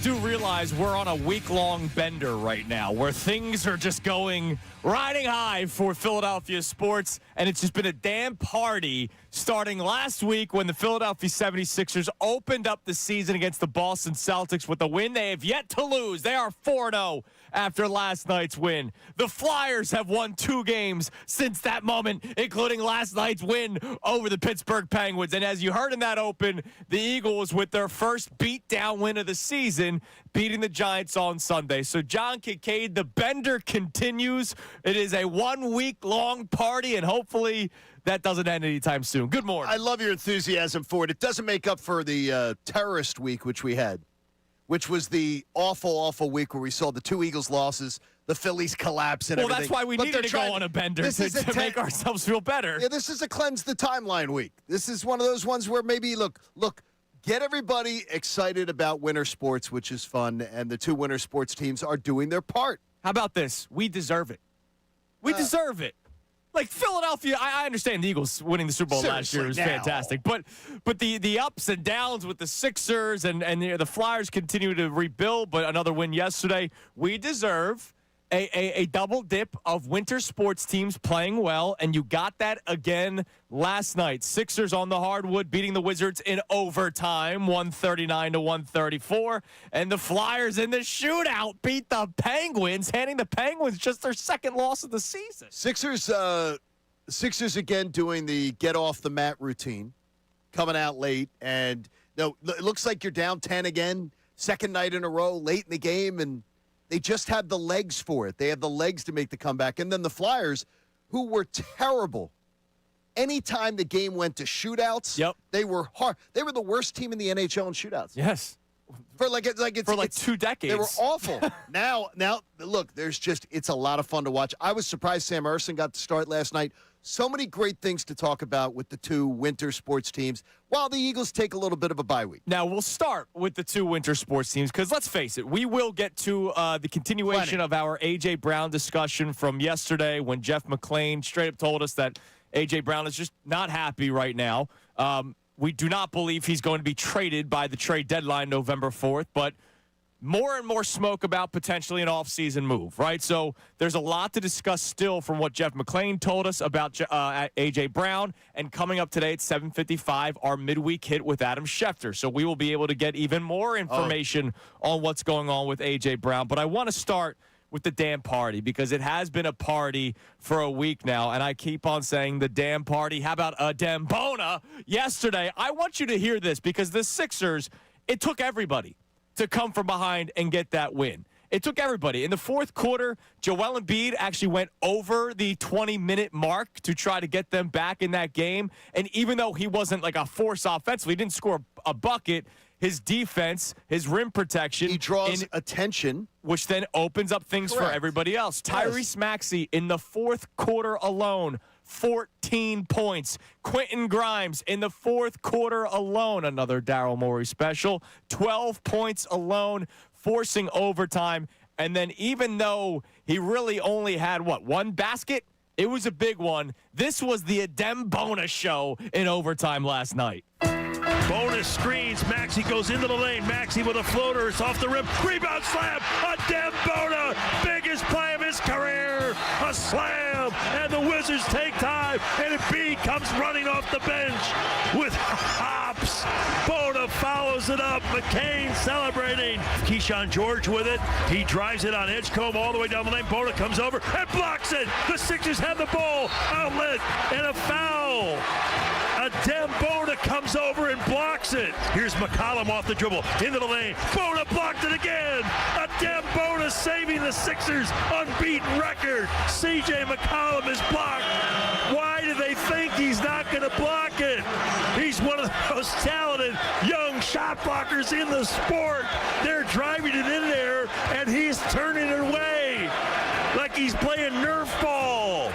do realize we're on a week-long bender right now where things are just riding high for Philadelphia sports, and it's just been a damn party starting last week when the Philadelphia 76ers opened up the season against the Boston Celtics with a win they have yet to lose. They are 4-0 after last night's win. The Flyers have won 2 games since that moment, including last night's win over the Pittsburgh Penguins. And as you heard in that open, the Eagles with their first beat-down win of the season, beating the Giants on Sunday. So John Kincade, the bender continues. It is a 1-week-long party, and hopefully that doesn't end anytime soon. Good morning. I love your enthusiasm for it. It doesn't make up for the terrorist week, which we had, which was the awful, awful week where we saw the 2 Eagles losses, the Phillies collapse, and everything. Well, that's why we needed to go on a bender to make ourselves feel better. Yeah, this is a cleanse the timeline week. This is one of those ones where maybe, look, get everybody excited about winter sports, which is fun, and the 2 winter sports teams are doing their part. How about this? We deserve it. We deserve it. Like Philadelphia, I understand the Eagles winning the Super Bowl last year was fantastic, but the ups and downs with the Sixers and the Flyers continue to rebuild, but another win yesterday. We deserve a double dip of winter sports teams playing well, and you got that again last night. Sixers on the hardwood beating the Wizards in overtime, 139-134, and the Flyers in the shootout beat the Penguins, handing the Penguins just their second loss of the season. Sixers again doing the get off the mat routine, coming out late, and it looks like you're down 10 again, second night in a row, late in the game, and they just had the legs for it. They have the legs to make the comeback. And then the Flyers, who were terrible. Anytime the game went to shootouts, they were hard. They were the worst team in the NHL in shootouts. Yes. For 2 decades. They were awful. Now, look, it's a lot of fun to watch. I was surprised Sam Ersson got to start last night. So many great things to talk about with the 2 winter sports teams while the Eagles take a little bit of a bye week. Now, we'll start with the 2 winter sports teams because let's face it, we will get to the continuation of our A.J. Brown discussion from yesterday when Jeff McClain straight up told us that A.J. Brown is just not happy right now. We do not believe he's going to be traded by the trade deadline November 4th, but more and more smoke about potentially an offseason move, right? So there's a lot to discuss still from what Jeff McClain told us about A.J. Brown. And coming up today at 7:55, our midweek hit with Adam Schefter. So we will be able to get even more information on what's going on with A.J. Brown. But I want to start with the damn party because it has been a party for a week now, and I keep on saying the damn party. How about a damn bona yesterday? I want you to hear this because the Sixers, it took everybody to come from behind and get that win. It took everybody. In the fourth quarter, Joel Embiid actually went over the 20-minute mark to try to get them back in that game, and even though he wasn't like a force offensively, he didn't score a bucket, his defense, his rim protection. He draws attention. Which then opens up things for everybody else. Tyrese Maxey in the fourth quarter alone, 14 points. Quentin Grimes in the fourth quarter alone, another Daryl Morey special, 12 points alone, forcing overtime. And then even though he really only had, 1 basket? It was a big one. This was the Adem Bona show in overtime last night. Bonus screens. Maxey goes into the lane. Maxey with a floater. It's off the rim. Rebound slam. Adem Bona. Biggest play of his career. A slam. And the Wizards take time. And Embiid comes running off the bench with hops. Bona follows it up. McCain celebrating. Keyshawn George with it. He drives it on Edgecombe all the way down the lane. Bona comes over and blocks it. The Sixers have the ball. Outlet and a foul. Adem Bona comes over and blocks it. Here's McCollum off the dribble. Into the lane. Bona blocked it again. Adem Bona saving the Sixers' unbeaten record. C.J. McCollum is blocked. Why do they think he's not going to block it? He's one of the most talented young shot blockers in the sport. They're driving it in there, and he's turning it away like he's playing Nerf ball.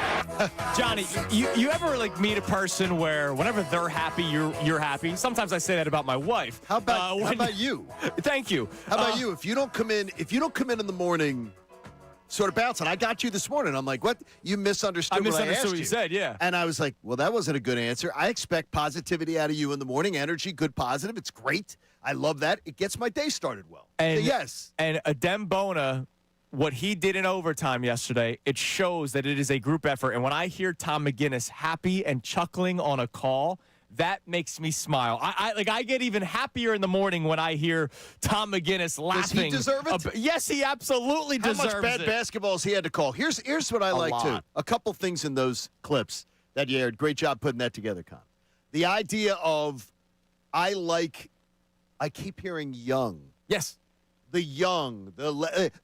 Johnny, you ever meet a person where whenever they're happy, you're happy? Sometimes I say that about my wife. How about you? Thank you. How about you? If you don't come in in the morning sort of bouncing. I got you this morning. I'm like, what? You misunderstood what I asked what you said, yeah. And I was like, well, that wasn't a good answer. I expect positivity out of you in the morning. Energy, good positive. It's great. I love that. It gets my day started well. And so yes. And Adem Bona, what he did in overtime yesterday, it shows that it is a group effort. And when I hear Tom McGinnis happy and chuckling on a call, that makes me smile. I get even happier in the morning when I hear Tom McGinnis laughing. Does he deserve it? Yes, he absolutely deserves it. How much bad basketballs he had to call? Here's what I like too. A couple things in those clips that you aired. Great job putting that together, Con. The idea of I keep hearing young. Yes. The young,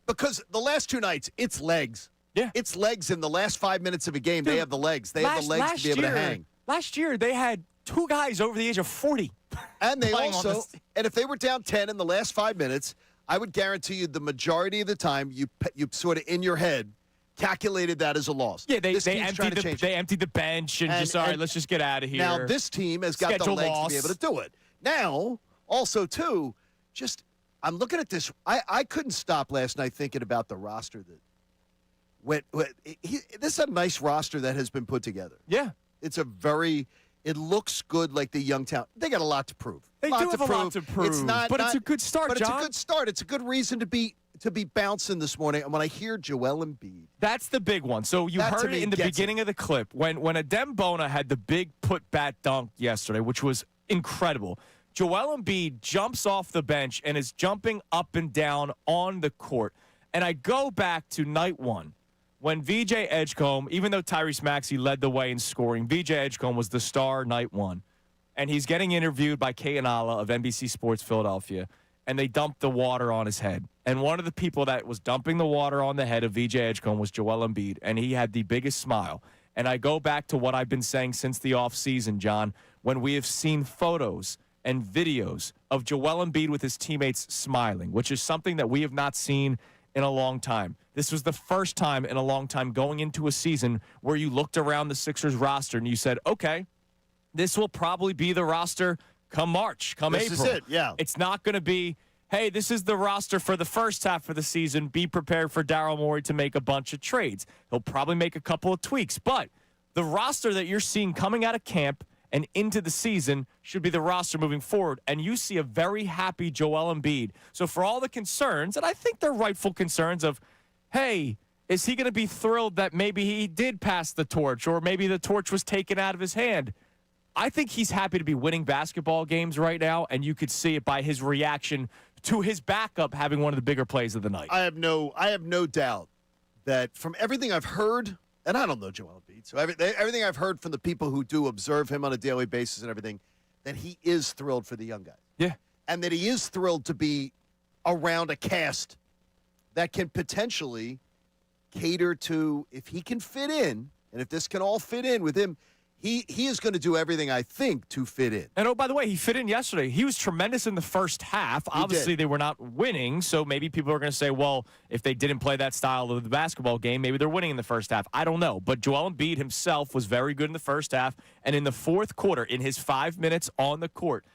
because the last two nights it's legs. Yeah. It's legs in the last 5 minutes of a game. Dude, they have the legs. They have the legs to be able to hang. Last year they had two guys over the age of 40. And they also, and if they were down 10 in the last 5 minutes, I would guarantee you the majority of the time you sort of in your head calculated that as a loss. Yeah, they emptied the bench and just, all right, let's just get out of here. Now, this team has got the legs to be able to do it. Now, also, too, I'm looking at this. I couldn't stop last night thinking about the roster that this is a nice roster that has been put together. Yeah. It looks good like the young talent. They got a lot to prove. They do have a lot to prove. It's a good start, But John. it's a good start. It's a good reason to be bouncing this morning. And when I hear Joel Embiid. That's the big one. So you heard it in the beginning of the clip. When Adem Bona had the big put-bat dunk yesterday, which was incredible, Joel Embiid jumps off the bench and is jumping up and down on the court. And I go back to night one. When VJ Edgecombe, even though Tyrese Maxey led the way in scoring, VJ Edgecombe was the star night one. And he's getting interviewed by Kay Anala of NBC Sports Philadelphia, and they dumped the water on his head. And one of the people that was dumping the water on the head of VJ Edgecombe was Joel Embiid, and he had the biggest smile. And I go back to what I've been saying since the offseason, John, when we have seen photos and videos of Joel Embiid with his teammates smiling, which is something that we have not seen in a long time. This was the first time in a long time going into a season where you looked around the Sixers roster and you said, okay, this will probably be the roster come March, come April. This is it, yeah. It's not going to be, hey, this is the roster for the first half of the season. Be prepared for Daryl Morey to make a bunch of trades. He'll probably make a couple of tweaks. But the roster that you're seeing coming out of camp and into the season should be the roster moving forward. And you see a very happy Joel Embiid. So for all the concerns, and I think they're rightful concerns of, hey, is he going to be thrilled that maybe he did pass the torch or maybe the torch was taken out of his hand? I think he's happy to be winning basketball games right now, and you could see it by his reaction to his backup having one of the bigger plays of the night. I have no doubt that from everything I've heard, and I don't know Joel Embiid, so everything I've heard from the people who do observe him on a daily basis and everything, that he is thrilled for the young guys. Yeah. And that he is thrilled to be around a cast that can potentially cater to, if he can fit in, and if this can all fit in with him, he is going to do everything, I think, to fit in. And, oh, by the way, he fit in yesterday. He was tremendous in the first half. Obviously, they were not winning, so maybe people are going to say, well, if they didn't play that style of the basketball game, maybe they're winning in the first half. I don't know. But Joel Embiid himself was very good in the first half. And in the fourth quarter, in his 5 minutes on the court,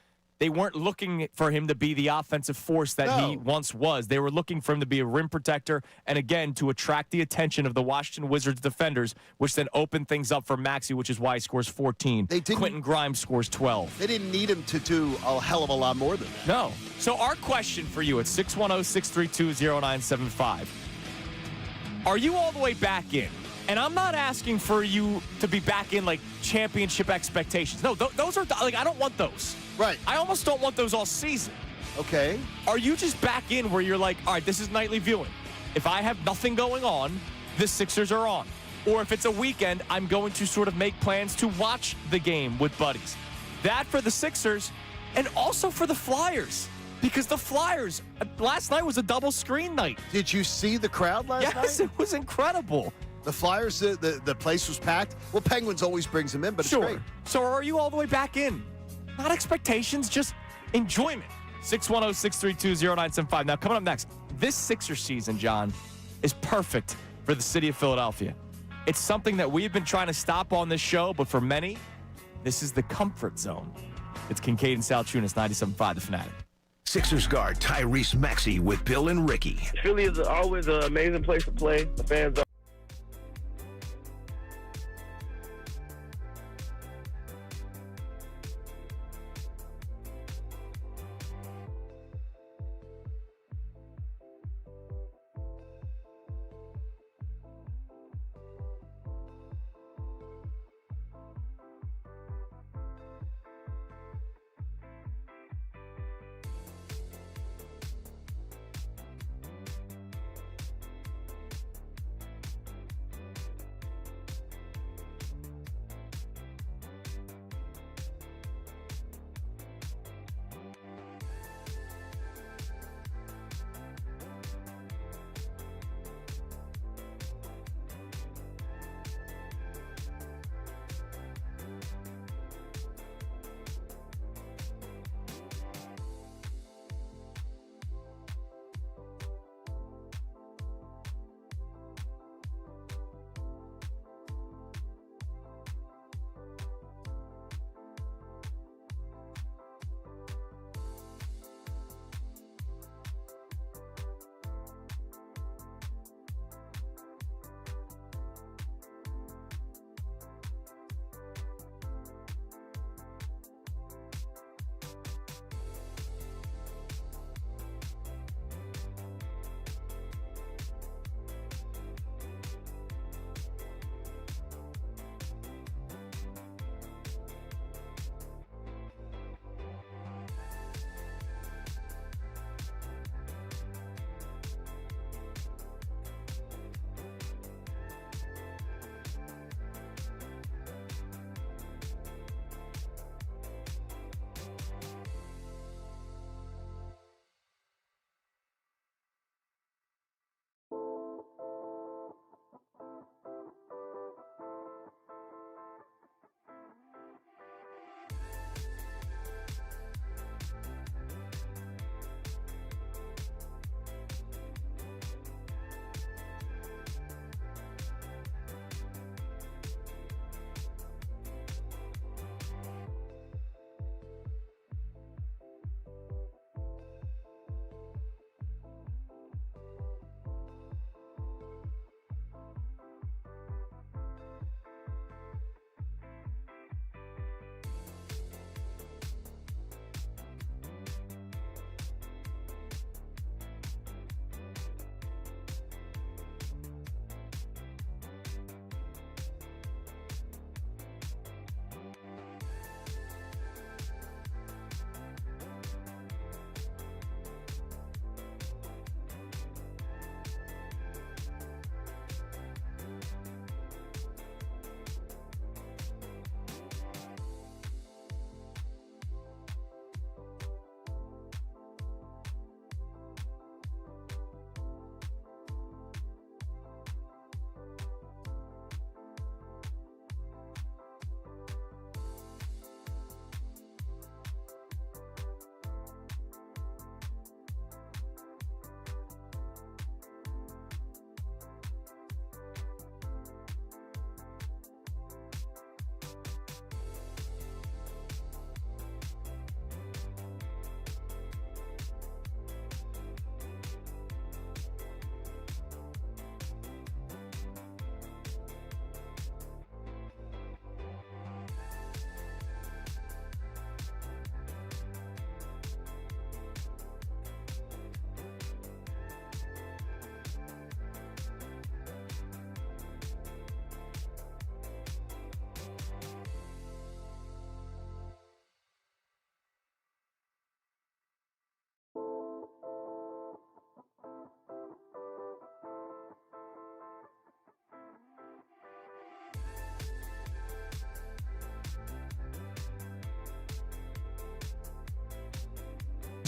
they weren't looking for him to be the offensive force that he once was. They were looking for him to be a rim protector and, again, to attract the attention of the Washington Wizards defenders, which then opened things up for Maxey, which is why he scores 14. Quentin Grimes scores 12. They didn't need him to do a hell of a lot more than that. No. So our question for you at 610-632-0975, are you all the way back in? And I'm not asking for you to be back in like championship expectations. No, those are like, I don't want those. Right. I almost don't want those all season. Okay. Are you just back in where you're like, all right, this is nightly viewing. If I have nothing going on, the Sixers are on. Or if it's a weekend, I'm going to sort of make plans to watch the game with buddies. That for the Sixers and also for the Flyers. Because the Flyers, last night was a double screen night. Did you see the crowd last night? Yes, it was incredible. The Flyers, the place was packed. Well, Penguins always brings them in, but it's great. So are you all the way back in? Not expectations, just enjoyment. 610-632-0975. Now, coming up next, this Sixers season, John, is perfect for the city of Philadelphia. It's something that we've been trying to stop on this show, but for many, this is the comfort zone. It's Kincade and Salciunas, 97.5, The Fanatic. Sixers guard Tyrese Maxey with Bill and Ricky. Philly is always an amazing place to play. The fans are.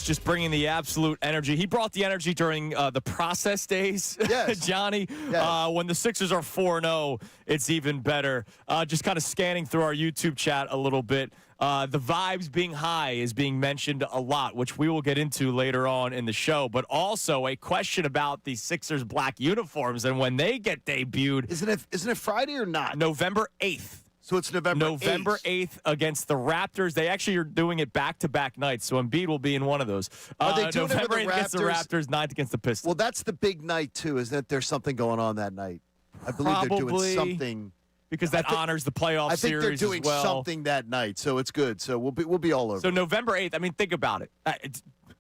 Just bringing the absolute energy. He brought the energy during the process days, Yes. Johnny. Yes. When the Sixers are 4-0, it's even better. Just kind of scanning through our YouTube chat a little bit. The vibes being high is being mentioned a lot, which we will get into later on in the show. But also a question about the Sixers black uniforms and when they get debuted. Isn't it Friday or not? November 8th. So it's November 8th against the Raptors. They actually are doing it back-to-back nights, so Embiid will be in one of those. Are they doing November it with 8th against the Raptors, 9th against the Pistons. Well, that's the big night, too, isn't it? There's something going on that night. I believe they're doing something. Because that honors the playoff series as well. I think they're doing something that night, so it's good. So we'll be all over. So November 8th, I mean, think about it.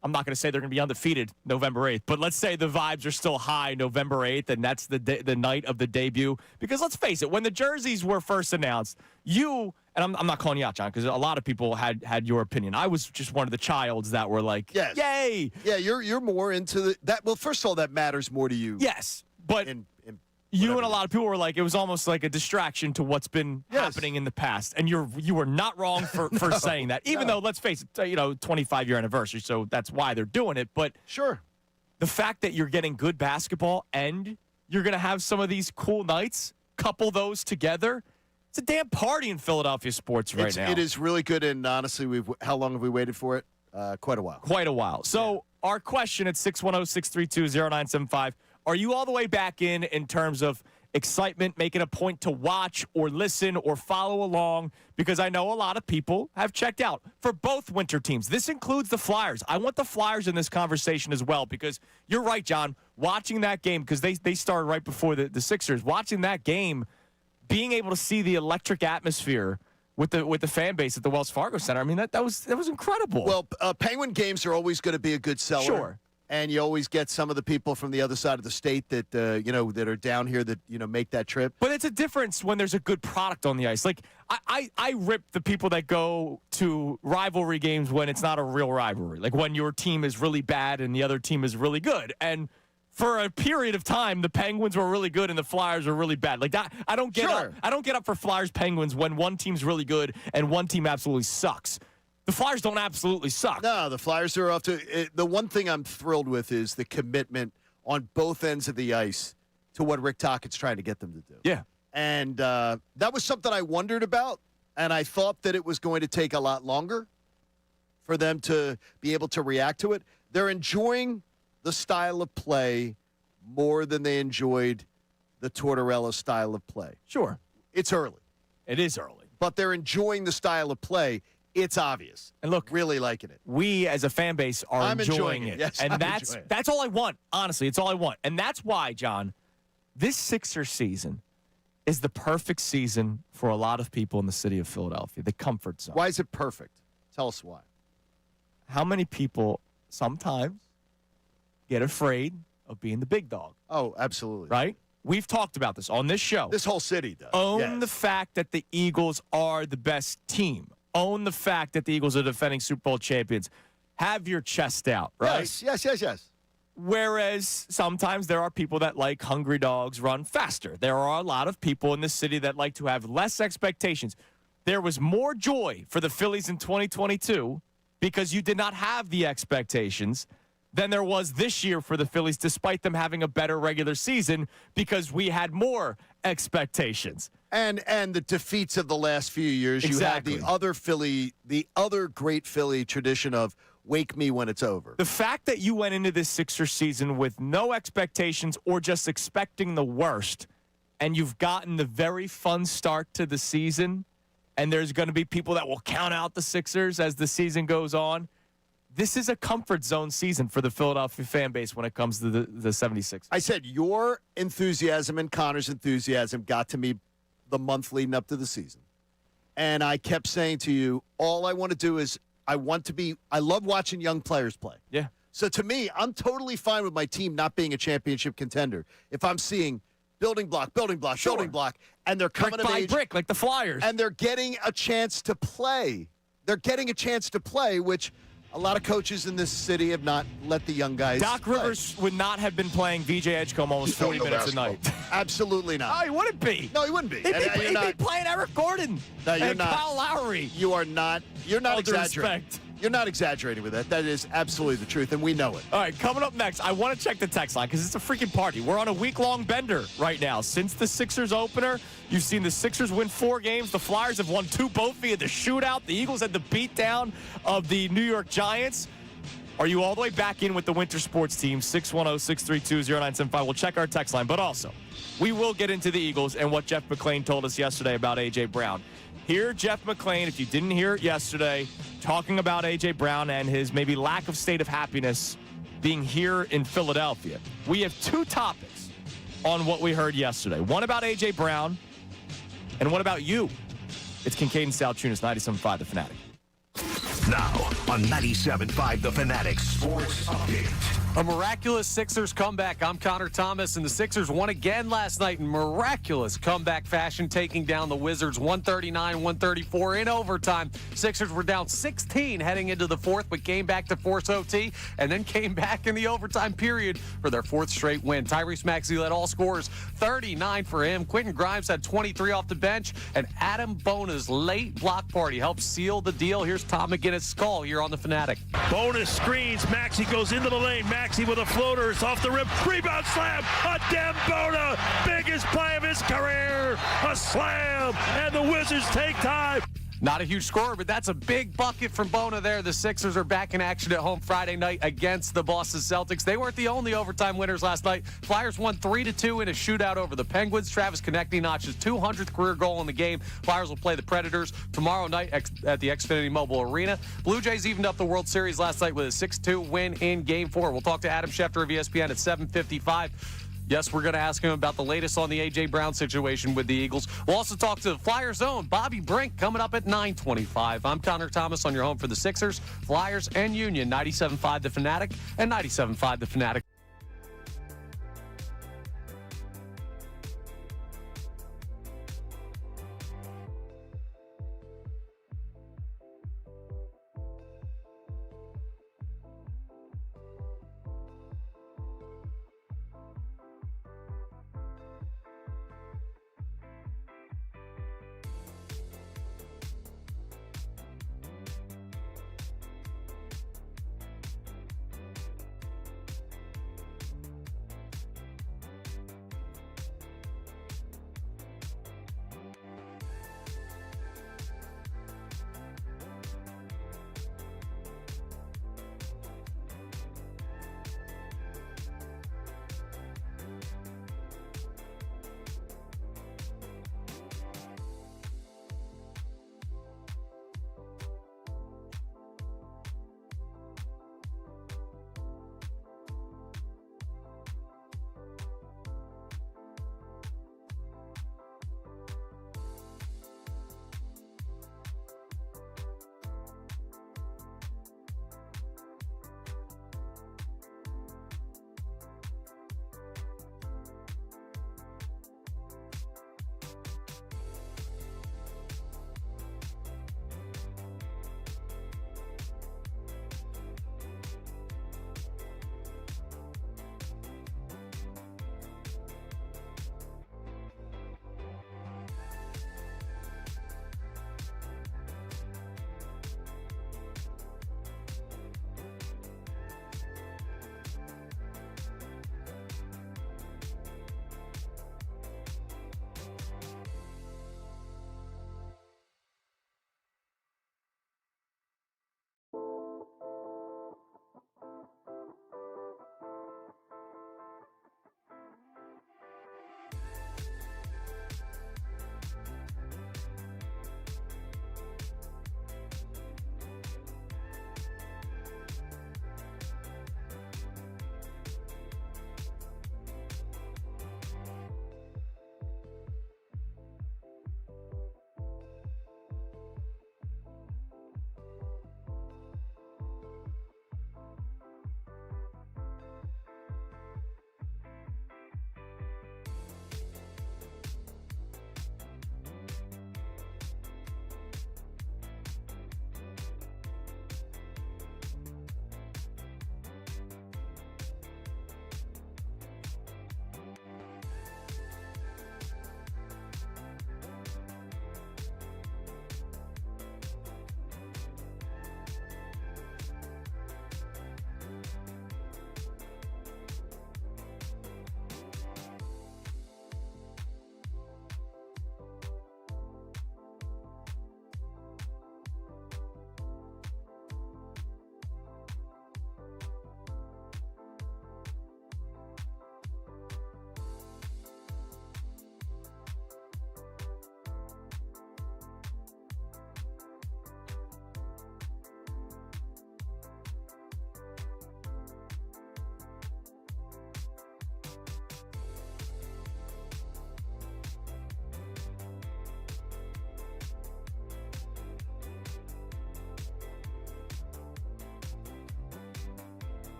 I'm not going to say they're going to be undefeated November 8th, but let's say the vibes are still high November 8th, and that's the night of the debut. Because let's face it, when the jerseys were first announced, and I'm not calling you out, John, because a lot of people had your opinion. I was just one of the childs that were like, yes. Yay! Yeah, you're more into that. Well, first of all, that matters more to you. Yes, but you and a lot of people were like, it was almost like a distraction to what's been happening in the past. And you were not wrong for saying that. Even though, let's face it, 25-year anniversary, so that's why they're doing it. But sure, the fact that you're getting good basketball and you're going to have some of these cool nights, couple those together, it's a damn party in Philadelphia sports right now. It is really good, and honestly, how long have we waited for it? Quite a while. Quite a while. So our question at 610-632-0975, are you all the way back in terms of excitement, making a point to watch or listen or follow along? Because I know a lot of people have checked out for both winter teams. This includes the Flyers. I want the Flyers in this conversation as well, because you're right, John, watching that game, because they started right before the Sixers, watching that game, being able to see the electric atmosphere with the fan base at the Wells Fargo Center. I mean, that was incredible. Well, Penguin games are always going to be a good seller. Sure. And you always get some of the people from the other side of the state that that are down here that make that trip. But it's a difference when there's a good product on the ice. Like I rip the people that go to rivalry games when it's not a real rivalry. Like when your team is really bad and the other team is really good. And for a period of time, the Penguins were really good and the Flyers were really bad. Like that, I don't get up for Flyers Penguins when one team's really good and one team absolutely sucks. The Flyers don't absolutely suck. No, the Flyers are off to the one thing I'm thrilled with is the commitment on both ends of the ice to what Rick Tocchet's trying to get them to do. Yeah. And that was something I wondered about, and I thought that it was going to take a lot longer for them to be able to react to it. They're enjoying the style of play more than they enjoyed the Tortorella style of play. Sure. It's early. It is early. But they're enjoying the style of play. It's obvious. And look, really liking it. We as a fan base are enjoying it. Yes, and that's all I want. Honestly, it's all I want. And that's why, John, this Sixers season is the perfect season for a lot of people in the city of Philadelphia, the comfort zone. Why is it perfect? Tell us why. How many people sometimes get afraid of being the big dog? Oh, absolutely. Right? We've talked about this on this show. This whole city does. Own the fact that the Eagles are the best team. Own the fact that the Eagles are defending Super Bowl champions. Have your chest out, right? Yes. Whereas sometimes there are people that like hungry dogs run faster. There are a lot of people in this city that like to have less expectations. There was more joy for the Phillies in 2022 because you did not have the expectations than there was this year for the Phillies, despite them having a better regular season because we had more expectations. And the defeats of the last few years, exactly. You have the other great Philly tradition of wake me when it's over. The fact that you went into this Sixers season with no expectations or just expecting the worst, and you've gotten the very fun start to the season, and there's going to be people that will count out the Sixers as the season goes on. This is a comfort zone season for the Philadelphia fan base when it comes to the 76ers. I said your enthusiasm and Connor's enthusiasm got to me the month leading up to the season. And I kept saying to you, all I want to do is I love watching young players play. Yeah. So to me, I'm totally fine with my team not being a championship contender. If I'm seeing building block, and they're coming brick of by age, brick, like the Flyers. and they're getting a chance to play. Which a lot of coaches in this city have not let the young guys Doc play. Rivers would not have been playing VJ Edgecombe almost 40 minutes a night. Absolutely not. Oh, he wouldn't be. No, he wouldn't be. He'd be playing Eric Gordon and Kyle Lowry. You're not exaggerating. Respect. You're not exaggerating with that. That is absolutely the truth, and we know it. All right, coming up next, I want to check the text line because it's a freaking party. We're on a week-long bender right now. Since the Sixers opener, you've seen the Sixers win 4 games. The Flyers have won 2, both via the shootout. The Eagles had the beatdown of the New York Giants. Are you all the way back in with the winter sports team? 610-632-0975. We'll check our text line. But also, we will get into the Eagles and what Jeff McClain told us yesterday about A.J. Brown. Hear Jeff McClain, if you didn't hear it yesterday, talking about A.J. Brown and his maybe lack of state of happiness being here in Philadelphia. We have two topics on what we heard yesterday. One about A.J. Brown and one about you. It's Kincade Salciunas, 97.5 The Fanatic. Now on 97.5 The Fanatic Sports Update. A miraculous Sixers comeback. I'm Connor Thomas, and the Sixers won again last night in miraculous comeback fashion, taking down the Wizards 139-134 in overtime. Sixers were down 16 heading into the fourth, but came back to force OT and then came back in the overtime period for their fourth straight win. Tyrese Maxey led all scorers, 39 for him. Quentin Grimes had 23 off the bench, and Adam Bona's late block party helped seal the deal. Here's Tom McGinnis' call here on the Fanatic. Bonus screens. Maxey goes into the lane. Maxey with a floater. It's off the rim. Rebound slam. A Bona. Biggest play of his career. A slam. And the Wizards take time. Not a huge scorer, but that's a big bucket from Bona there. The Sixers are back in action at home Friday night against the Boston Celtics. They weren't the only overtime winners last night. Flyers won 3-2 in a shootout over the Penguins. Travis Konechny notched his 200th career goal in the game. Flyers will play the Predators tomorrow night at the Xfinity Mobile Arena. Blue Jays evened up the World Series last night with a 6-2 win in Game 4. We'll talk to Adam Schefter of ESPN at 7:55. Yes, we're going to ask him about the latest on the A.J. Brown situation with the Eagles. We'll also talk to the Flyers' own Bobby Brink coming up at 9:25. I'm Connor Thomas on your home for the Sixers, Flyers, and Union, 97.5 The Fanatic and 97.5 The Fanatic.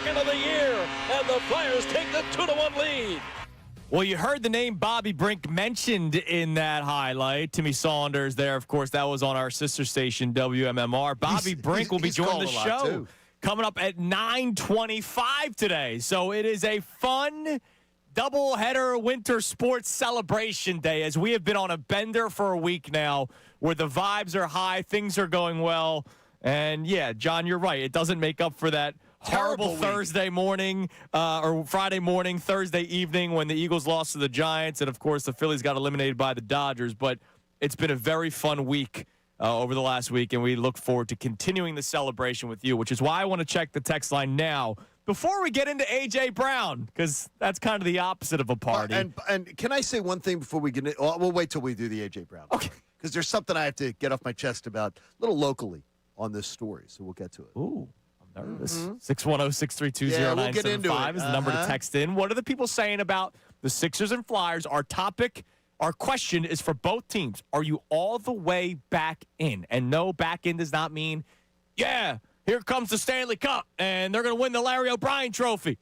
second of the year, and the Flyers take the 2-1 lead. Well, you heard the name Bobby Brink mentioned in that highlight. Timmy Saunders there, of course, that was on our sister station, WMMR. Bobby Brink will be joining the show coming up at 9:25 today. So it is a fun doubleheader winter sports celebration day, as we have been on a bender for a week now where the vibes are high, things are going well. And, yeah, John, you're right. It doesn't make up for that horrible Thursday morning or Friday morning, Thursday evening when the Eagles lost to the Giants. And, of course, the Phillies got eliminated by the Dodgers. But it's been a very fun week over the last week, and we look forward to continuing the celebration with you, which is why I want to check the text line now before we get into A.J. Brown, because that's kind of the opposite of a party. And can I say one thing before we get in? We'll wait till we do the A.J. Brown. Okay. Because there's something I have to get off my chest about a little locally on this story, so we'll get to it. Ooh, I'm nervous. 610-632-0975 is the number to text in. What are the people saying about the Sixers and Flyers? Our question is for both teams. Are you all the way back in? And no, back in does not mean, yeah, here comes the Stanley Cup, and they're going to win the Larry O'Brien Trophy.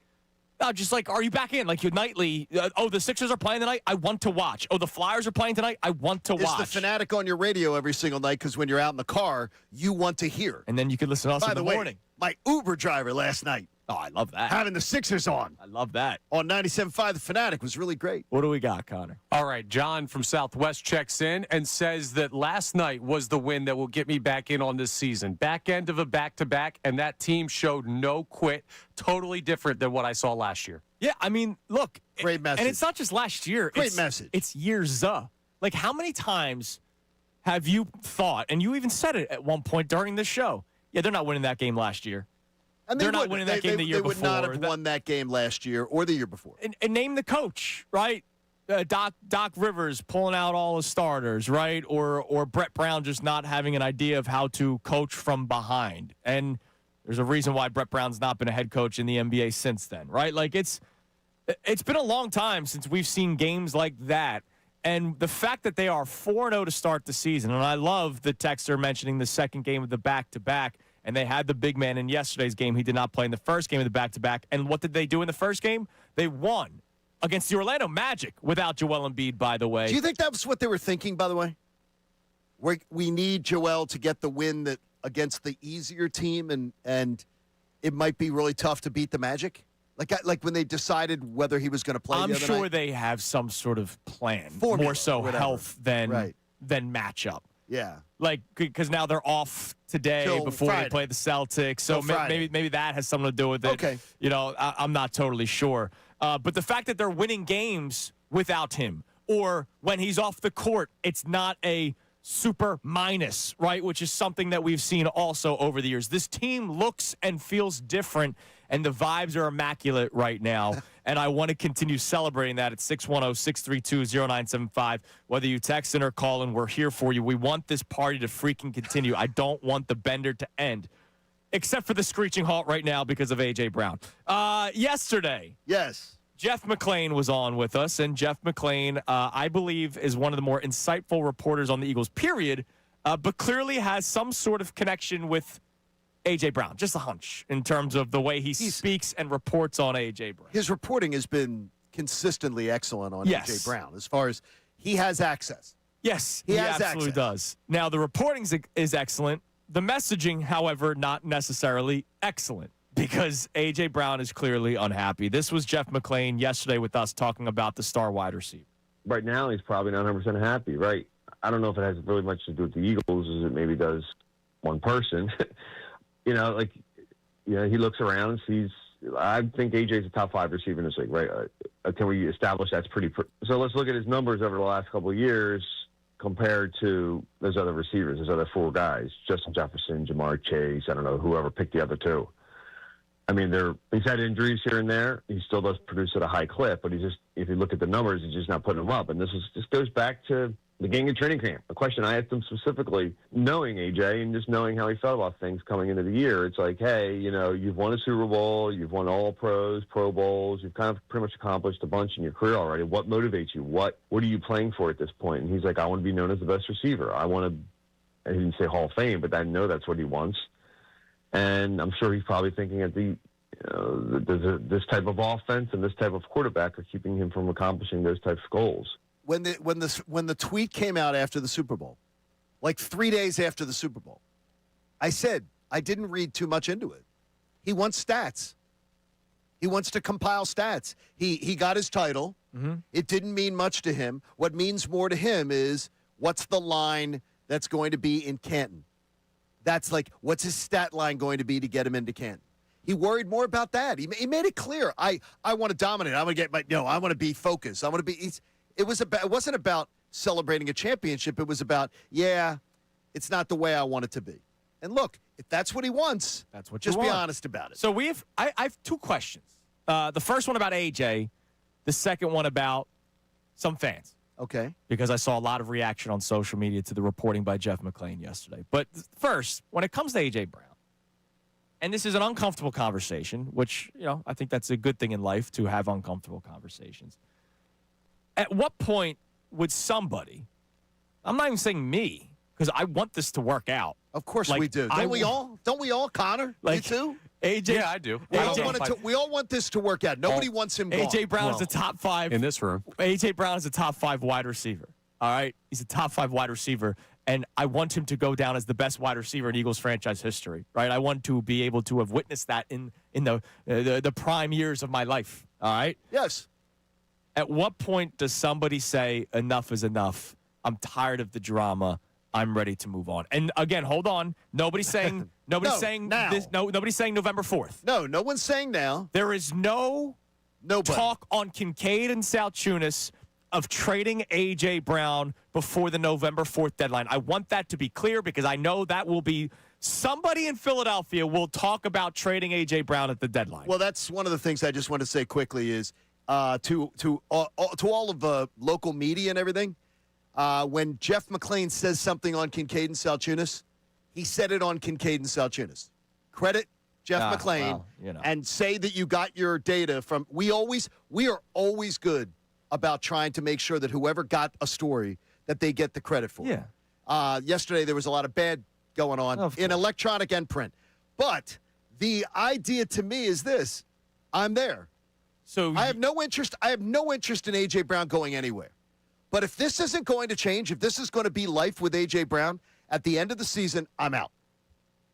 No, just like, are you back in? Like, your nightly, the Sixers are playing tonight? I want to watch. Oh, the Flyers are playing tonight? I want to watch. It's the Fanatic on your radio every single night, because when you're out in the car, you want to hear. And then you can listen to us in the morning. My Uber driver last night. Oh, I love that. Having the Sixers on. I love that. On 97.5, the Fanatic was really great. What do we got, Connor? All right, John from Southwest checks in and says that last night was the win that will get me back in on this season. Back end of a back-to-back, and that team showed no quit. Totally different than what I saw last year. Yeah, I mean, look. Great message. And it's not just last year. Great message. It's years. Like, how many times have you thought, and you even said it at one point during the show, yeah, they're not winning that game last year. And they're not winning that game the year before. They would not have won that game last year or the year before. And name the coach, right? Doc Rivers pulling out all his starters, right? Or Brett Brown just not having an idea of how to coach from behind. And there's a reason why Brett Brown's not been a head coach in the NBA since then, right? Like, it's been a long time since we've seen games like that. And the fact that they are 4-0 to start the season, and I love the texter mentioning the second game of the back-to-back, and they had the big man in yesterday's game. He did not play in the first game of the back-to-back. And what did they do in the first game? They won against the Orlando Magic without Joel Embiid, by the way. Do you think that was what they were thinking, by the way? We need Joel to get the win that against the easier team, and it might be really tough to beat the Magic? Like when they decided whether he was going to play the other I'm sure night? they have some sort of plan. Formula, more so whatever. health than matchup. Yeah. Like, because now they're off today Till before Friday. they play the Celtics. So maybe that has something to do with it. Okay. You know, I'm not totally sure. But the fact that they're winning games without him, or when he's off the court, it's not a super minus, right? Which is something that we've seen also over the years. This team looks and feels different, and the vibes are immaculate right now. And I want to continue celebrating that at 610-632-0975. Whether you text in or call in, we're here for you. We want this party to freaking continue. I don't want the bender to end, except for the screeching halt right now because of A.J. Brown. Yesterday. Yes. Jeff McClain was on with us, and Jeff McClain, I believe, is one of the more insightful reporters on the Eagles, period, but clearly has some sort of connection with A.J. Brown, just a hunch in terms of the way he speaks and reports on A.J. Brown. His reporting has been consistently excellent on A.J. Brown as far as he has access. Yes, he absolutely does. Now, the reporting is excellent. The messaging, however, not necessarily excellent, because A.J. Brown is clearly unhappy. This was Jeff McClain yesterday with us talking about the star wide receiver. Right now, he's probably not 100% happy, right? I don't know if it has really much to do with the Eagles as it maybe does one person. He looks around and sees, I think A.J.'s a top 5 receiver in this league, right? Can we establish that's pretty so let's look at his numbers over the last couple of years compared to those other receivers, those other 4 guys, Justin Jefferson, Jamar Chase, I don't know, whoever picked the other 2. I mean, he's had injuries here and there. He still does produce at a high clip, but if you look at the numbers, he's just not putting them up. And this goes back to the beginning of training camp. A question I asked him specifically, knowing AJ and just knowing how he felt about things coming into the year. It's like, hey, you've won a Super Bowl, you've won all pros, Pro Bowls, you've kind of pretty much accomplished a bunch in your career already. What motivates you? What are you playing for at this point? And he's like, I want to be known as the best receiver. I want to, he didn't say Hall of Fame, but I know that's what he wants. And I'm sure he's probably thinking at the This type of offense and this type of quarterback are keeping him from accomplishing those types of goals. When the tweet came out after the Super Bowl, like 3 days after the Super Bowl, I said I didn't read too much into it. He wants stats. He wants to compile stats. He got his title. Mm-hmm. It didn't mean much to him. What means more to him is what's the line that's going to be in Canton. That's like, what's his stat line going to be to get him into Canton? He worried more about that. He made it clear. I want to dominate. I want to get I want to be focused. I want to be. It wasn't about celebrating a championship. It was about, it's not the way I want it to be. And look, if that's what he wants, that's what. Just be honest about it. So I have two questions. The first one about AJ, the second one about some fans. Okay. Because I saw a lot of reaction on social media to the reporting by Jeff McClain yesterday. But first, when it comes to AJ Brown, and this is an uncomfortable conversation, which, I think that's a good thing in life to have uncomfortable conversations. At what point would somebody, I'm not even saying me, because I want this to work out. Of course we do. Don't we all, Connor? You too? AJ, yeah, I do. We all want this to work out. Nobody wants him gone. AJ Brown is a top 5 in this room. AJ Brown is a top 5 wide receiver. All right, he's a top 5 wide receiver, and I want him to go down as the best wide receiver in Eagles franchise history. Right, I want to be able to have witnessed that in the prime years of my life. All right. Yes. At what point does somebody say enough is enough? I'm tired of the drama. I'm ready to move on. And again, hold on. Nobody's saying now. this. No, nobody's saying November 4th. No one's saying now. There is no talk on Kincade and Salciunas of trading A.J. Brown before the November 4th deadline. I want that to be clear because I know that will be somebody in Philadelphia will talk about trading A.J. Brown at the deadline. Well, that's one of the things I just want to say quickly is to all of the local media and everything. When Jeff McClain says something on Kincade and Salciunas, he said it on Kincade and Salciunas. Credit Jeff McClain and say that you got your data from. We are always good about trying to make sure that whoever got a story that they get the credit for. Yeah. Yesterday there was a lot of bad going on in electronic and print, but the idea to me is this: I'm there. So I have no interest. I have no interest in A.J. Brown going anywhere. But if this isn't going to change, if this is going to be life with A.J. Brown, at the end of the season, I'm out.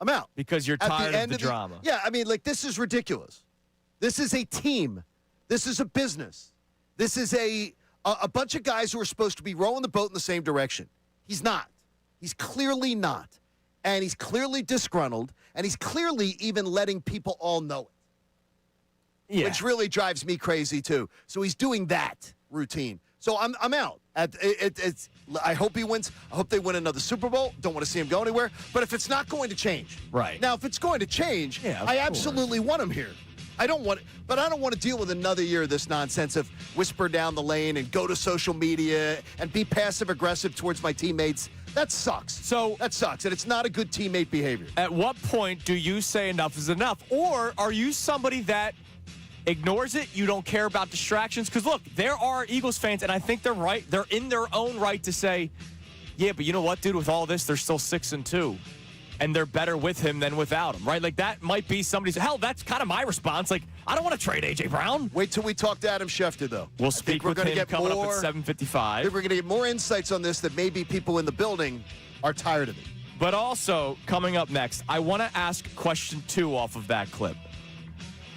I'm out. Because you're tired of the drama. Yeah, I mean, this is ridiculous. This is a team. This is a business. This is a bunch of guys who are supposed to be rowing the boat in the same direction. He's not. He's clearly not. And he's clearly disgruntled, and he's clearly even letting people all know it. Yeah. Which really drives me crazy, too. So he's doing that routine. So I'm out. I hope he wins. I hope they win another Super Bowl. Don't want to see him go anywhere. But if it's not going to change, right now, if it's going to change, I absolutely want him here. I don't want to deal with another year of this nonsense of whisper down the lane and go to social media and be passive aggressive towards my teammates. That sucks. That sucks, and it's not a good teammate behavior. At what point do you say enough is enough, or are you somebody that ignores it? You don't care about distractions? Because, look, there are Eagles fans, and I think they're right. They're in their own right to say, yeah, but you know what, dude? With all this, they're still 6-2, and they're better with him than without him, right? Like, that might be somebody's – hell, that's kind of my response. Like, I don't want to trade A.J. Brown. Wait till we talk to Adam Schefter, though. We'll speak with him coming up at 7:55. I think we're going to get more insights on this that maybe people in the building are tired of it. But also, coming up next, I want to ask question 2 off of that clip.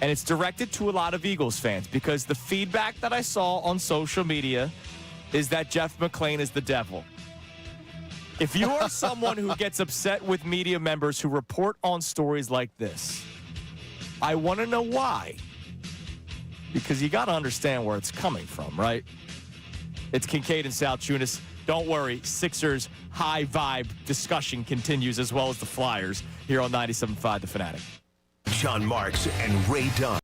And it's directed to a lot of Eagles fans because the feedback that I saw on social media is that Jeff McClain is the devil. If you are someone who gets upset with media members who report on stories like this, I want to know why. Because you got to understand where it's coming from, right? It's Kincade and Salciunas. Don't worry, Sixers high vibe discussion continues as well as the Flyers here on 97.5 The Fanatic. John Marks and Ray Dunn.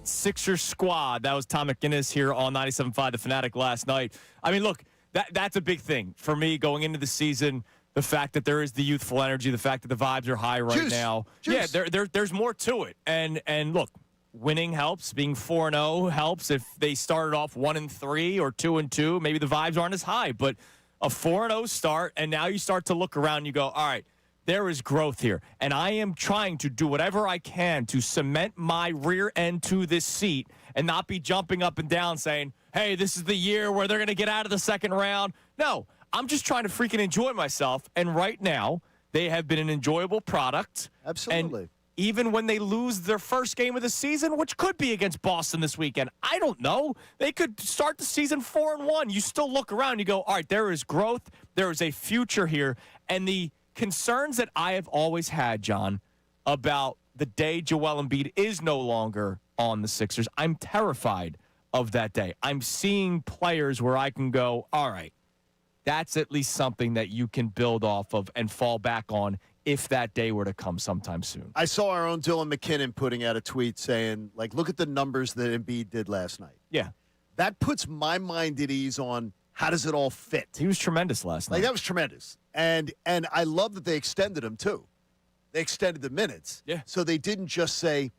Sixers squad. That was Tom McInnes here on 97.5 The Fanatic last night. I mean, look, that's a big thing for me going into the season. The fact that there is the youthful energy, the fact that the vibes are high right now. Juice. Yeah, there's more to it. And look, winning helps. Being 4-0 helps. If they started off 1-3 or 2-2, maybe the vibes aren't as high. But a 4-0 start, and now you start to look around and you go, all right, there is growth here. And I am trying to do whatever I can to cement my rear end to this seat and not be jumping up and down saying, hey, this is the year where they're going to get out of the second round. No, I'm just trying to freaking enjoy myself. And right now, they have been an enjoyable product. Absolutely. And even when they lose their first game of the season, which could be against Boston this weekend, I don't know. They could start the season 4-1. You still look around and you go, all right, there is growth. There is a future here. And the concerns that I have always had, John, about the day Joel Embiid is no longer on the Sixers, I'm terrified of that day. I'm seeing players where I can go, all right, that's at least something that you can build off of and fall back on if that day were to come sometime soon. I saw our own Dylan McKinnon putting out a tweet saying, like, look at the numbers that Embiid did last night. Yeah. That puts my mind at ease on how does it all fit. He was tremendous last night. Like, that was tremendous. And I love that they extended him, too. They extended the minutes. Yeah. So they didn't just say,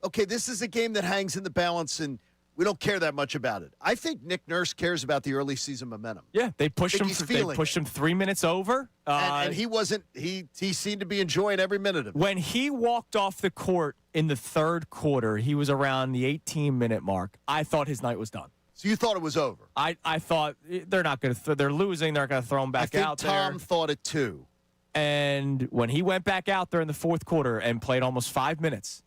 okay, this is a game that hangs in the balance and we don't care that much about it. I think Nick Nurse cares about the early season momentum. Yeah, they pushed him. They pushed him 3 minutes over, and he wasn't. He seemed to be enjoying every minute of it. When he walked off the court in the third quarter, he was around the 18-minute mark. I thought his night was done. So you thought it was over? I thought they're not going to. They're losing. They're going to throw him back out there. I think Tom thought it too. And when he went back out there in the fourth quarter and played almost 5 minutes,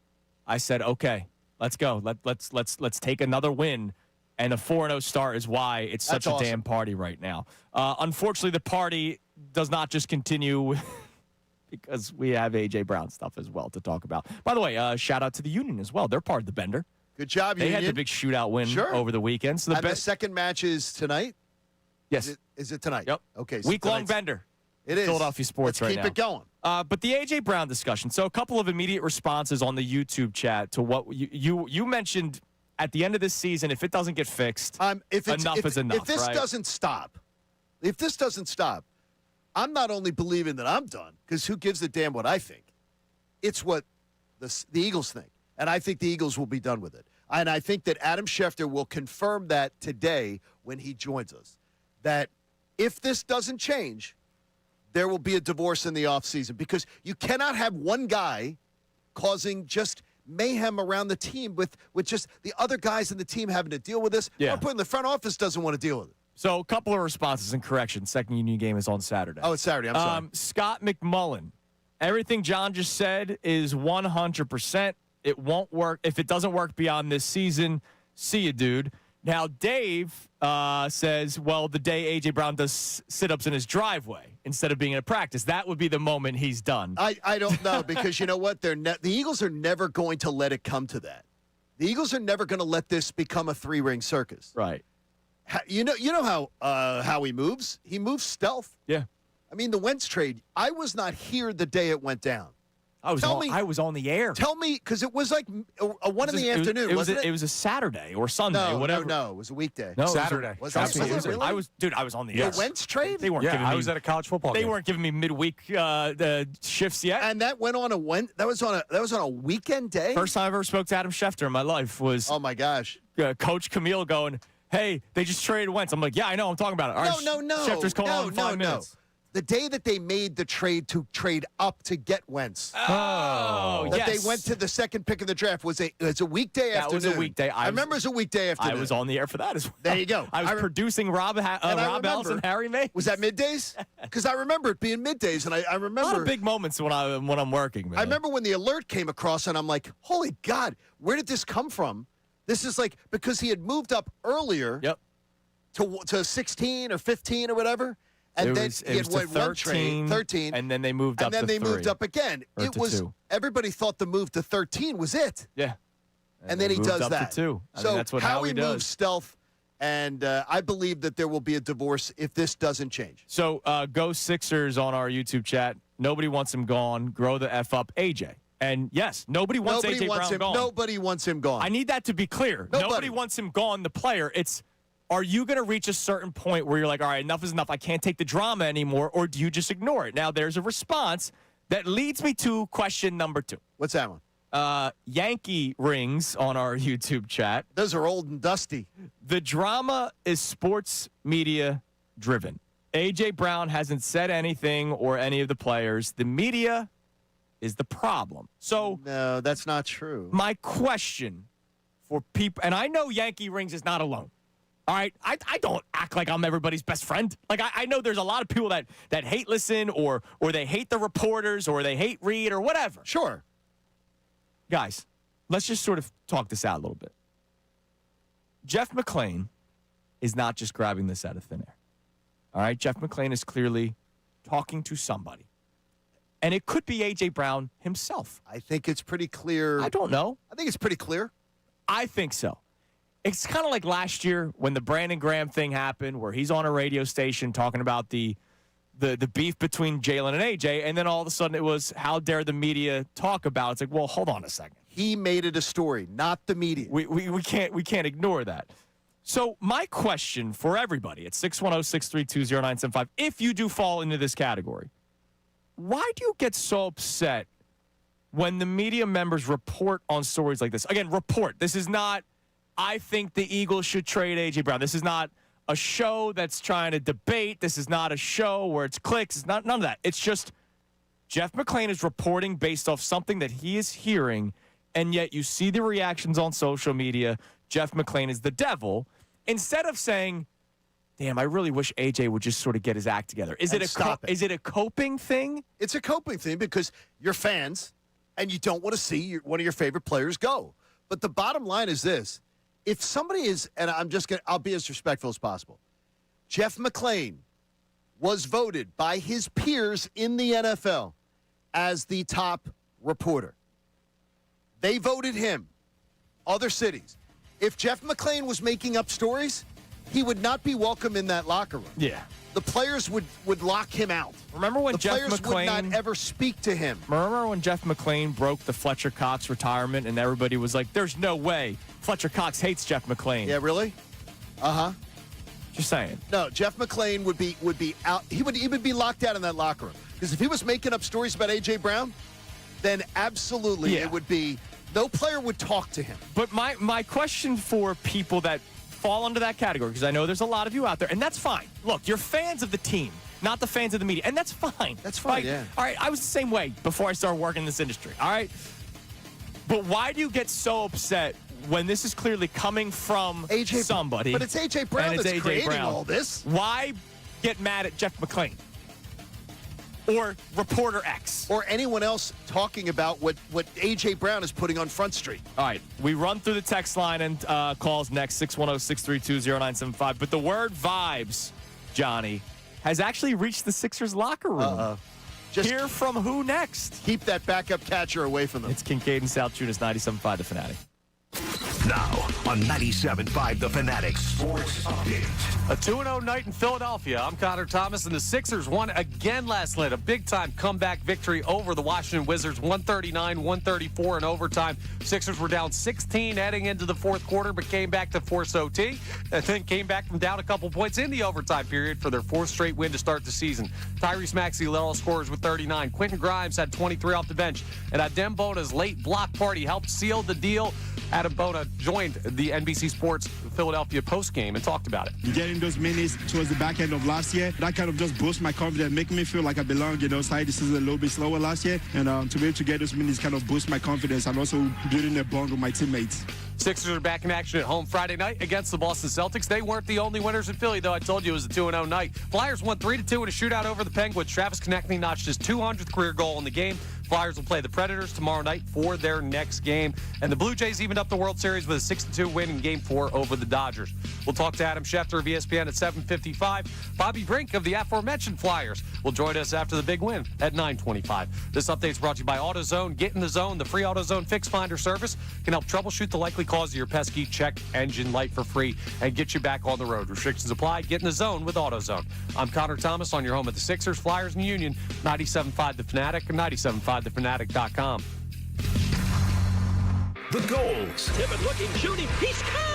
I said, "Okay, let's go. Let's take another win." And a 4-0 start is why it's such a damn party right now. Unfortunately, the party does not just continue because we have A.J. Brown stuff as well to talk about. By the way, shout out to the Union as well. They're part of the Bender. Good job, They Union. had the big shootout win over the weekend. So the second match is tonight? Yes. Is it tonight? Yep. Okay. So week-long Bender. It is. Philadelphia sports Let's right now. keep it going. But the A.J. Brown discussion. So a couple of immediate responses on the YouTube chat to what you mentioned at the end of this season. If it doesn't get fixed, enough is enough. If this doesn't stop, I'm not only believing that I'm done, because who gives a damn what I think? It's what the Eagles think. And I think the Eagles will be done with it. And I think that Adam Schefter will confirm that today when he joins us, that if this doesn't change, there will be a divorce in the offseason, because you cannot have one guy causing just mayhem around the team with just the other guys in the team having to deal with this. Yeah. Or putting the front office doesn't want to deal with it. So a couple of responses and corrections. Second Union game is on Saturday. Oh, it's Saturday. I'm sorry. Scott McMullen. Everything John just said is 100%. It won't work. If it doesn't work beyond this season, see you, dude. Now, Dave says, well, the day A.J. Brown does sit-ups in his driveway instead of being in a practice, that would be the moment he's done. I don't know, because you know what? The Eagles are never going to let it come to that. The Eagles are never going to let this become a three-ring circus. Right. You know how he moves? He moves stealth. Yeah. I mean, the Wentz trade, I was not here the day it went down. I was on the air. Tell me, because it was like a 1 in the afternoon, wasn't it? It was a Saturday or Sunday, whatever. No, it was a weekday. No, Saturday. Was Trust me, it really? I was on the air. The Wentz trade? They weren't giving me. I was at a college football game. They weren't giving me midweek shifts yet. And that went on that was on a weekend day? First time I ever spoke to Adam Schefter in my life was oh my gosh. Coach Camille going, hey, they just traded Wentz. I'm like, yeah, I know. I'm talking about it. All right, No. Schefter's calling on in 5 minutes. The day that they made the trade to trade up to get Wentz. Oh, that yes. they went to the second pick of the draft was a weekday That afternoon. was a weekday. I remember it was a weekday afternoon. I was on the air for that as well. There you go. I was producing Rob Ellis and Harry May. Was that Middays? Because I remember it being Middays, and I remember a lot of big moments when I'm working, man. I remember when the alert came across, and I'm like, holy God, where did this come from? This is like, because he had moved up earlier to 16 or 15 or whatever. And then he had went 13, and then they moved up. And then they moved up again. It was 2. Everybody thought the move to 13 was it. Yeah. And then he does up that. To 2. So that's what Howie Howie does. moves stealth, and I believe that there will be a divorce if this doesn't change. So go Sixers on our YouTube chat. Nobody wants him gone. Grow the F up. AJ, And yes, nobody wants A.J. Brown gone. Nobody wants him gone. I need that to be clear. Nobody wants him gone, the player. It's, are you going to reach a certain point where you're like, all right, enough is enough. I can't take the drama anymore, or do you just ignore it? Now, there's a response that leads me to question number 2. What's that one? Yankee rings on our YouTube chat. Those are old and dusty. The drama is sports media driven. A.J. Brown hasn't said anything or any of the players. The media is the problem. So no, that's not true. My question for people, and I know Yankee rings is not alone. All right, I don't act like I'm everybody's best friend. Like I know there's a lot of people that hate listen or they hate the reporters or they hate Reed or whatever. Sure. Guys, let's just sort of talk this out a little bit. Jeff McClain is not just grabbing this out of thin air. All right, Jeff McClain is clearly talking to somebody. And it could be A.J. Brown himself. I think it's pretty clear. I don't know. I think it's pretty clear. I think so. It's kind of like last year when the Brandon Graham thing happened, where he's on a radio station talking about the beef between Jalen and AJ, and then all of a sudden it was, how dare the media talk about it? It's like, well, hold on a second. He made it a story, not the media. We can't ignore that. So my question for everybody at 610-632-0975, if you do fall into this category, why do you get so upset when the media members report on stories like this? Again, report. This is not, I think the Eagles should trade A.J. Brown. This is not a show that's trying to debate. This is not a show where it's clicks. It's not none of that. It's just Jeff McClain is reporting based off something that he is hearing, and yet you see the reactions on social media. Jeff McClain is the devil. Instead of saying, damn, I really wish AJ would just sort of get his act together. Is it a coping thing? It's a coping thing because you're fans and you don't want to see one of your favorite players go. But the bottom line is this. If somebody is, and I'll be as respectful as possible. Jeff McClain was voted by his peers in the NFL as the top reporter. They voted him. Other cities. If Jeff McClain was making up stories, he would not be welcome in that locker room. Yeah. The players would lock him out. Remember when Jeff McClain... The players would not ever speak to him. Remember when Jeff McClain broke the Fletcher Cox retirement and everybody was like, there's no way Fletcher Cox hates Jeff McClain. Yeah, really? Uh-huh. Just saying. No, Jeff McClain would be out. He would be locked out in that locker room. Because if he was making up stories about A.J. Brown, then absolutely it would be... No player would talk to him. But my question for people that fall under that category, because I know there's a lot of you out there, and that's fine. Look, you're fans of the team, not the fans of the media, and that's fine. That's fine, yeah. All right, I was the same way before I started working in this industry, all right? But why do you get so upset when this is clearly coming from somebody? But it's A.J. Brown that's creating all this. Why get mad at Jeff McClain? Or Reporter X. Or anyone else talking about what A.J. Brown is putting on Front Street. All right, we run through the text line and calls next, 610-632-0975. But the word vibes, Johnny, has actually reached the Sixers locker room. Just hear from who next? Keep that backup catcher away from them. It's Kincade and Salciunas, 97.5 The Fanatic. Now on 97.5 The Fanatic Sports Update. A 2-0 night in Philadelphia. I'm Connor Thomas, and the Sixers won again last night. A big-time comeback victory over the Washington Wizards, 139-134 in overtime. Sixers were down 16 heading into the fourth quarter, but came back to force OT, and then came back from down a couple points in the overtime period for their fourth straight win to start the season. Tyrese Maxey led all scorers with 39. Quentin Grimes had 23 off the bench, and Adem Bona's late block party helped seal the deal. Adam Bona joined the NBC Sports Philadelphia postgame and talked about it. Getting those minutes towards the back end of last year, that kind of just boosts my confidence, making me feel like I belong. Side this is a little bit slower last year, and to be able to get those minutes kind of boosts my confidence and also building a bond with my teammates. Sixers are back in action at home Friday night against the Boston Celtics. They weren't the only winners in Philly, though. I told you it was a 2-0 night. Flyers won 3-2 in a shootout over the Penguins. Travis Konechny notched his 200th career goal in the game. Flyers will play the Predators tomorrow night for their next game. And the Blue Jays evened up the World Series with a 6-2 win in Game 4 over the Dodgers. We'll talk to Adam Schefter of ESPN at 7:55. Bobby Brink of the aforementioned Flyers will join us after the big win at 9:25. This update is brought to you by AutoZone. Get in the zone. The free AutoZone Fix Finder service can help troubleshoot the likely cause of your pesky check engine light for free and get you back on the road. Restrictions apply. Get in the zone with AutoZone. I'm Connor Thomas on your home at the Sixers, Flyers, and Union. 97.5 The Fanatic and 97.5thefanatic.com. the goals. Tippett looking, shooting, he scores!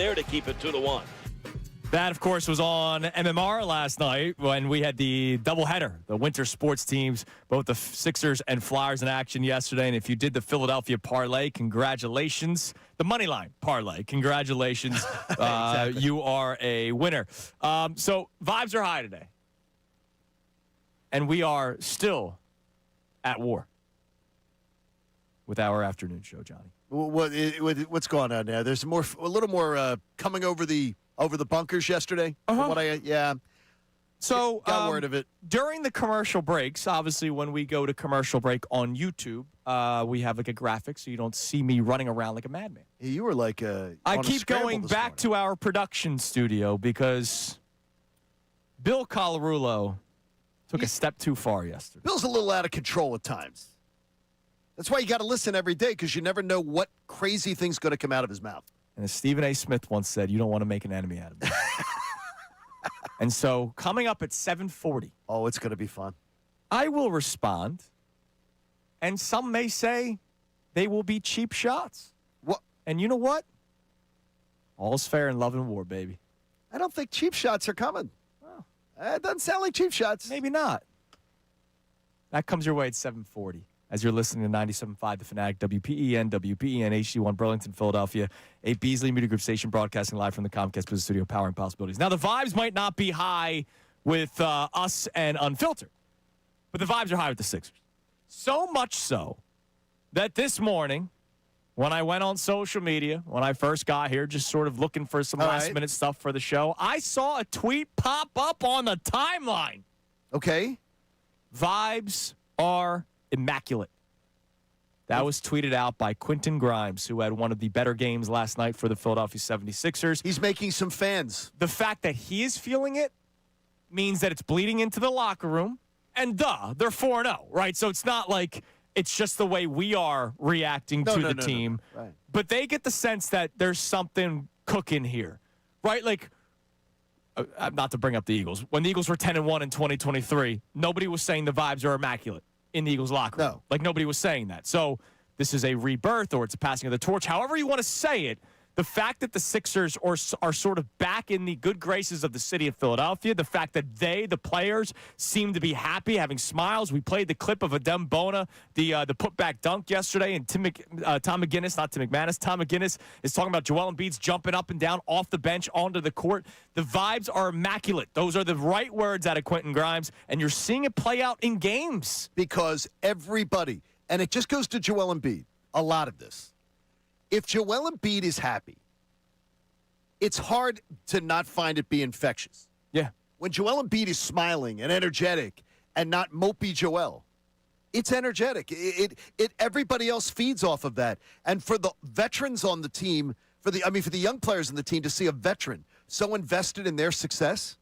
there to keep it 2-1. That, of course, was on MMR last night when we had the doubleheader, the winter sports teams, both the Sixers and Flyers in action yesterday. And if you did the Philadelphia parlay, congratulations. The Moneyline parlay, congratulations. Exactly. You are a winner. So vibes are high today. And we are still at war with our afternoon show, Johnny. What's going on now? There's a little more coming over the bunkers yesterday. Uh-huh. So got word of it. During the commercial breaks, obviously when we go to commercial break on YouTube, we have like a graphic so you don't see me running around like a madman. You were like I keep going back to our production studio because Bill Colarulo took a step too far yesterday. Bill's a little out of control at times. That's why you got to listen every day because you never know what crazy thing's going to come out of his mouth. And as Stephen A. Smith once said, you don't want to make an enemy out of me. And so coming up at 7:40. Oh, it's going to be fun. I will respond. And some may say they will be cheap shots. What? And you know what? All's fair in love and war, baby. I don't think cheap shots are coming. Oh. It doesn't sound like cheap shots. Maybe not. That comes your way at 7:40. As you're listening to 97.5 The Fanatic, WPEN, HD1, Burlington, Philadelphia, a Beasley Media Group station broadcasting live from the Comcast Business Studio, powering possibilities. Now, the vibes might not be high with us and Unfiltered, but the vibes are high with the Sixers. So much so that this morning, when I went on social media, when I first got here, just sort of looking for some last-minute stuff for the show, I saw a tweet pop up on the timeline. Okay. Vibes are immaculate. That was tweeted out by Quentin Grimes, who had one of the better games last night for the Philadelphia 76ers. He's making some fans. The fact that he is feeling it means that it's bleeding into the locker room. And they're 4-0, right? So it's not like it's just the way we are reacting to the team. No. Right. But they get the sense that there's something cooking here, right? Like, not to bring up the Eagles. When the Eagles were 10-1 in 2023, nobody was saying the vibes are immaculate in the Eagles locker room. No. Like, nobody was saying that. So this is a rebirth or it's a passing of the torch. However you want to say it, the fact that the Sixers are sort of back in the good graces of the city of Philadelphia, the fact that the players, seem to be happy, having smiles. We played the clip of Adem Bona, the putback dunk yesterday, and Tom McManus is talking about Joel Embiid's jumping up and down off the bench onto the court. The vibes are immaculate. Those are the right words out of Quentin Grimes, and you're seeing it play out in games. Because everybody, and it just goes to Joel Embiid, a lot of this. If Joel Embiid is happy, it's hard to not find it be infectious. Yeah. When Joel Embiid is smiling and energetic and not mopey Joel, it's energetic. Everybody else feeds off of that. And for the veterans on the team, for the young players on the team to see a veteran so invested in their success,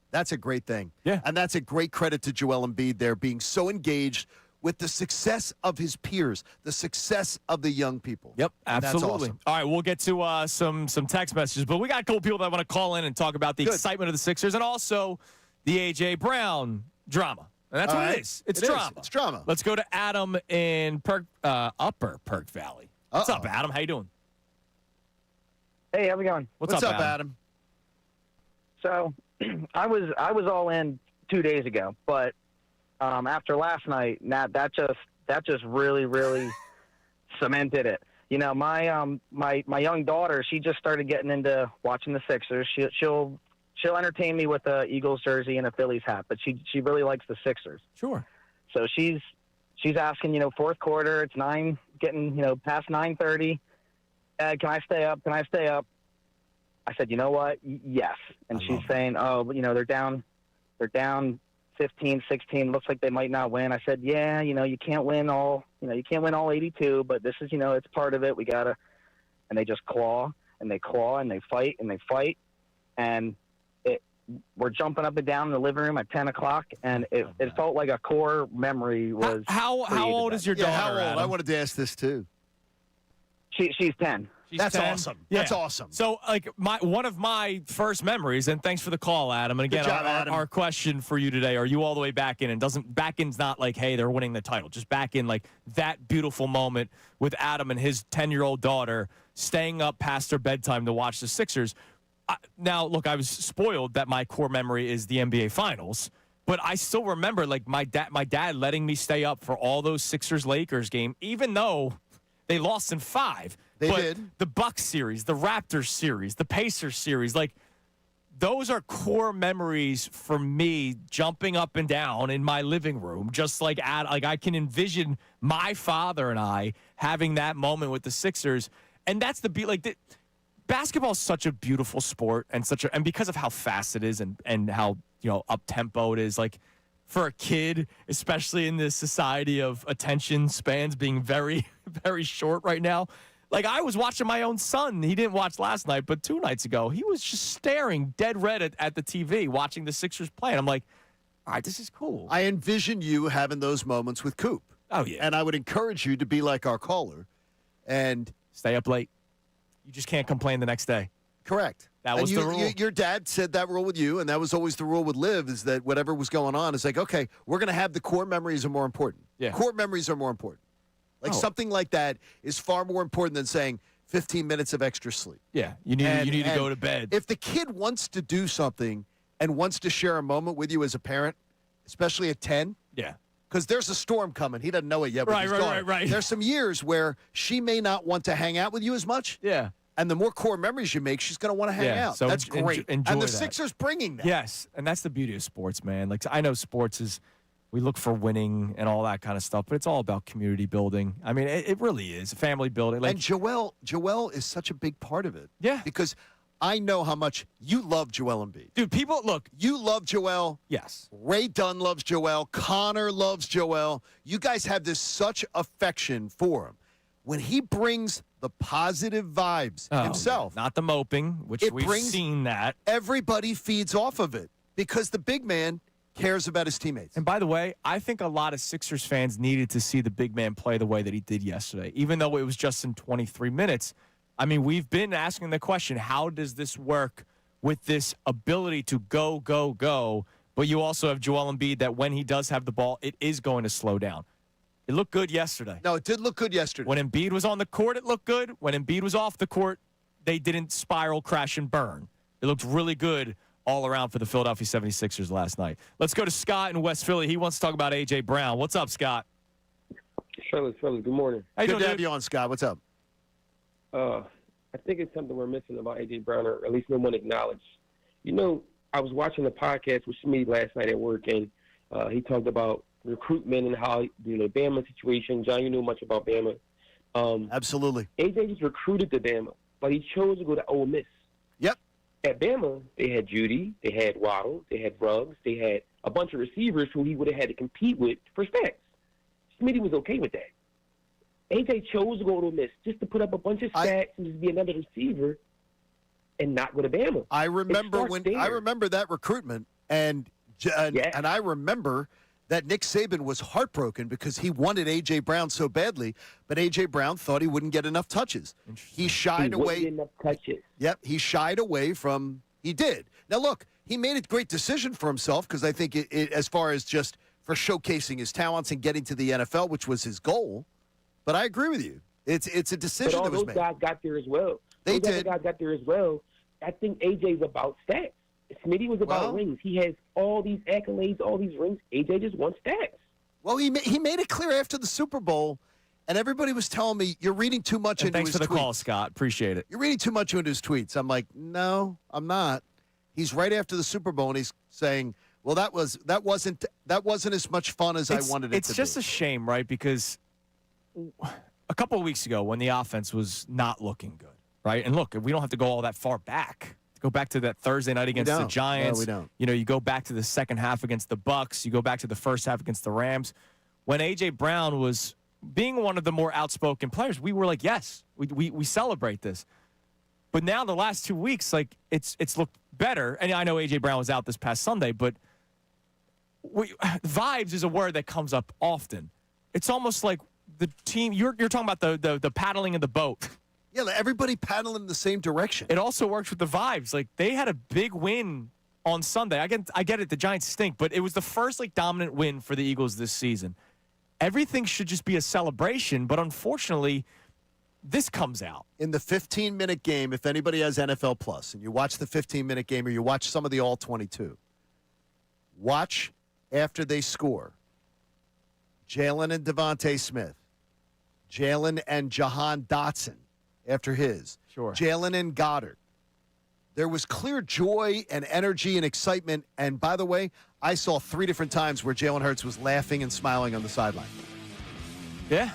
that's a great thing. Yeah. And that's a great credit to Joel Embiid there being so engaged with the success of his peers, the success of the young people. Yep, And absolutely. That's awesome. All right, we'll get to some text messages, but we got a couple people that want to call in and talk about the excitement of the Sixers and also the A.J. Brown drama. And that's what it is. It's drama. It's drama. Let's go to Adam in Upper Perk Valley. What's up, Adam? How you doing? Hey, how's it going? What's up, Adam? So, I was all in 2 days ago, but after last night, that just really cemented it. You know, my young daughter, she just started getting into watching the Sixers. She'll entertain me with a Eagles jersey and a Phillies hat, but she really likes the Sixers. Sure. So she's asking, fourth quarter, it's getting past 9:30. Can I stay up? Can I stay up? I said, you know what? Yes. And she's saying, they're down 15, 16, looks like they might not win. I said, yeah, you can't win all 82, but this is, it's part of it. We got to, and they just claw and they fight and they fight. And we're jumping up and down in the living room at 10 o'clock. And it felt like a core memory was. How old is your daughter? How old? Adam? I wanted to ask this too. She's 10. That's 10? awesome. Yeah. That's awesome. So, one of my first memories, and thanks for the call, Adam. And again, Good job, Adam. Our question for you today: are you all the way back in? And back in's not like, hey, they're winning the title. Just back in, like that beautiful moment with Adam and his 10-year-old daughter staying up past their bedtime to watch the Sixers. Now, look, I was spoiled that my core memory is the NBA Finals, but I still remember like my dad letting me stay up for all those Sixers-Lakers game, even though they lost in 5. They did. The Bucks series, the Raptors series, the Pacers series, like those are core memories for me, jumping up and down in my living room, just like I can envision my father and I having that moment with the Sixers, and that's basketball is such a beautiful sport and because of how fast it is and how up tempo it is, like for a kid, especially in this society of attention spans being very, very short right now. Like I was watching my own son. He didn't watch last night, but 2 nights ago, he was just staring dead red at the TV watching the Sixers play. And I'm like, all right, this is cool. I envision you having those moments with Coop. Oh, yeah. And I would encourage you to be like our caller and stay up late. You just can't complain the next day. Correct. That was the rule. Your dad said that rule with you, and that was always the rule with Liv, is that whatever was going on is like, okay, we're going to have the core memories are more important. Yeah. Core memories are more important. Like something like that is far more important than saying 15 minutes of extra sleep. Yeah, you need to go to bed. If the kid wants to do something and wants to share a moment with you as a parent, especially at 10, yeah. Because there's a storm coming. He doesn't know it yet, but he's gone. Right. There's some years where she may not want to hang out with you as much. Yeah. And the more core memories you make, she's going to want to hang out. So that's great. Enjoy and the that. Sixers bringing that. Yes, and that's the beauty of sports, man. Like I know sports is, we look for winning and all that kind of stuff, but it's all about community building. I mean, it really is family building. Like, and Joel is such a big part of it. Yeah. Because I know how much you love Joel Embiid. Dude, people, look. You love Joel. Yes. Ray Dunn loves Joel. Connor loves Joel. You guys have this such affection for him. When he brings the positive vibes himself. Not the moping, which we've seen that. Everybody feeds off of it because the big man cares about his teammates. And by the way, I think a lot of Sixers fans needed to see the big man play the way that he did yesterday, even though it was just in 23 minutes. I mean, we've been asking the question, how does this work with this ability to go, go, go? But you also have Joel Embiid that when he does have the ball, it is going to slow down. It looked good yesterday. No, it did look good yesterday. When Embiid was on the court, it looked good. When Embiid was off the court, they didn't spiral, crash, and burn. It looked really good all around for the Philadelphia 76ers last night. Let's go to Scott in West Philly. He wants to talk about A.J. Brown. What's up, Scott? Fellas, good morning. How you good doing, to have you on, Scott. What's up? I think it's something we're missing about A.J. Brown, or at least no one acknowledged. You know, I was watching the podcast with Schmid last night at work, and he talked about recruitment and how, the Bama situation. John, you know much about Bama. Absolutely. A.J. just recruited to Bama, but he chose to go to Ole Miss. Yep. At Bama, they had Judy, they had Waddle, they had Ruggs, they had a bunch of receivers who he would have had to compete with for stats. Smitty was okay with that. A.J. chose to go to Ole Miss just to put up a bunch of stats and just be another receiver and not go to Bama. I remember that recruitment, and I remember that Nick Saban was heartbroken because he wanted A.J. Brown so badly, but A.J. Brown thought he wouldn't get enough touches. He shied away. Enough touches. Yep, he shied away from – he did. Now, look, he made a great decision for himself because I think it as far as just for showcasing his talents and getting to the NFL, which was his goal. But I agree with you. It's a decision that was made. But all those guys got there as well. They did. Those guys got there as well. I think A.J.'s about stats. Smitty was about rings. He has all these accolades, all these rings. A.J. just wants stats. Well, he made it clear after the Super Bowl, and everybody was telling me, you're reading too much into his tweets. Thanks for the call, Scott. Appreciate it. You're reading too much into his tweets. I'm like, no, I'm not. He's right after the Super Bowl, and he's saying, well, that wasn't as much fun as I wanted it to be. It's just a shame, right? Because a couple of weeks ago when the offense was not looking good, right? And look, we don't have to go all that far back. Go back to that Thursday night against the Giants. No, we don't. You know, you go back to the second half against the Bucks. You go back to the first half against the Rams. When A.J. Brown was being one of the more outspoken players, we were like, yes, we celebrate this. But now the last 2 weeks, like it's looked better. And I know A.J. Brown was out this past Sunday, but vibes is a word that comes up often. It's almost like the team you're talking about the paddling in the boat. Yeah, like everybody paddling in the same direction. It also works with the vibes. Like they had a big win on Sunday. I get it. The Giants stink, but it was the first dominant win for the Eagles this season. Everything should just be a celebration, but unfortunately, this comes out. In the 15-minute game, if anybody has NFL Plus, and you watch the 15-minute game or you watch some of the All-22, watch after they score. Jalen and Devontae Smith. Jalen and Jahan Dotson after his. Sure. Jalen and Goddard. There was clear joy and energy and excitement. And by the way, I saw 3 different times where Jalen Hurts was laughing and smiling on the sideline. Yeah.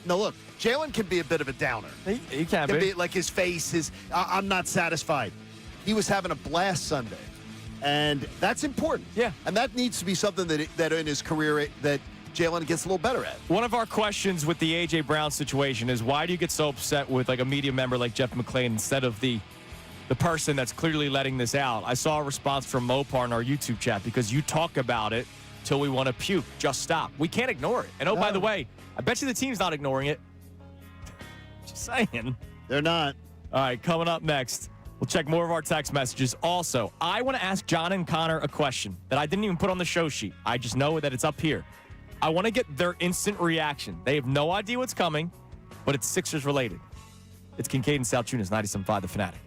No, look, Jalen can be a bit of a downer. He can be. Like his face, I'm not satisfied. He was having a blast Sunday. And that's important. Yeah. And that needs to be something that in his career that Jalen gets a little better at. One of our questions with the A.J. Brown situation is why do you get so upset with like a media member like Jeff McClain instead of the person that's clearly letting this out? I saw a response from Mopar in our YouTube chat because you talk about it till we want to puke. Just stop. We can't ignore it. And by the way, I bet you the team's not ignoring it. Just saying. They're not. All right, coming up next, we'll check more of our text messages. Also, I want to ask John and Connor a question that I didn't even put on the show sheet. I just know that it's up here. I want to get their instant reaction. They have no idea what's coming, but it's Sixers related. It's Kincade Salciunas, 97.5 The Fanatic.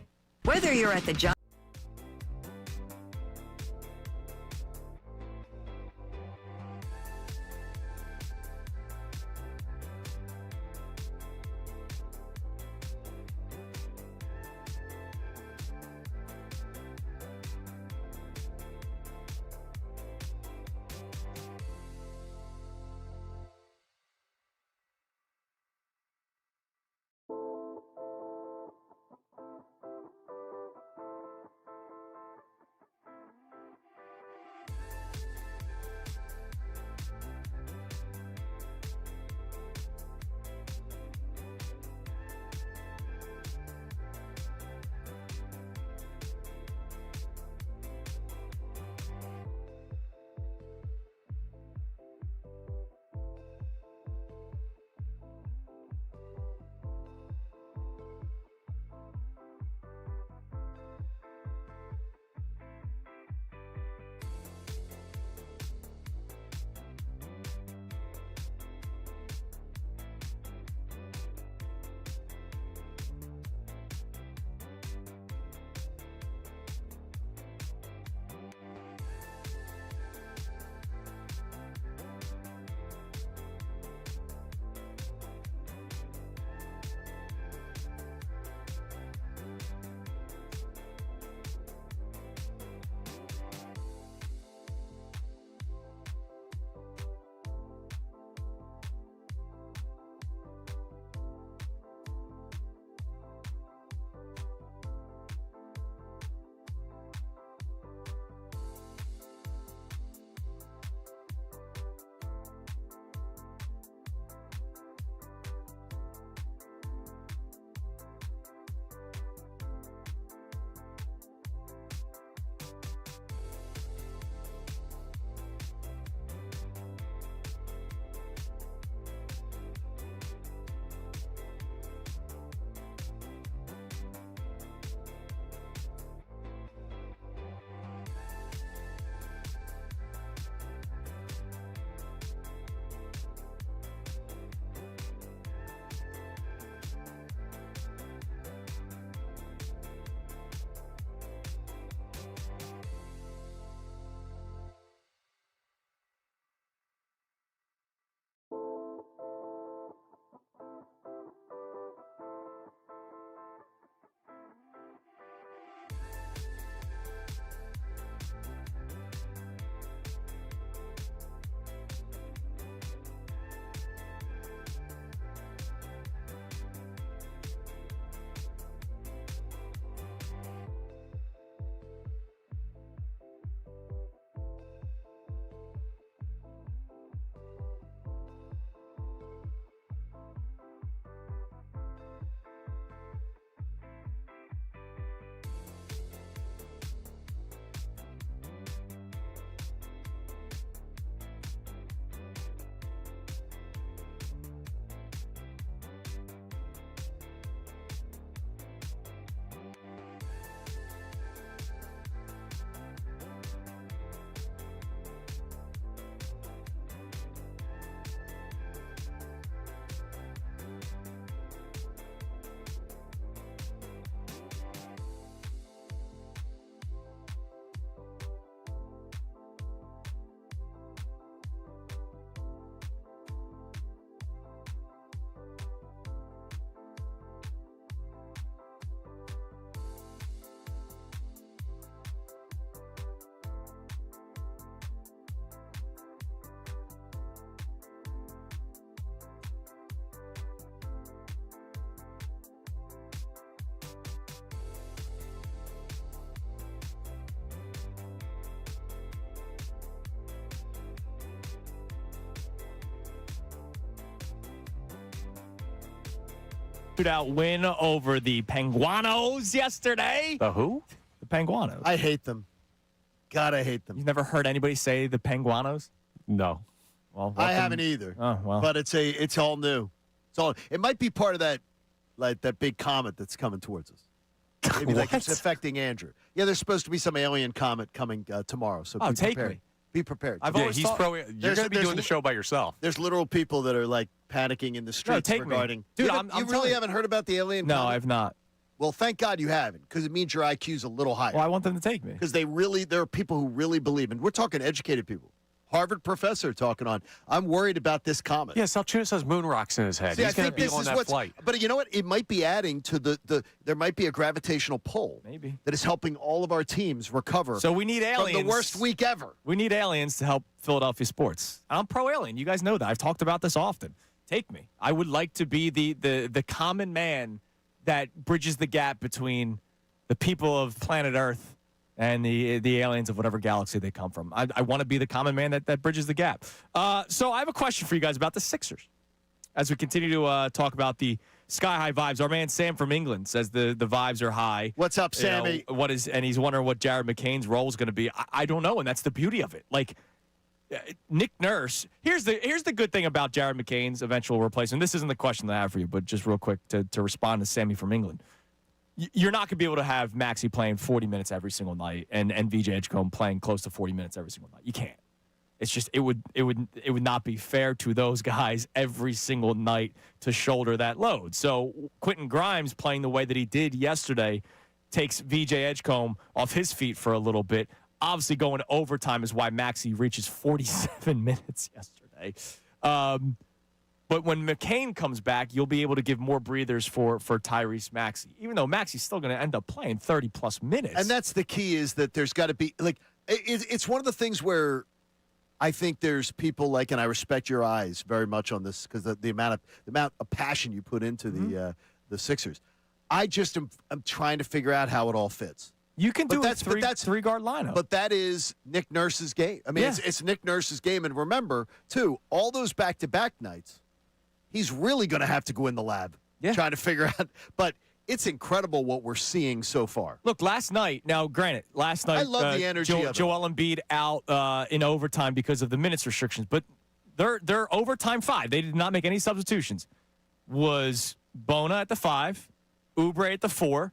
Whether you're at the job. shootout win over the Penguanos yesterday. The who? The Penguanos. I hate them. God, I hate them. You've never heard anybody say the Penguanos? No. Well, I haven't either. Oh, well. But it's all new. It might be part of that big comet that's coming towards us. Maybe like it's affecting Andrew. Yeah, there's supposed to be some alien comet coming tomorrow. So be take prepared. me. Be prepared. I've Yeah, always he's thought- You're going to be doing the show by yourself. There's literal people that are like panicking in the streets take me. regarding. Dude, you I'm you telling really you. haven't heard about the alien No, comet? I've not. Well, thank God you haven't, because it means your IQ's a little higher. Well, I want them to take me. Because there are people who really believe, and we're talking educated people. Harvard professor talking on, I'm worried about this comet. Yeah, Salciunas has moon rocks in his head. See, He's going to be this on is that flight. But you know what? It might be adding to there might be a gravitational pull. Maybe. That is helping all of our teams recover So we need aliens. from the worst week ever. We need aliens to help Philadelphia sports. I'm pro-alien. You guys know that. I've talked about this often. Take me. I would like to be the common man that bridges the gap between the people of planet Earth and the aliens of whatever galaxy they come from. I want to be the common man that bridges the gap. So I have a question for you guys about the Sixers. As we continue to talk about the sky-high vibes, our man Sam from England says the vibes are high. What's up, You know, Sammy? and he's wondering what Jared McCain's role is going to be. I don't know, and that's the beauty of it. Like, Nick Nurse, here's the good thing about Jared McCain's eventual replacement. This isn't the question that I have for you, but just real quick to respond to Sammy from England. You're not going to be able to have Maxey playing 40 minutes every single night and VJ Edgecombe playing close to 40 minutes every single night. You can't. It's just it would not be fair to those guys every single night to shoulder that load. So Quentin Grimes playing the way that he did yesterday takes VJ Edgecombe off his feet for a little bit. Obviously, going to overtime is why Maxey reaches 47 minutes yesterday. But when McCain comes back, you'll be able to give more breathers for Tyrese Maxey, even though Maxey's still going to end up playing 30-plus minutes. And that's the key, is that there's got to be, like, it's one of the things where I think there's people like, and I respect your eyes very much on this, because the amount of passion you put into the Sixers. I just am trying to figure out how it all fits. You can do a that's three-guard lineup. But that is Nick Nurse's game. I mean, it's Nick Nurse's game. And remember, too, all those back-to-back nights, he's really going to have to go in the lab trying to figure out. But it's incredible what we're seeing so far. Look, last night, I love the energy of it. Joel Embiid out in overtime because of the minutes restrictions. But their overtime five, they did not make any substitutions, was Bona at the 5, Oubre at the 4.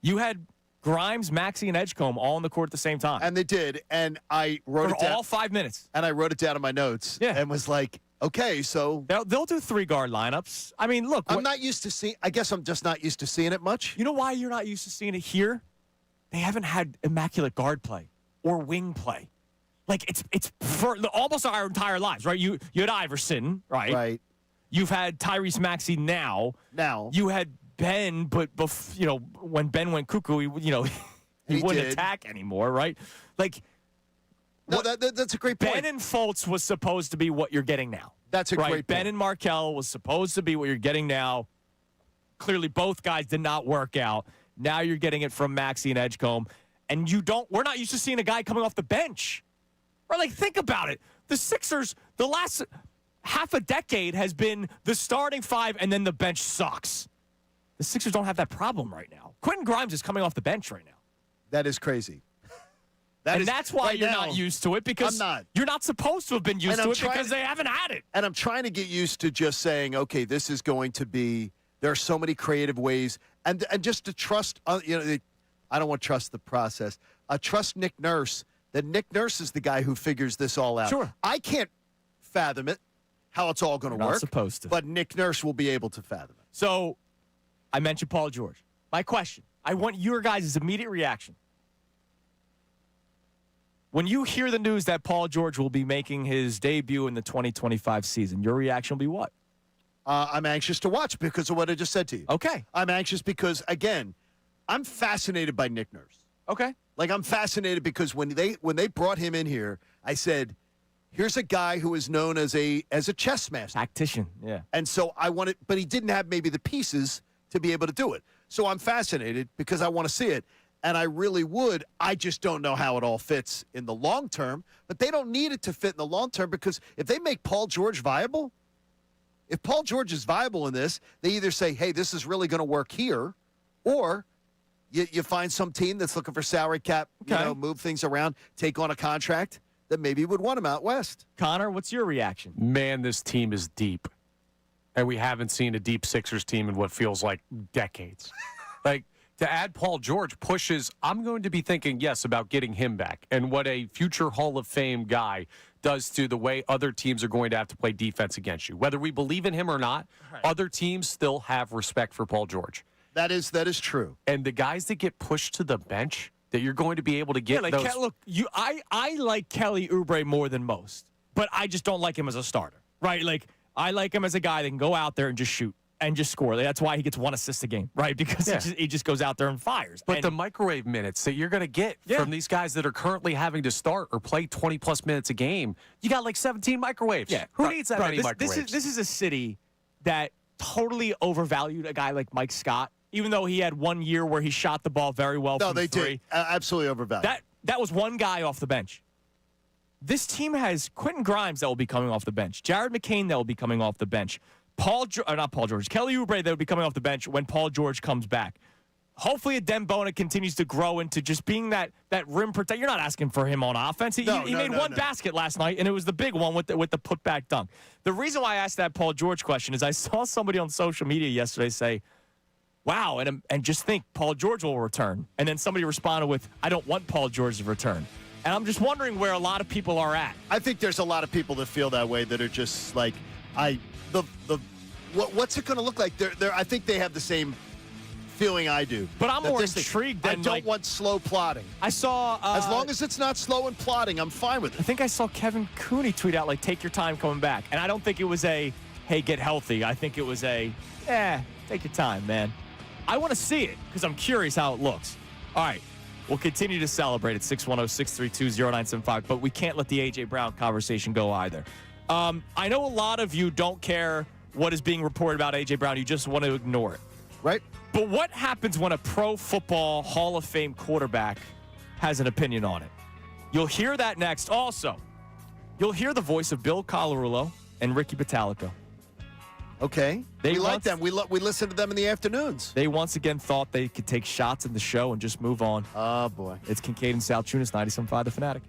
You had Grimes, Maxey, and Edgecombe all on the court at the same time. And they did. And I wrote it down. all 5 minutes. And I wrote it down in my notes. Yeah. And was like, okay, so They'll do three-guard lineups. I mean, look. I'm not used to seeing. I guess I'm just not used to seeing it much. You know why you're not used to seeing it here? They haven't had immaculate guard play or wing play. Like, it's for almost our entire lives, right? You had Iverson, right? Right. You've had Tyrese Maxey now. You had Ben, but when Ben went cuckoo, he wouldn't did. attack anymore, right? Like, No, that's a great point. Ben and Fultz was supposed to be what you're getting now. That's a right? great point. Ben and Markelle was supposed to be what you're getting now. Clearly, both guys did not work out. Now you're getting it from Maxey and Edgecombe. And we're not used to seeing a guy coming off the bench. Right? Like, think about it. The Sixers, the last half a decade has been the starting 5 and then the bench sucks. The Sixers don't have that problem right now. Quentin Grimes is coming off the bench right now. That is crazy. That's why right you're now, not used to it, because I'm not. You're not supposed to have been used to it because they haven't had it. And I'm trying to get used to just saying, okay, this is going to be, there are so many creative ways. And just to trust, I don't want to trust the process. Trust Nick Nurse, that Nick Nurse is the guy who figures this all out. Sure. I can't fathom it, how it's all going to work. Not supposed to. But Nick Nurse will be able to fathom it. So I mentioned Paul George. My question, I want your guys' immediate reaction. When you hear the news that Paul George will be making his debut in the 2025 season, your reaction will be what? I'm anxious to watch because of what I just said to you. Okay. I'm anxious because, again, I'm fascinated by Nick Nurse. Okay. Like, I'm fascinated because when they brought him in here, I said, here's a guy who is known as a chess master. Tactician, yeah. And so I wanted, but he didn't have maybe the pieces to be able to do it. So I'm fascinated because I want to see it. And I really would. I just don't know how it all fits in the long term. But they don't need it to fit in the long term, because if they make Paul George viable, if Paul George is viable in this, they either say, hey, this is really going to work here, or you find some team that's looking for salary cap, move things around, take on a contract that maybe would want him out west. Connor, what's your reaction? Man, this team is deep. And we haven't seen a deep Sixers team in what feels like decades. To add Paul George pushes, I'm going to be thinking, yes, about getting him back and what a future Hall of Fame guy does to the way other teams are going to have to play defense against you. Whether we believe in him or not, other teams still have respect for Paul George. That is true. And the guys that get pushed to the bench, that you're going to be able to get those. Look, I like Kelly Oubre more than most, but I just don't like him as a starter, right? Like, I like him as a guy that can go out there and just shoot and just score. That's why he gets 1 assist a game, right? Because he just goes out there and fires. But the microwave minutes that you're going to get from these guys that are currently having to start or play 20-plus minutes a game, you got like 17 microwaves. Yeah. Who needs that many microwaves? This is a city that totally overvalued a guy like Mike Scott, even though he had 1 year where he shot the ball very well from they three. did. Absolutely overvalued. That was one guy off the bench. This team has Quentin Grimes that will be coming off the bench, Jared McCain that will be coming off the bench, Kelly Oubre that will be coming off the bench when Paul George comes back. Hopefully, Adem Bona continues to grow into just being that rim protector. You're not asking for him on offense. He made one basket last night, and it was the big one with the putback dunk. The reason why I asked that Paul George question is I saw somebody on social media yesterday say, wow, and just think Paul George will return. And then somebody responded with, I don't want Paul George to return. And I'm just wondering where a lot of people are at. I think there's a lot of people that feel that way, that are just like, what's it going to look like? I think they have the same feeling I do. But I'm more intrigued than I don't want slow plotting. I saw as long as it's not slow and plotting, I'm fine with it. I think I saw Kevin Cooney tweet out like, "Take your time coming back," and I don't think it was a, "Hey, get healthy." I think it was a, take your time, man. I want to see it because I'm curious how it looks. All right. We'll continue to celebrate at 610-632-0975, but we can't let the A.J. Brown conversation go either. I know a lot of you don't care what is being reported about A.J. Brown. You just want to ignore it. Right. But what happens when a Pro Football Hall of Fame quarterback has an opinion on it? You'll hear that next. Also, you'll hear the voice of Bill Colarulo and Ricky Pitalico. Okay. We like them. We listen to them in the afternoons. They once again thought they could take shots in the show and just move on. Oh, boy. It's Kincade Salciunas, 97.5 The Fanatic.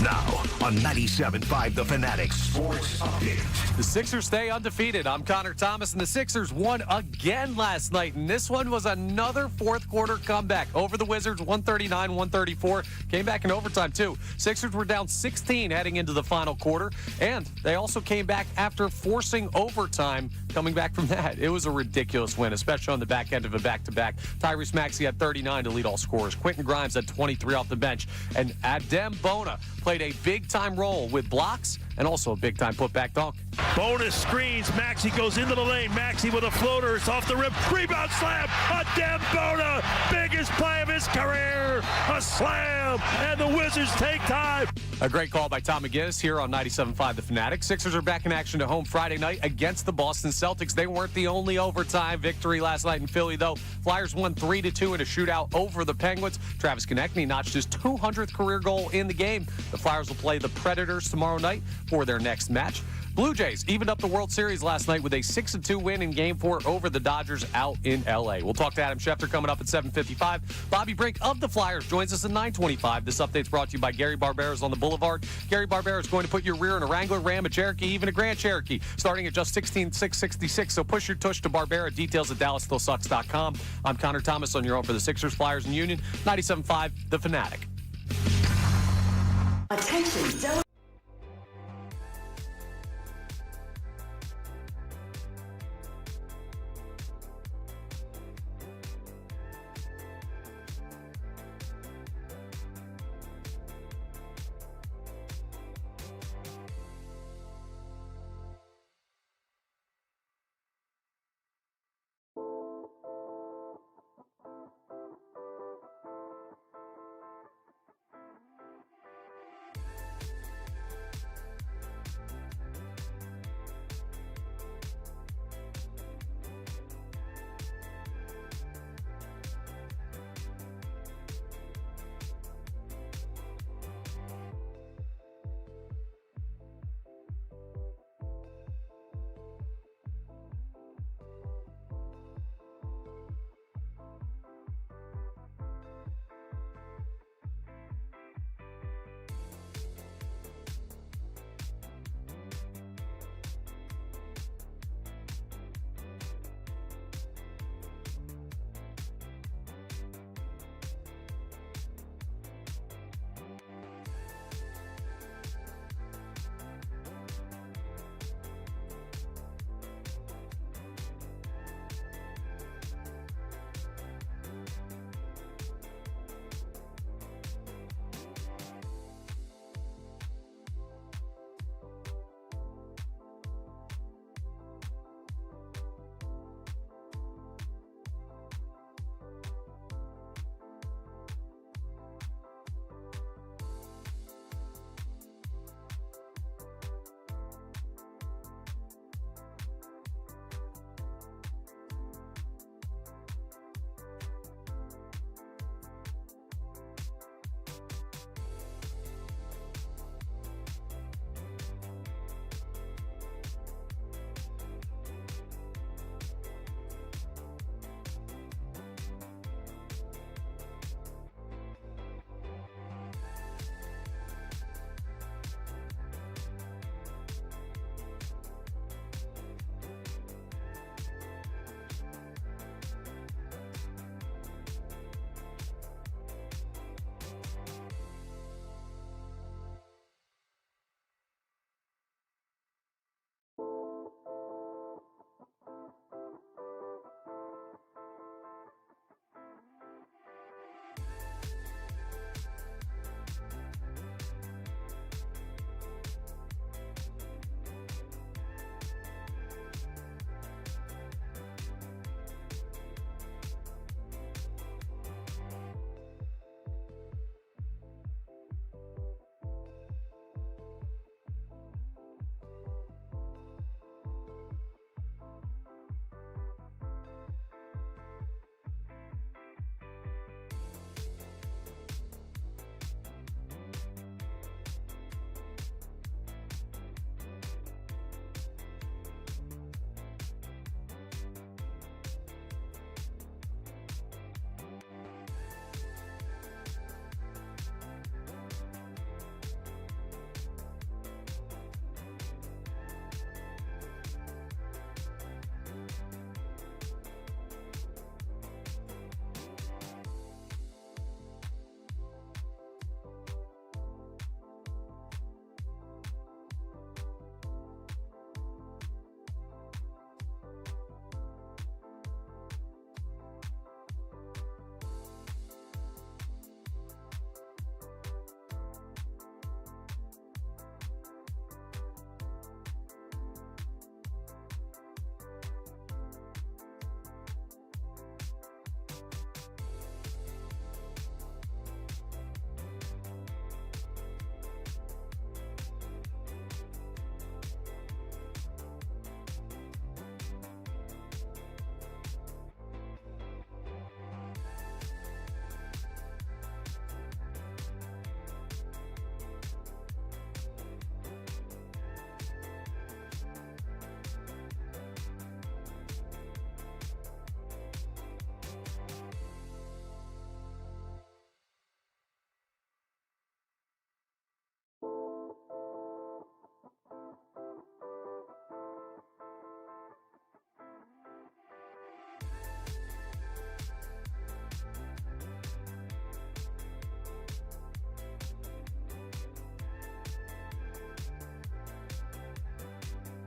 Now on 97.5 The Fanatic Sports Update. The Sixers stay undefeated. I'm Connor Thomas, and the Sixers won again last night. And this one was another fourth quarter comeback over the Wizards, 139-134. Came back in overtime, too. Sixers were down 16 heading into the final quarter. And they also came back after forcing overtime, coming back from that. It was a ridiculous win, especially on the back end of a back-to-back. Tyrese Maxey had 39 to lead all scorers. Quentin Grimes had 23 off the bench. And Adem Bona played a big-time role with blocks and also a big-time putback dunk. Bonus screens. Maxey goes into the lane. Maxey with a floater. It's off the rim. Rebound slam. Adem Bona. Biggest play of his career. A slam. And the Wizards take time. A great call by Tom McGinnis here on 97.5 The Fanatic. Sixers are back in action at home Friday night against the Boston Celtics. They weren't the only overtime victory last night in Philly, though. Flyers won 3-2 in a shootout over the Penguins. Travis Konechny notched his 200th career goal in the game. The Flyers will play the Predators tomorrow night for their next match. Blue Jays evened up the World Series last night with a 6-2 win in Game 4 over the Dodgers out in L.A. We'll talk to Adam Schefter coming up at 7:55. Bobby Brink of the Flyers joins us at 9:25. This update's brought to you by Gary Barberas on the Boulevard. Gary Barbera is going to put your rear in a Wrangler, Ram, a Cherokee, even a Grand Cherokee, starting at just $16,666. So push your tush to Barbera. Details at DallasStillSucks.com. I'm Connor Thomas on your own for the Sixers, Flyers, and Union. 97.5 The Fanatic. Attention,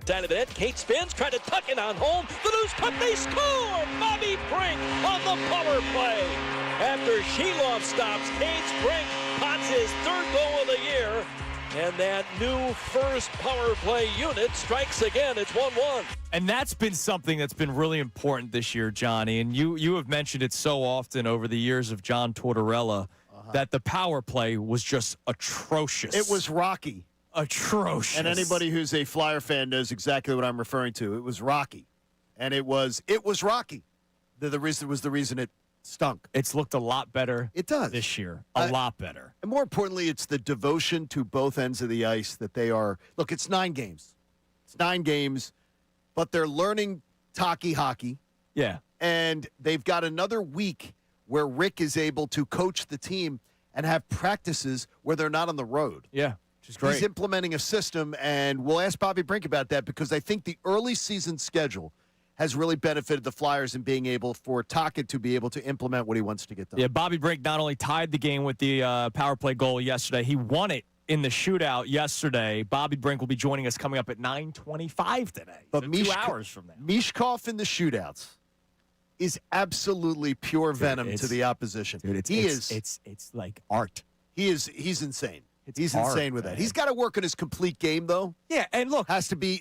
Down to the net, Kate spins, trying to tuck it on home. The loose puck, they score! Bobby Brink on the power play. After Sheloff stops, Kate Brink pots his third goal of the year. And that new first power play unit strikes again. It's 1-1. And that's been something that's been really important this year, Johnny. And you have mentioned it so often over the years of John Tortorella that the power play was just atrocious. It was rocky. Atrocious. And anybody who's a Flyer fan knows exactly what I'm referring to. It was rocky. And it was rocky. The reason it stunk. It's looked a lot better. It does this year. A lot better. And more importantly, it's the devotion to both ends of the ice that they are. Look, it's 9 games. It's 9 games, but they're learning talkie hockey. Yeah. And they've got another week where Rick is able to coach the team and have practices where they're not on the road. Yeah. Which is great. He's implementing a system, and we'll ask Bobby Brink about that because I think the early season schedule has really benefited the Flyers in being able for Tocchet to be able to implement what he wants to get done. Yeah, Bobby Brink not only tied the game with the power play goal yesterday, he won it in the shootout yesterday. Bobby Brink will be joining us coming up at 9:25 today. But so 2 hours from now. Mishkov in the shootouts is absolutely pure venom to the opposition. Dude, it's like art. He's insane. He's art, insane with that. He's got to work on his complete game, though. Yeah, and look, has to be.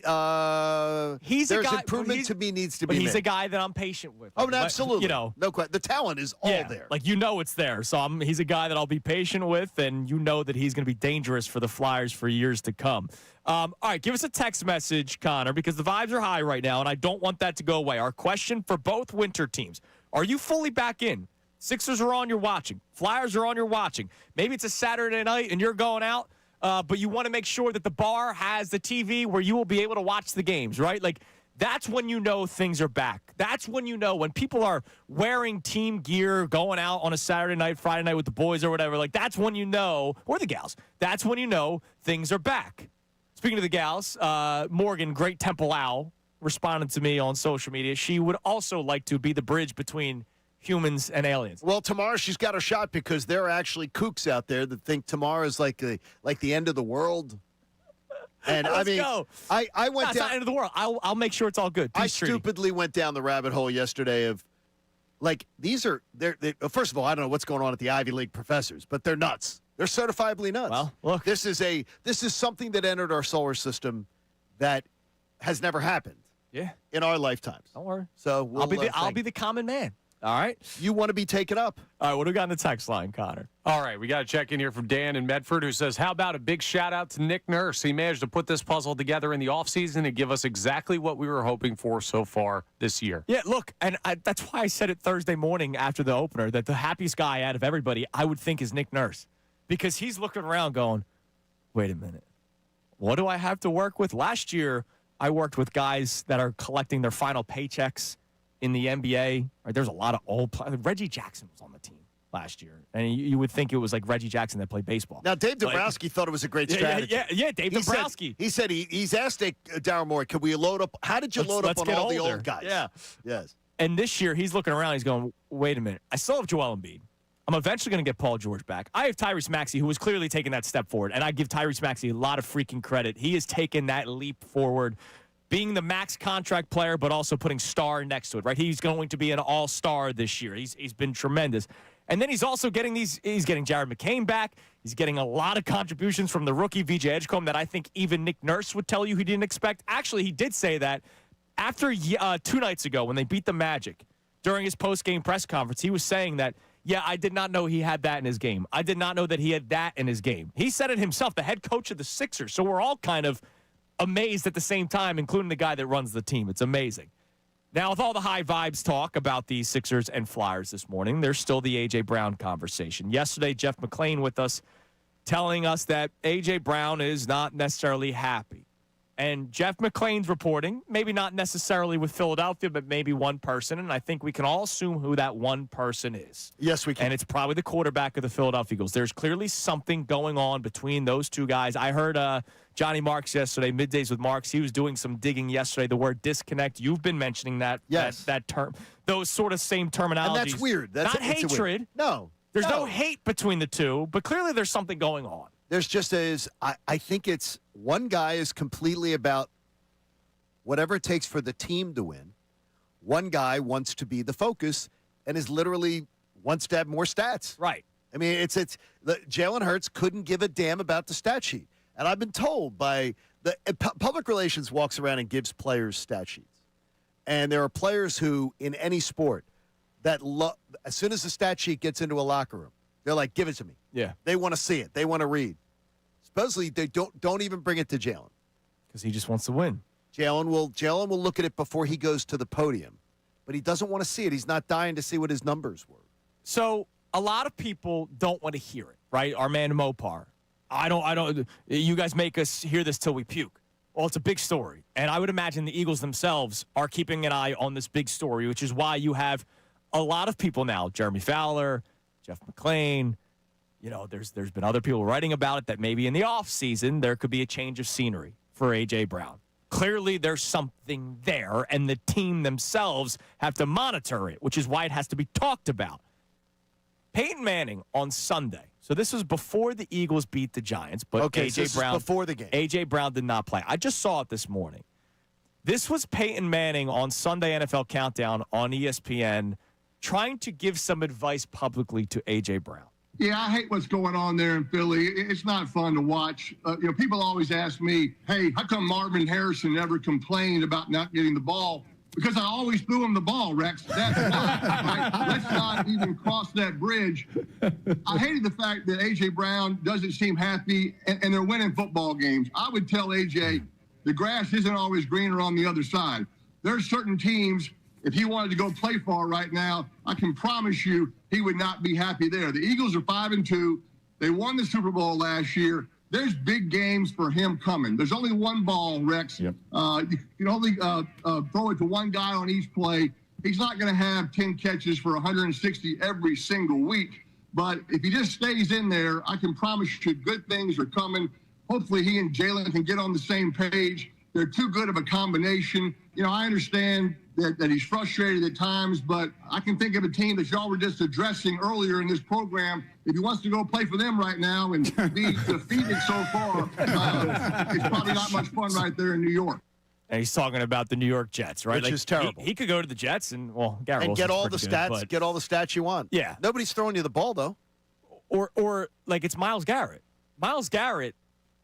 He's a guy. Improvement to me needs to be. But he's made. a guy that I'm patient with. Oh, absolutely. You know, no question. The talent is all there. Like it's there. So he's a guy that I'll be patient with, and you know that he's going to be dangerous for the Flyers for years to come. All right, give us a text message, Connor, because the vibes are high right now, and I don't want that to go away. Our question for both winter teams: are you fully back in? Sixers are on, you're watching. Flyers are on, you're watching. Maybe it's a Saturday night and you're going out. But you want to make sure that the bar has the TV where you will be able to watch the games, right? Like, that's when you know things are back. That's when you know when people are wearing team gear, going out on a Saturday night, Friday night with the boys or whatever. Like, that's when you know, or the gals, that's when you know things are back. Speaking of the gals, Morgan, Great Temple Owl, responded to me on social media. She would also like to be the bridge between humans and aliens. Well, tomorrow she's got a shot because there are actually kooks out there that think tomorrow is like the end of the world. And Let's I mean, go. I went That's down. not end of the world. I'll make sure it's all good. I Peace treaty. stupidly went down the rabbit hole yesterday of, like, these are first of all, I don't know what's going on at the Ivy League professors, but they're nuts. They're certifiably nuts. Well, look, this is something that entered our solar system that has never happened. Yeah, in our lifetimes. Don't worry. So I'll be the common man. All right. You want to be taken up. All right. What do we got in the text line, Connor? All right. We got a check in here from Dan in Medford who says, how about a big shout out to Nick Nurse? He managed to put this puzzle together in the offseason and give us exactly what we were hoping for so far this year. Yeah, look, and that's why I said it Thursday morning after the opener that the happiest guy out of everybody I would think is Nick Nurse, because he's looking around going, wait a minute. What do I have to work with? Last year, I worked with guys that are collecting their final paychecks in the NBA. Right, there's a lot of old players. Reggie Jackson was on the team last year, and you would think it was like Reggie Jackson that played baseball. Now, Dave Dombrowski thought it was a great strategy. Yeah, Dave Dombrowski. He said he's asked Darryl Morey, could we load up? How did you load up on all the old guys? Yeah. Yes. And this year, he's looking around. He's going, wait a minute. I still have Joel Embiid. I'm eventually going to get Paul George back. I have Tyrese Maxey, who was clearly taking that step forward, and I give Tyrese Maxey a lot of freaking credit. He has taken that leap forward, being the max contract player, but also putting star next to it, right? He's going to be an all-star this year. He's been tremendous. And then he's also getting he's getting Jared McCain back. He's getting a lot of contributions from the rookie VJ Edgecombe that I think even Nick Nurse would tell you he didn't expect. Actually, he did say that after 2 nights ago when they beat the Magic during his post-game press conference. He was saying that, yeah, I did not know he had that in his game. I did not know that he had that in his game. He said it himself, the head coach of the Sixers. So we're all kind of amazed at the same time, including the guy that runs the team. It's amazing. Now, with all the high vibes talk about the Sixers and Flyers this morning, there's still the A.J. Brown conversation. Yesterday, Jeff McClain with us telling us that A.J. Brown is not necessarily happy. And Jeff McClain's reporting, maybe not necessarily with Philadelphia, but maybe one person, and I think we can all assume who that one person is. Yes, we can. And it's probably the quarterback of the Philadelphia Eagles. There's clearly something going on between those two guys. I heard Johnny Marks yesterday, Middays with Marks. He was doing some digging yesterday, the word disconnect. You've been mentioning that, yes. that term, those sort of same terminologies. And that's weird. That's not hatred. No. There's no hate between the two, but clearly there's something going on. There's just I think it's one guy is completely about whatever it takes for the team to win. One guy wants to be the focus and is literally wants to have more stats. Right. I mean, Jalen Hurts couldn't give a damn about the stat sheet. And I've been told by public relations walks around and gives players stat sheets. And there are players who, in any sport, that as soon as the stat sheet gets into a locker room, they're like, give it to me. Yeah. They want to see it. They want to read. Supposedly, they don't even bring it to Jalen. Because he just wants to win. Jalen will look at it before he goes to the podium. But he doesn't want to see it. He's not dying to see what his numbers were. So a lot of people don't want to hear it, right? Our man Mopar. I don't. You guys make us hear this till we puke. Well, it's a big story. And I would imagine the Eagles themselves are keeping an eye on this big story, which is why you have a lot of people now, Jeremy Fowler, Jeff McClain. You know, there's been other people writing about it that maybe in the offseason there could be a change of scenery for A.J. Brown. Clearly there's something there, and the team themselves have to monitor it, which is why it has to be talked about. Peyton Manning on Sunday. So this was before the Eagles beat the Giants, but okay, A.J. so Brown before the game. A.J. Brown did not play. I just saw it this morning. This was Peyton Manning on Sunday NFL Countdown on ESPN trying to give some advice publicly to A.J. Brown. Yeah, I hate what's going on there in Philly. It's not fun to watch. People always ask me, hey, how come Marvin Harrison never complained about not getting the ball? Because I always threw him the ball, Rex. That's why. Right? Let's not even cross that bridge. I hated the fact that A.J. Brown doesn't seem happy, and they're winning football games. I would tell A.J., the grass isn't always greener on the other side. There are certain teams, if he wanted to go play for right now, I can promise you he would not be happy there. The Eagles are 5-2. They won the Super Bowl last year. There's big games for him coming. There's only one ball, Rex. Yep. You can only throw it to one guy on each play. He's not going to have 10 catches for 160 every single week. But if he just stays in there, I can promise you good things are coming. Hopefully he and Jalen can get on the same page. They're too good of a combination. I understand that he's frustrated at times, but I can think of a team that y'all were just addressing earlier in this program. If he wants to go play for them right now and be defeated so far, it's probably not much fun right there in New York. And he's talking about the New York Jets, right? Which is terrible. He could go to the Jets and, Garrett and Wilson's get all the pretty stats. good, but get all the stats you want. Yeah. Nobody's throwing you the ball, though. Or like it's Myles Garrett. Myles Garrett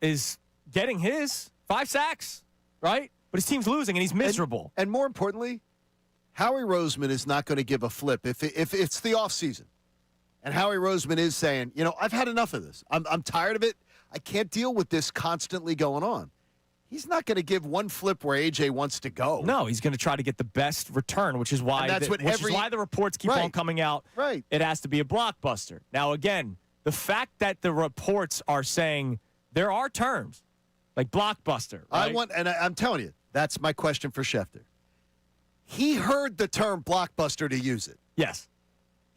is getting his 5 sacks, right? But his team's losing, and he's miserable. And more importantly, Howie Roseman is not going to give a flip if it's the offseason. And Howie Roseman is saying, I've had enough of this. I'm tired of it. I can't deal with this constantly going on. He's not going to give one flip where AJ wants to go. No, he's going to try to get the best return, which is why is why the reports keep on coming out. Right. It has to be a blockbuster. Now, again, the fact that the reports are saying there are terms like blockbuster. Right? I'm telling you, that's my question for Schefter. He heard the term blockbuster to use it. Yes.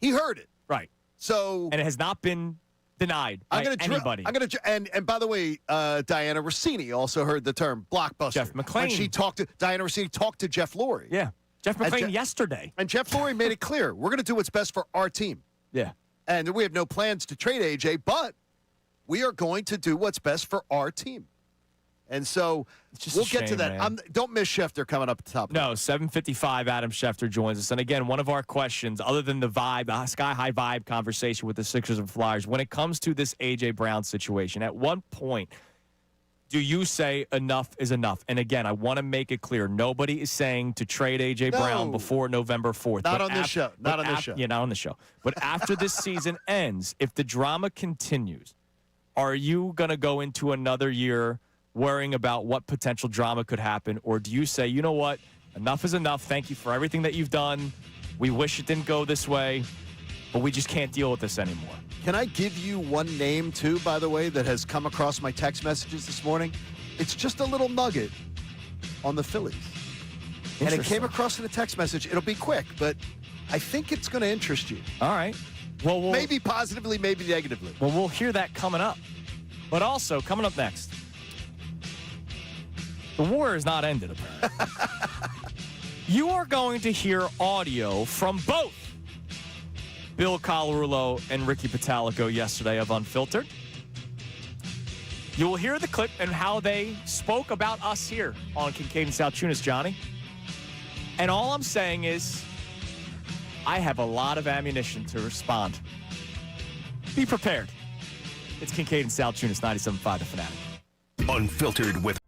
He heard it. Right. So, and it has not been denied by anybody. And by the way, Diana Rossini also heard the term blockbuster. Jeff McClain. When Diana Rossini talked to Jeff Lurie. Yeah. Jeff McClain yesterday. And Jeff Lurie made it clear, we're going to do what's best for our team. Yeah. And we have no plans to trade AJ, but we are going to do what's best for our team. And so we'll get to that. Don't miss Schefter coming up at the top. No, 7:55, Adam Schefter joins us. And again, one of our questions, other than the sky-high vibe conversation with the Sixers and Flyers, when it comes to this A.J. Brown situation, at one point do you say enough is enough? And again, I want to make it clear, nobody is saying to trade A.J. Brown before November 4th. Not on this show. Not on this show. Yeah, not on the show. But after this season ends, if the drama continues, are you going to go into another year worrying about what potential drama could happen? Or do you say, you know what, enough is enough. Thank you for everything that you've done. We wish it didn't go this way, but we just can't deal with this anymore. Can I give you one name, too, by the way, that has come across my text messages this morning? It's just a little nugget on the Phillies. And it came across in a text message. It'll be quick, but I think it's going to interest you. All right. Well, maybe positively, maybe negatively. Well, we'll hear that coming up. But also, coming up next, the war is not ended, apparently. You are going to hear audio from both Bill Colarulo and Ricky Patalico yesterday of Unfiltered. You will hear the clip and how they spoke about us here on Kincade and Salciunas, Johnny. And all I'm saying is I have a lot of ammunition to respond. Be prepared. It's Kincade and Salciunas, 97.5 The Fanatic. Unfiltered with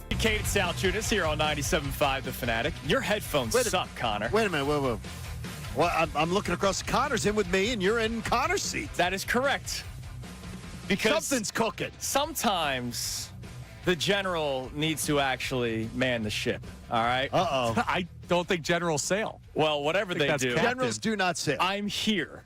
Kincade Salciunas here on 97.5 The Fanatic. Your headphones suck, Connor. Wait a minute. Whoa. Well, I'm looking across. Connor's in with me, and you're in Connor's seat. That is correct. Because something's cooking. Sometimes the general needs to actually man the ship. All right? Uh-oh. I don't think generals sail. Well, whatever they do. Generals do not sail. I'm here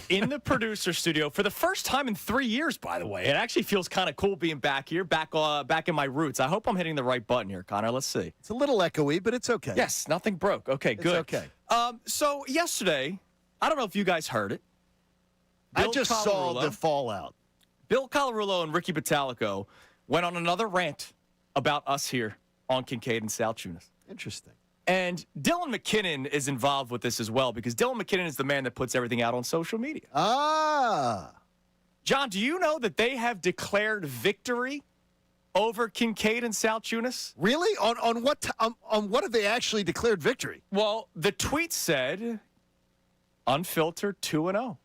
in the producer studio for the first time in 3 years, by the way. It actually feels kind of cool being back here, back in my roots. I hope I'm hitting the right button here, Connor. Let's see. It's a little echoey, but it's okay. Yes, nothing broke. Okay, good. It's okay. So yesterday, I don't know if you guys heard it. I just saw the fallout. Bill Colarulo and Ricky Bottalico went on another rant about us here on Kincade and Salciunas. Interesting. And Dylan McKinnon is involved with this as well because Dylan McKinnon is the man that puts everything out on social media. Ah. John, do you know that they have declared victory over Kincade and Salciunas? Really? On what have they actually declared victory? Well, the tweet said, unfiltered 2-0.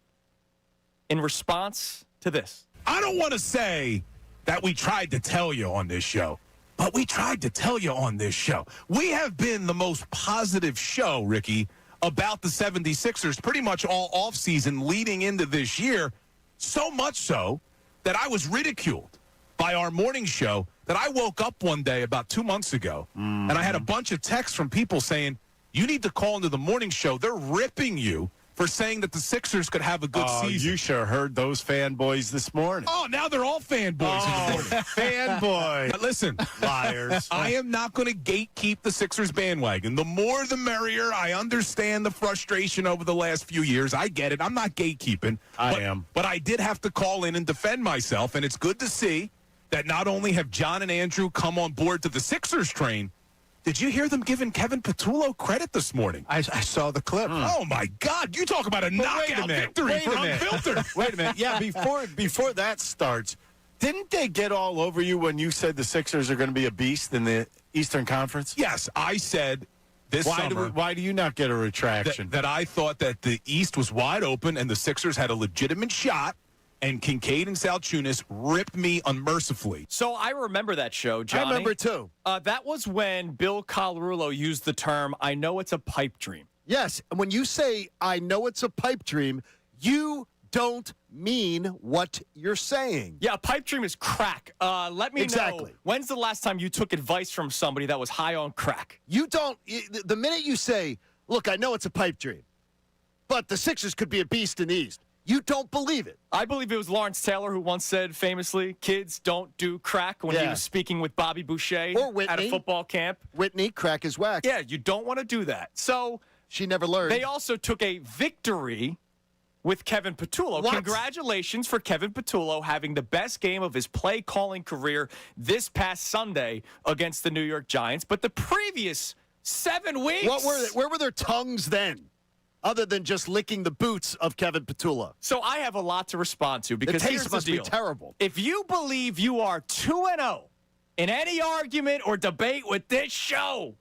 In response to this. I don't want to say that we tried to tell you on this show, but we tried to tell you on this show. We have been the most positive show, Ricky, about the 76ers pretty much all offseason leading into this year, so much so that I was ridiculed by our morning show that I woke up one day about 2 months ago, and I had a bunch of texts from people saying, you need to call into the morning show. They're ripping you for saying that the Sixers could have a good season. You sure heard those fanboys this morning. Oh, now they're all fanboys in the morning. Fanboy. But listen, liars. I am not going to gatekeep the Sixers bandwagon. The more the merrier. I understand the frustration over the last few years. I get it. I'm not gatekeeping. I am. But I did have to call in and defend myself, and it's good to see that not only have John and Andrew come on board to the Sixers train, did you hear them giving Kevin Patullo credit this morning? I saw the clip. Oh, my God. You talk about a knockout victory for Unfiltered. Wait a minute. Yeah, before that starts, didn't they get all over you when you said the Sixers are going to be a beast in the Eastern Conference? Yes, I said this summer. Why do you not get a retraction? That I thought that the East was wide open and the Sixers had a legitimate shot, and Kincade and Salciunas ripped me unmercifully. So I remember that show, Johnny. I remember too. That was when Bill Colarulo used the term, I know it's a pipe dream. Yes, and when you say, I know it's a pipe dream, you don't mean what you're saying. Yeah, a pipe dream is crack. Let me know, when's the last time you took advice from somebody that was high on crack? You don't, the minute you say, look, I know it's a pipe dream, but the Sixers could be a beast in the East. You don't believe it. I believe it was Lawrence Taylor who once said famously, kids don't do crack when he was speaking with Bobby Boucher or Whitney, at a football camp. Whitney, crack is whack. Yeah, you don't want to do that. So she never learned. They also took a victory with Kevin Patullo. What? Congratulations for Kevin Patullo having the best game of his play-calling career this past Sunday against the New York Giants. But the previous 7 weeks... Where were their tongues then? Other than just licking the boots of Kevin Patullo. So I have a lot to respond to because the here's taste the must deal. be terrible. If you believe you are 2-0 in any argument or debate with this show,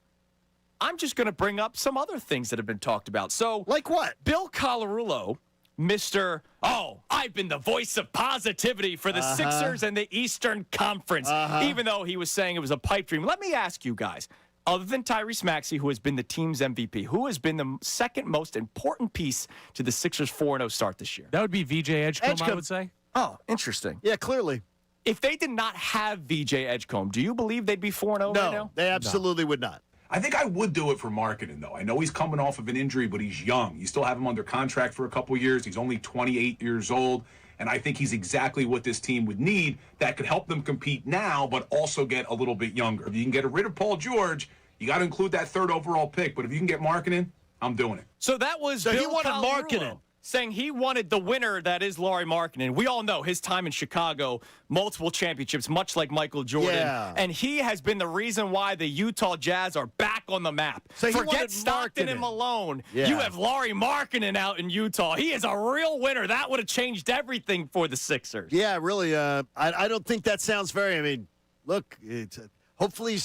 I'm just going to bring up some other things that have been talked about. So, like what? Bill Colarulo, Mr. I've been the voice of positivity for the Sixers and the Eastern Conference, even though he was saying it was a pipe dream. Let me ask you guys. Other than Tyrese Maxey, who has been the team's MVP, who has been the second most important piece to the Sixers' 4-0 start this year? That would be VJ Edgecombe, I would say. Oh, interesting. Yeah, clearly. If they did not have VJ Edgecombe, do you believe they'd be 4-0 right now? No, they absolutely would not. I think I would do it for marketing, though. I know he's coming off of an injury, but he's young. You still have him under contract for a couple years. He's only 28 years old. And I think he's exactly what this team would need that could help them compete now, but also get a little bit younger. If you can get rid of Paul George, you got to include that third overall pick. But if you can get Markkanen, I'm doing it. So that was so Bill he wanted Markkanen, saying he wanted the winner that is Lauri Markkanen. We all know his time in Chicago, multiple championships, much like Michael Jordan. Yeah. And he has been the reason why the Utah Jazz are back on the map. So forget Stockton and Malone. Yeah. You have Lauri Markkanen out in Utah. He is a real winner. That would have changed everything for the Sixers. Yeah, really. I don't think that sounds very. I mean, look, it's. Hopefully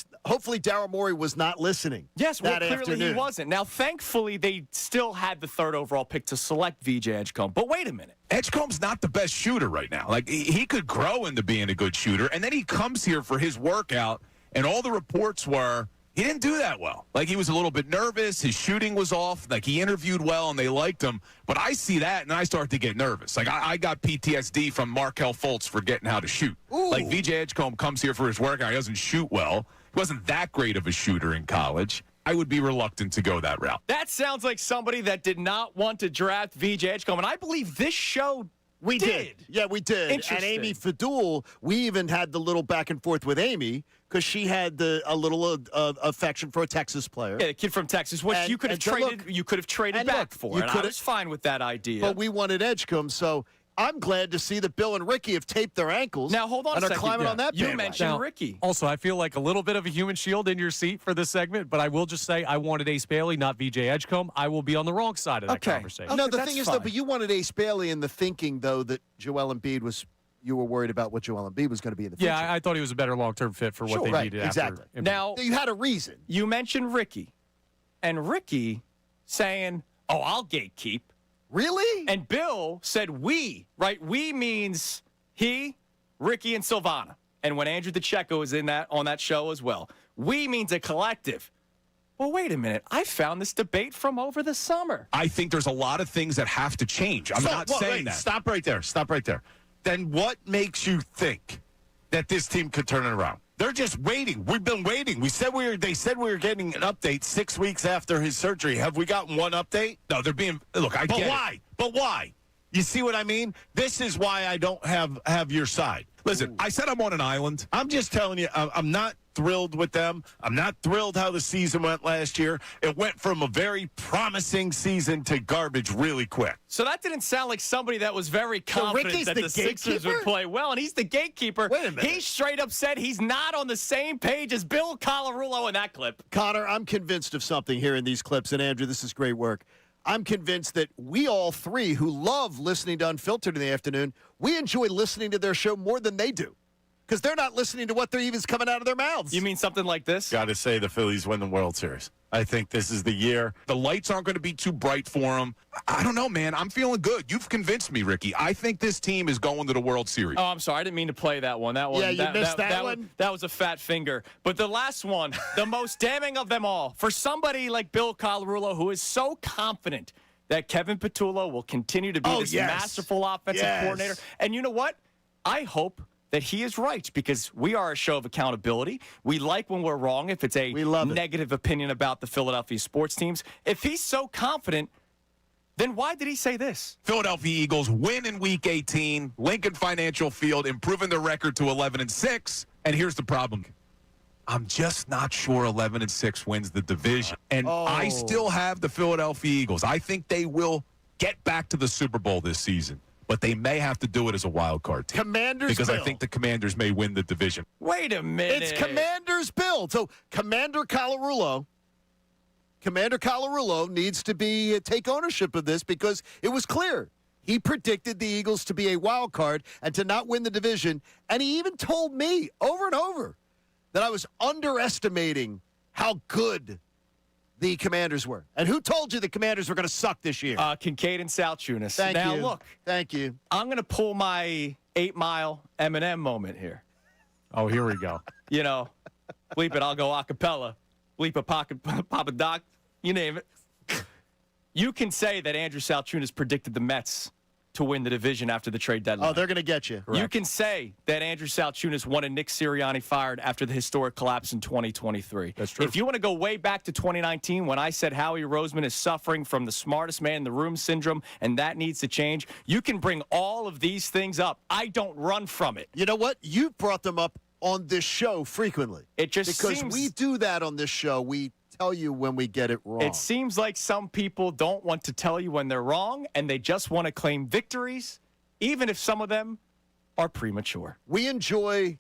Daryl Morey was not listening. Yes, well, clearly afternoon. he wasn't. Now, thankfully, they still had the third overall pick to select VJ Edgecombe. But wait a minute. Edgecombe's not the best shooter right now. Like, he could grow into being a good shooter, and then he comes here for his workout, and all the reports were he didn't do that well. Like, he was a little bit nervous. His shooting was off. Like, he interviewed well, and they liked him. But I see that, and I start to get nervous. Like, I got PTSD from Markelle Fultz forgetting how to shoot. Ooh. Like, VJ Edgecombe comes here for his workout. He doesn't shoot well. He wasn't that great of a shooter in college. I would be reluctant to go that route. That sounds like somebody that did not want to draft VJ Edgecombe. And I believe this show We did. Yeah, we did. And Amy Fadul, we even had the little back and forth with Amy because she had a little affection for a Texas player. Yeah, the kid from Texas, which you could have traded. You could have traded back for. And I was fine with that idea. But we wanted Edgecombe, so I'm glad to see that Bill and Ricky have taped their ankles. Now, hold on and a are second. climbing on that You bandwagon. mentioned Now, Ricky. Also, I feel like a little bit of a human shield in your seat for this segment, but I will just say I wanted Ace Bailey, not VJ Edgecombe. I will be on the wrong side of that conversation. No, the that's thing is, fine. though, but you wanted Ace Bailey in the thinking, though, that Joel Embiid was – you were worried about what Joel Embiid was going to be in the future. Yeah, I thought he was a better long-term fit for what they right, needed exactly. after. Now, you had a reason. You mentioned Ricky, and Ricky saying, "Oh, I'll gatekeep." Really? And Bill said, "We," right? We means he, Ricky, and Silvana. And when Andrew DeCecco was on that show as well, we means a collective. Well, wait a minute. I found this debate from over the summer. I think there's a lot of things that have to change. I'm not saying that. Stop right there. Stop right there. Then what makes you think that this team could turn it around? They're just waiting. We've been waiting. They said we were getting an update 6 weeks after his surgery. Have we gotten one update? No, they're being look. I But get why? it. But why? You see what I mean? This is why I don't have your side. Listen, I said I'm on an island. I'm just telling you, I'm not thrilled with them. I'm not thrilled how the season went last year. It went from a very promising season to garbage really quick. So that didn't sound like somebody that was very confident Ricky's that the the Sixers would gatekeeper? play well, and he's the gatekeeper. Wait a minute. He straight up said he's not on the same page as Bill Colarulo in that clip. Connor, I'm convinced of something here in these clips, and Andrew, this is great work. I'm convinced that we all three who love listening to Unfiltered in the afternoon, we enjoy listening to their show more than they do because they're not listening to what they're even's coming out of their mouths. You mean something like this? Got to say the Phillies win the World Series. I think this is the year. The lights aren't going to be too bright for them. I don't know, man. I'm feeling good. You've convinced me, Ricky. I think this team is going to the World Series. Oh, I'm sorry. I didn't mean to play that one. That one. Yeah, you missed that one? That was a fat finger. But the last one, the most damning of them all, for somebody like Bill Colarulo, who is so confident that Kevin Petullo will continue to be this masterful offensive coordinator. And you know what? I hope that he is right because we are a show of accountability. We like when we're wrong if it's a negative opinion about the Philadelphia sports teams. If he's so confident, then why did he say this? Philadelphia Eagles win in Week 18, Lincoln Financial Field, improving their record to 11-6. And here's the problem. I'm just not sure 11-6 wins the division. And I still have the Philadelphia Eagles. I think they will get back to the Super Bowl this season, but they may have to do it as a wild card team. Commanders because Bill. I think the Commanders may win the division. Wait a minute. It's Commanders Bill. So Commander Colarulo needs to take ownership of this because it was clear. He predicted the Eagles to be a wild card and to not win the division. And he even told me over and over that I was underestimating how good the Commanders were. And who told you the Commanders were going to suck this year? Kincade and Salciunas. Thank now, you. look. Thank you. I'm going to pull my 8 Mile Eminem moment here. Oh, here we go. You know, bleep it, I'll go a cappella. Bleep a pocket, Papa Doc, you name it. You can say that Andrew Salciunas predicted the Mets to win the division after the trade deadline. Oh, they're going to get you. You can say that Andrew Salciunas wanted Nick Sirianni fired after the historic collapse in 2023. That's true. If you want to go way back to 2019 when I said Howie Roseman is suffering from the smartest man in the room syndrome and that needs to change, you can bring all of these things up. I don't run from it. You know what? You brought them up on this show frequently. It just because seems, we do that on this show. We tell you when we get it wrong. It seems like some people don't want to tell you when they're wrong, and they just want to claim victories, even if some of them are premature. We enjoy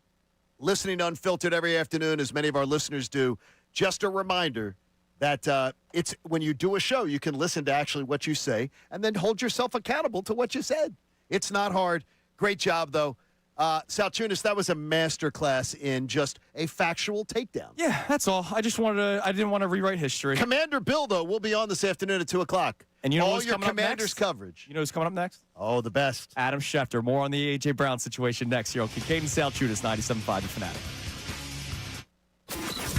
listening to Unfiltered every afternoon, as many of our listeners do. Just a reminder that it's when you do a show, you can listen to actually what you say and then hold yourself accountable to what you said. It's not hard. Great job, though. Salciunas, that was a masterclass in just a factual takedown. Yeah, that's all. I didn't want to rewrite history. Commander Bill, though, will be on this afternoon at 2 o'clock. And you know all who's your coming up Commanders next? coverage. You know who's coming up next? Oh, the best. Adam Schefter. More on the A.J. Brown situation next here on Kincade and Salciunas, 97.5 The Fanatic.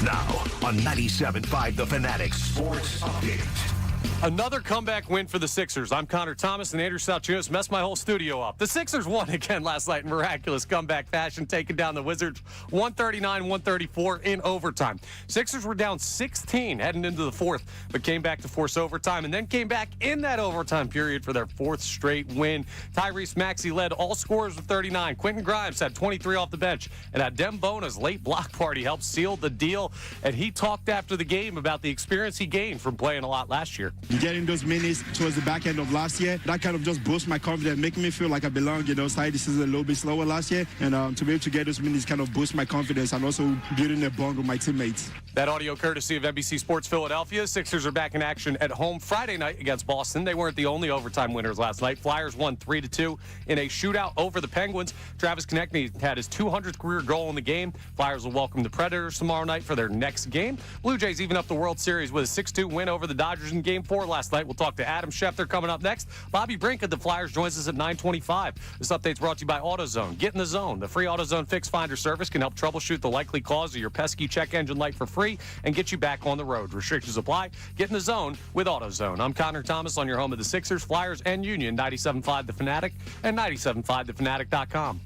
Now on 97.5 The Fanatic Sports Update. Another comeback win for the Sixers. I'm Connor Thomas, and Andrew Salciunas messed my whole studio up. The Sixers won again last night in miraculous comeback fashion, taking down the Wizards 139-134 in overtime. Sixers were down 16 heading into the fourth, but came back to force overtime, and then came back in that overtime period for their fourth straight win. Tyrese Maxey led all scorers with 39. Quentin Grimes had 23 off the bench, and Adem Bona's late block party helped seal the deal, and he talked after the game about the experience he gained from playing a lot last year. getting those minutes towards the back end of last year, that kind of just boosts my confidence, making me feel like I belong. Started this season a little bit slower last year, and to be able to get those minutes kind of boosts my confidence and also building a bond with my teammates. That audio courtesy of NBC Sports Philadelphia. Sixers are back in action at home Friday night against Boston. They weren't the only overtime winners last night. Flyers won 3-2 in a shootout over the Penguins. Travis Konechny had his 200th career goal in the game. Flyers will welcome the Predators tomorrow night for their next game. Blue Jays even up the World Series with a 6-2 win over the Dodgers in Game 4 last night. We'll talk to Adam Schefter coming up next. Bobby Brink of the Flyers joins us at 9:25. This update's brought to you by AutoZone. Get in the zone. The free AutoZone Fix Finder service can help troubleshoot the likely cause of your pesky check engine light for free and get you back on the road. Restrictions apply. Get in the zone with AutoZone. I'm Connor Thomas on your home of the Sixers, Flyers, and Union, 97.5 The Fanatic and 97.5thefanatic.com.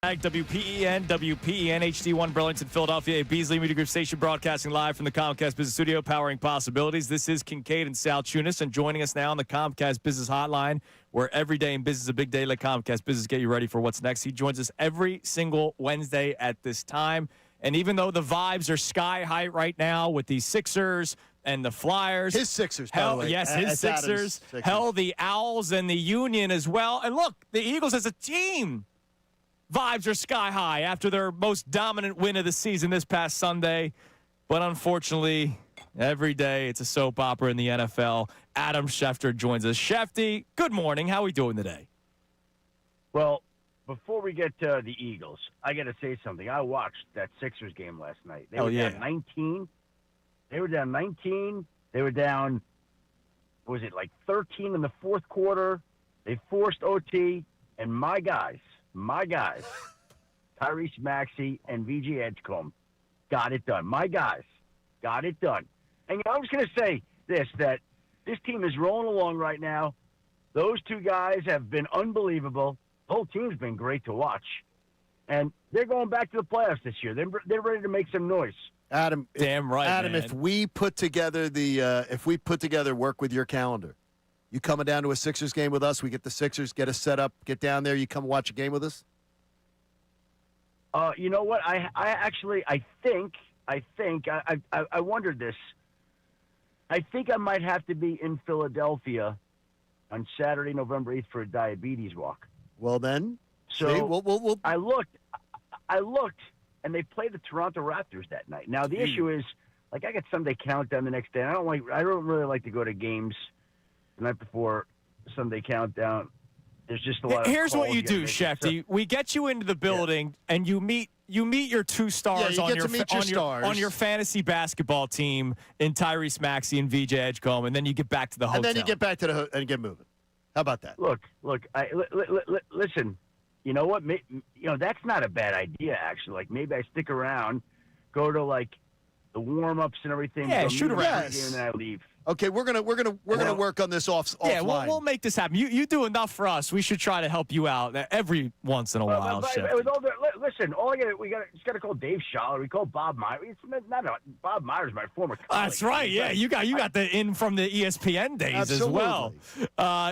Fanatic, WPEN, WPEN, HD1, Burlington, Philadelphia, a Beasley Media Group station broadcasting live from the Comcast Business Studio, powering possibilities. This is Kincade and Salciunas, and joining us now on the Comcast Business Hotline, where every day in business is a big day. Let Comcast Business get you ready for what's next. He joins us every single Wednesday at this time. And even though the vibes are sky high right now with the Sixers and the Flyers. His Sixers, by the way. Yes, his Sixers. Hell, the Owls and the Union as well. And look, the Eagles as a team, vibes are sky high after their most dominant win of the season this past Sunday. But unfortunately, every day it's a soap opera in the NFL. Adam Schefter joins us. Shefty, good morning. How are we doing today? Well, before we get to the Eagles, I got to say something. I watched that Sixers game last night. They were down 19. They were down 19. They were down, what was it, like 13 in the fourth quarter. They forced OT. And my guys, Tyrese Maxey and VJ Edgecombe got it done. My guys got it done. And I was going to say this, that this team is rolling along right now. Those two guys have been unbelievable. The whole team's been great to watch. And they're going back to the playoffs this year. They're ready to make some noise. Adam, damn right, Adam, man. if we put together work with your calendar, you coming down to a Sixers game with us? We get the Sixers, get us set up, get down there. You come watch a game with us? You know what? I wondered this. I think I might have to be in Philadelphia on Saturday, November 8th for a diabetes walk. Well, then, so see, we'll... I looked, and they played the Toronto Raptors that night. Now the issue is, like, I got Sunday Countdown the next day. I don't really like to go to games the night before Sunday Countdown. There's just a lot. Here's of what you do, Shefty. We get you into the building, and you meet your two stars on your fantasy basketball team in Tyrese Maxey and VJ Edgecombe, and then you get back to the hotel. And then you get back to and get moving. How about that? Look. Listen. You know what? That's not a bad idea, actually. Like, maybe I stick around, go to like the warm-ups and everything. Yeah, shoot around. And then I leave. Okay, we're gonna work on this offline. Yeah, we'll make this happen. You do enough for us. We should try to help you out every once in a while. Listen, we got to call Dave Schaller. We call Bob Myers. Bob Myers, my former colleague. That's right. Yeah, you got the in from the ESPN days Absolutely. as well.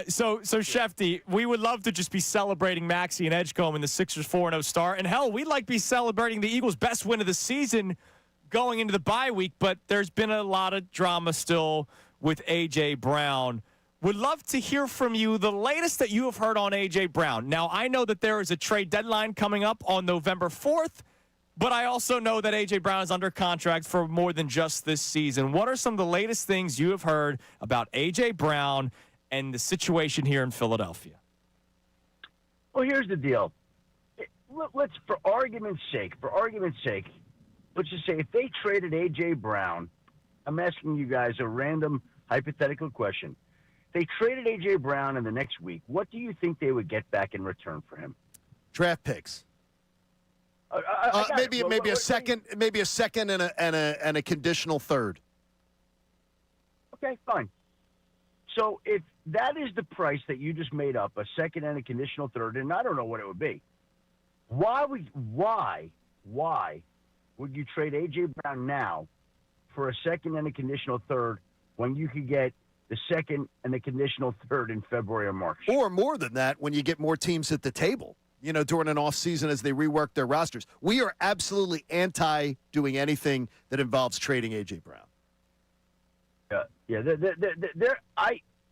So Shefty, we would love to just be celebrating Maxey and Edgecombe and the Sixers 4-0 start. And hell, we'd like to be celebrating the Eagles' best win of the season going into the bye week. But there's been a lot of drama still with A.J. Brown. Would love to hear from you the latest that you have heard on A.J. Brown. Now, I know that there is a trade deadline coming up on November 4th, but I also know that A.J. Brown is under contract for more than just this season. What are some of the latest things you have heard about A.J. Brown and the situation here in Philadelphia? Well, here's the deal. Let's, for argument's sake, let's just say if they traded A.J. Brown, I'm asking you guys a random hypothetical question. They traded A.J. Brown in the next week. What do you think they would get back in return for him? Draft picks. Maybe a second and a conditional third. Okay, fine. So if that is the price that you just made up, a second and a conditional third, and I don't know what it would be, why would you trade A.J. Brown now for a second and a conditional third when you could get the second and the conditional third in February or March? Or more than that when you get more teams at the table, during an offseason as they rework their rosters. We are absolutely anti doing anything that involves trading A.J. Brown.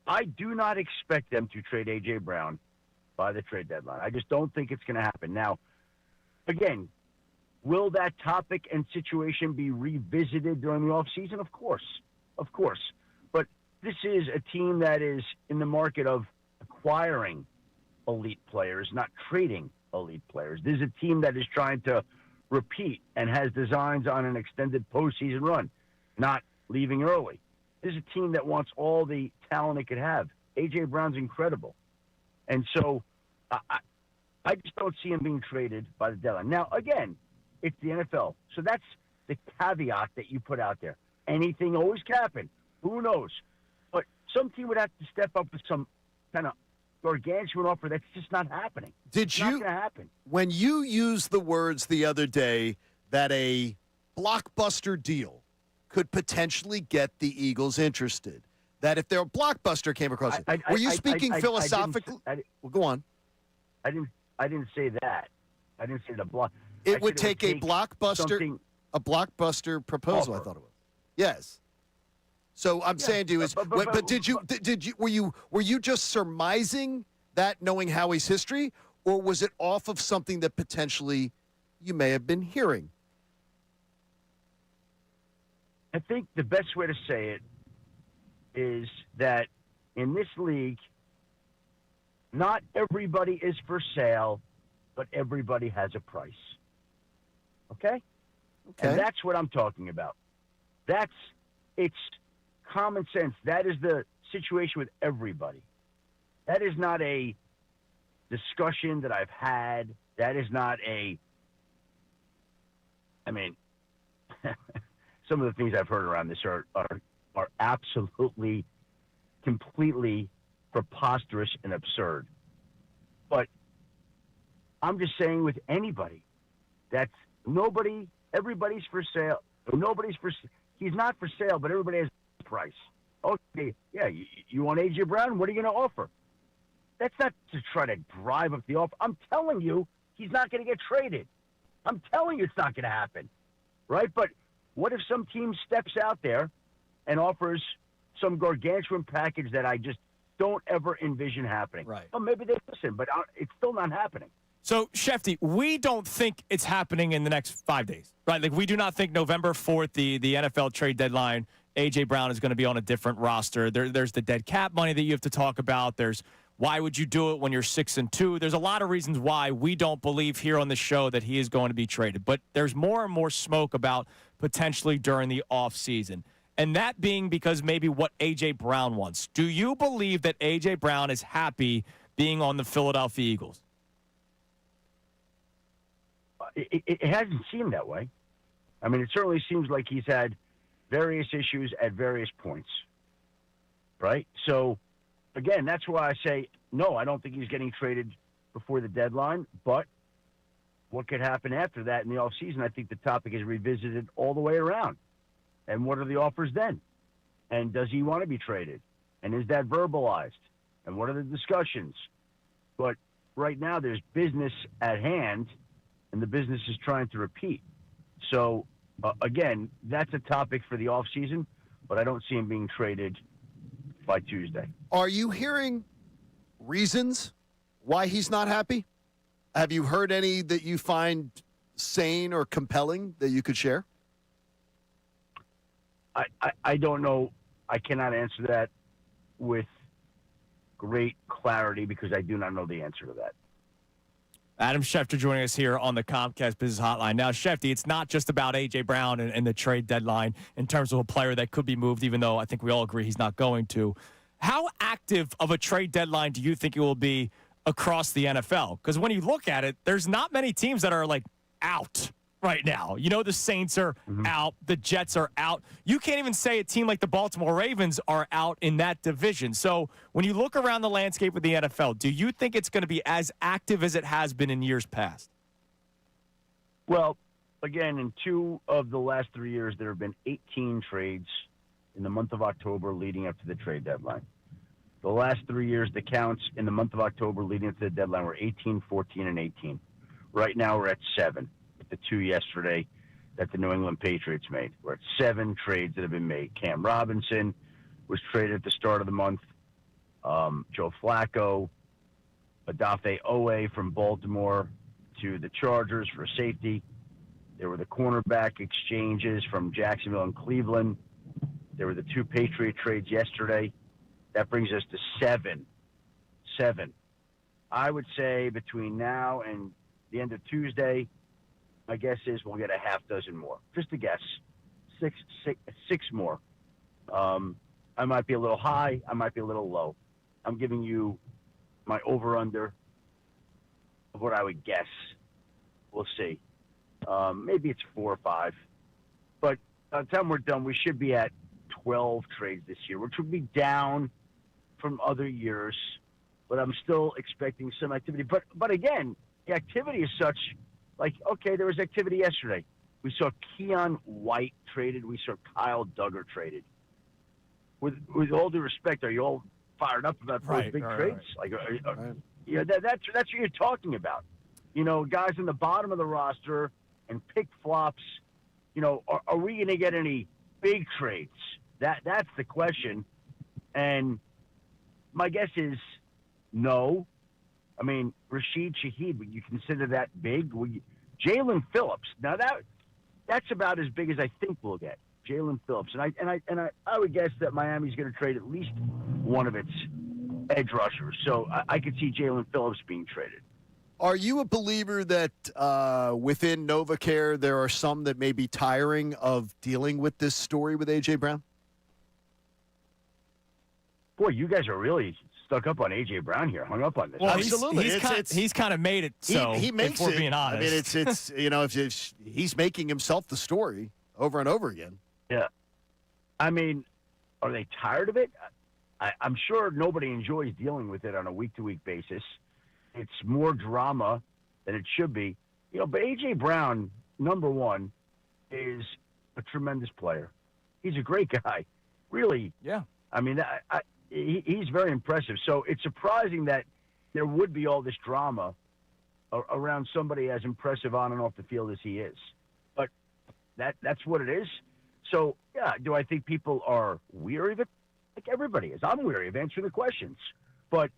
I do not expect them to trade A.J. Brown by the trade deadline. I just don't think it's going to happen. Now, again, will that topic and situation be revisited during the offseason? Of course. But this is a team that is in the market of acquiring elite players, not trading elite players. This is a team that is trying to repeat and has designs on an extended postseason run, not leaving early. This is a team that wants all the talent it could have. A.J. Brown's incredible. And so I just don't see him being traded by the deadline. Now, again, it's the NFL. So that's the caveat that you put out there. Anything always can happen. Who knows? But some team would have to step up with some kind of gargantuan offer. That's just not happening. It's not going to happen. When you used the words the other day that a blockbuster deal could potentially get the Eagles interested, that if their blockbuster came across it, were you speaking philosophically? Well, go on. I didn't say that. I didn't say the block. It would take a blockbuster proposal. Offer. I thought it was. Yes. So I'm saying to you is, but did you were you just surmising that, knowing Howie's history, or was it off of something that potentially you may have been hearing? I think the best way to say it is that in this league, not everybody is for sale, but everybody has a price. Okay? And that's what I'm talking about. It's common sense. That is the situation with everybody. That is not a discussion that I've had. That is not some of the things I've heard around this are absolutely, completely preposterous and absurd. But I'm just saying, with anybody, everybody's for sale. He's not for sale, but everybody has a price. Okay, yeah, you want A.J. Brown? What are you going to offer? That's not to try to drive up the offer. I'm telling you, he's not going to get traded. I'm telling you it's not going to happen, right? But what if some team steps out there and offers some gargantuan package that I just don't ever envision happening? Right. Well, maybe they listen, but it's still not happening. So, Shefty, we don't think it's happening in the next 5 days, right? Like, we do not think November 4th, the NFL trade deadline, A.J. Brown is going to be on a different roster. There's the dead cap money that you have to talk about. There's why would you do it when you're 6-2? There's a lot of reasons why we don't believe here on the show that he is going to be traded. But there's more and more smoke about potentially during the offseason. And that being because maybe what A.J. Brown wants. Do you believe that A.J. Brown is happy being on the Philadelphia Eagles? It hasn't seemed that way. I mean, it certainly seems like he's had various issues at various points, right? So, again, that's why I say, no, I don't think he's getting traded before the deadline. But what could happen after that in the offseason, I think the topic is revisited all the way around. And what are the offers then? And does he want to be traded? And is that verbalized? And what are the discussions? But right now there's business at hand, and the business is trying to repeat. So, again, that's a topic for the offseason, but I don't see him being traded by Tuesday. Are you hearing reasons why he's not happy? Have you heard any that you find sane or compelling that you could share? I don't know. I cannot answer that with great clarity because I do not know the answer to that. Adam Schefter joining us here on the Comcast Business Hotline. Now, Shefty, it's not just about A.J. Brown and the trade deadline in terms of a player that could be moved, even though I think we all agree he's not going to. How active of a trade deadline do you think it will be across the NFL? Because when you look at it, there's not many teams that are, like, out right now. You know, the Saints are out. The Jets are out. You can't even say a team like the Baltimore Ravens are out in that division. So when you look around the landscape of the NFL, do you think it's going to be as active as it has been in years past? Well, again, in 2 of the last 3 years, there have been 18 trades in the month of October leading up to the trade deadline. The last 3 years, the counts in the month of October leading up to the deadline were 18, 14, and 18. Right now, we're at 7. The 2 yesterday that the New England Patriots made. We're at 7 trades that have been made. Cam Robinson was traded at the start of the month. Joe Flacco, Odafe Owe from Baltimore to the Chargers for safety. There were the cornerback exchanges from Jacksonville and Cleveland. There were the 2 Patriot trades yesterday. That brings us to 7. 7. I would say between now and the end of Tuesday, my guess is we'll get a half dozen more. Just a guess. Six more. I might be a little high. I might be a little low. I'm giving you my over-under of what I would guess. We'll see. Maybe it's 4 or 5. But by the time we're done, we should be at 12 trades this year, which would be down from other years. but I'm still expecting some activity. But again, the activity is such, like, okay, there was activity yesterday. We saw Keon White traded. We saw Kyle Duggar traded. With all due respect, are you all fired up about those big trades? Right. Like, yeah, that's what you're talking about. You know, guys in the bottom of the roster and pick flops. You know, are we going to get any big trades? That's the question. And my guess is no. I mean, Rashid Shaheed, would you consider that big? Jalen Phillips. Now that's about as big as I think we'll get. Jalen Phillips, and I would guess that Miami's going to trade at least one of its edge rushers. So I could see Jalen Phillips being traded. Are you a believer that within NovaCare there are some that may be tiring of dealing with this story with A.J. Brown? Boy, you guys are really stuck up on A.J. Brown here, hung up on this. Well, absolutely. He's kind of made it so, he makes if we're it. being honest. I mean, it's you know, if he's making himself the story over and over again. Yeah. I mean, are they tired of it? I'm sure nobody enjoys dealing with it on a week-to-week basis. It's more drama than it should be. You know, but A.J. Brown, number one, is a tremendous player. He's a great guy. Really. Yeah. I mean, he's very impressive. So it's surprising that there would be all this drama around somebody as impressive on and off the field as he is. But that's what it is. So, yeah, do I think people are weary of it? Like everybody is. I'm weary of answering the questions. But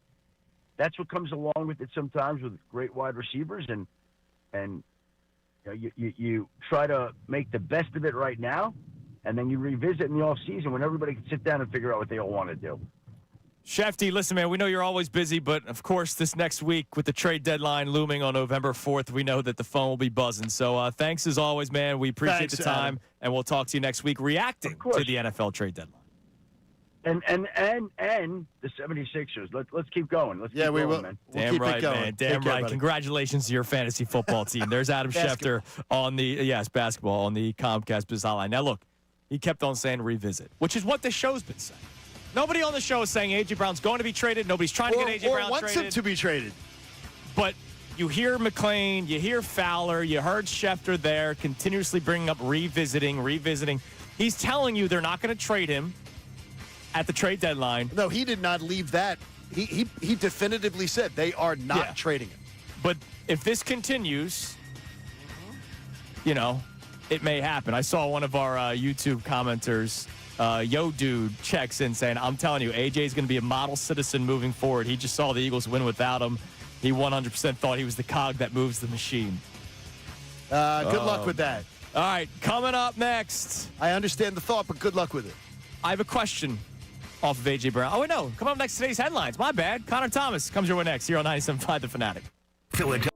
that's what comes along with it sometimes with great wide receivers. And you know, you try to make the best of it right now, and then you revisit in the offseason when everybody can sit down and figure out what they all want to do. Shefty, listen, man, we know you're always busy, but, of course, this next week with the trade deadline looming on November 4th, we know that the phone will be buzzing. So thanks as always, man. We appreciate the time, Adam. and we'll talk to you next week reacting to the NFL trade deadline. And the 76ers. Let's keep going. Let's keep we going, will. man. We'll Damn keep right, it going. man. Damn Take right. care, buddy. Congratulations to your fantasy football team. There's Adam Schefter on the basketball on the Comcast Biz Hotline. Now, look, he kept on saying revisit, which is what the show's been saying. Nobody on the show is saying A.J. Brown's going to be traded. Nobody's trying to get A.J. Brown wants traded. him to be traded. But you hear McClain, you hear Fowler, you heard Schefter there continuously bringing up revisiting. He's telling you they're not going to trade him at the trade deadline. No, he did not leave that. He definitively said they are not trading him. But if this continues, you know, it may happen. I saw one of our YouTube commenters, Yo Dude, checks in saying, I'm telling you, AJ's going to be a model citizen moving forward. He just saw the Eagles win without him. He 100% thought he was the cog that moves the machine. Good luck with that. All right, coming up next. I understand the thought, but good luck with it. I have a question off of A.J. Brown. Oh, wait, no. Come up next, today's headlines. My bad. Connor Thomas comes your way next here on 97.5 The Fanatic. Philadelphia.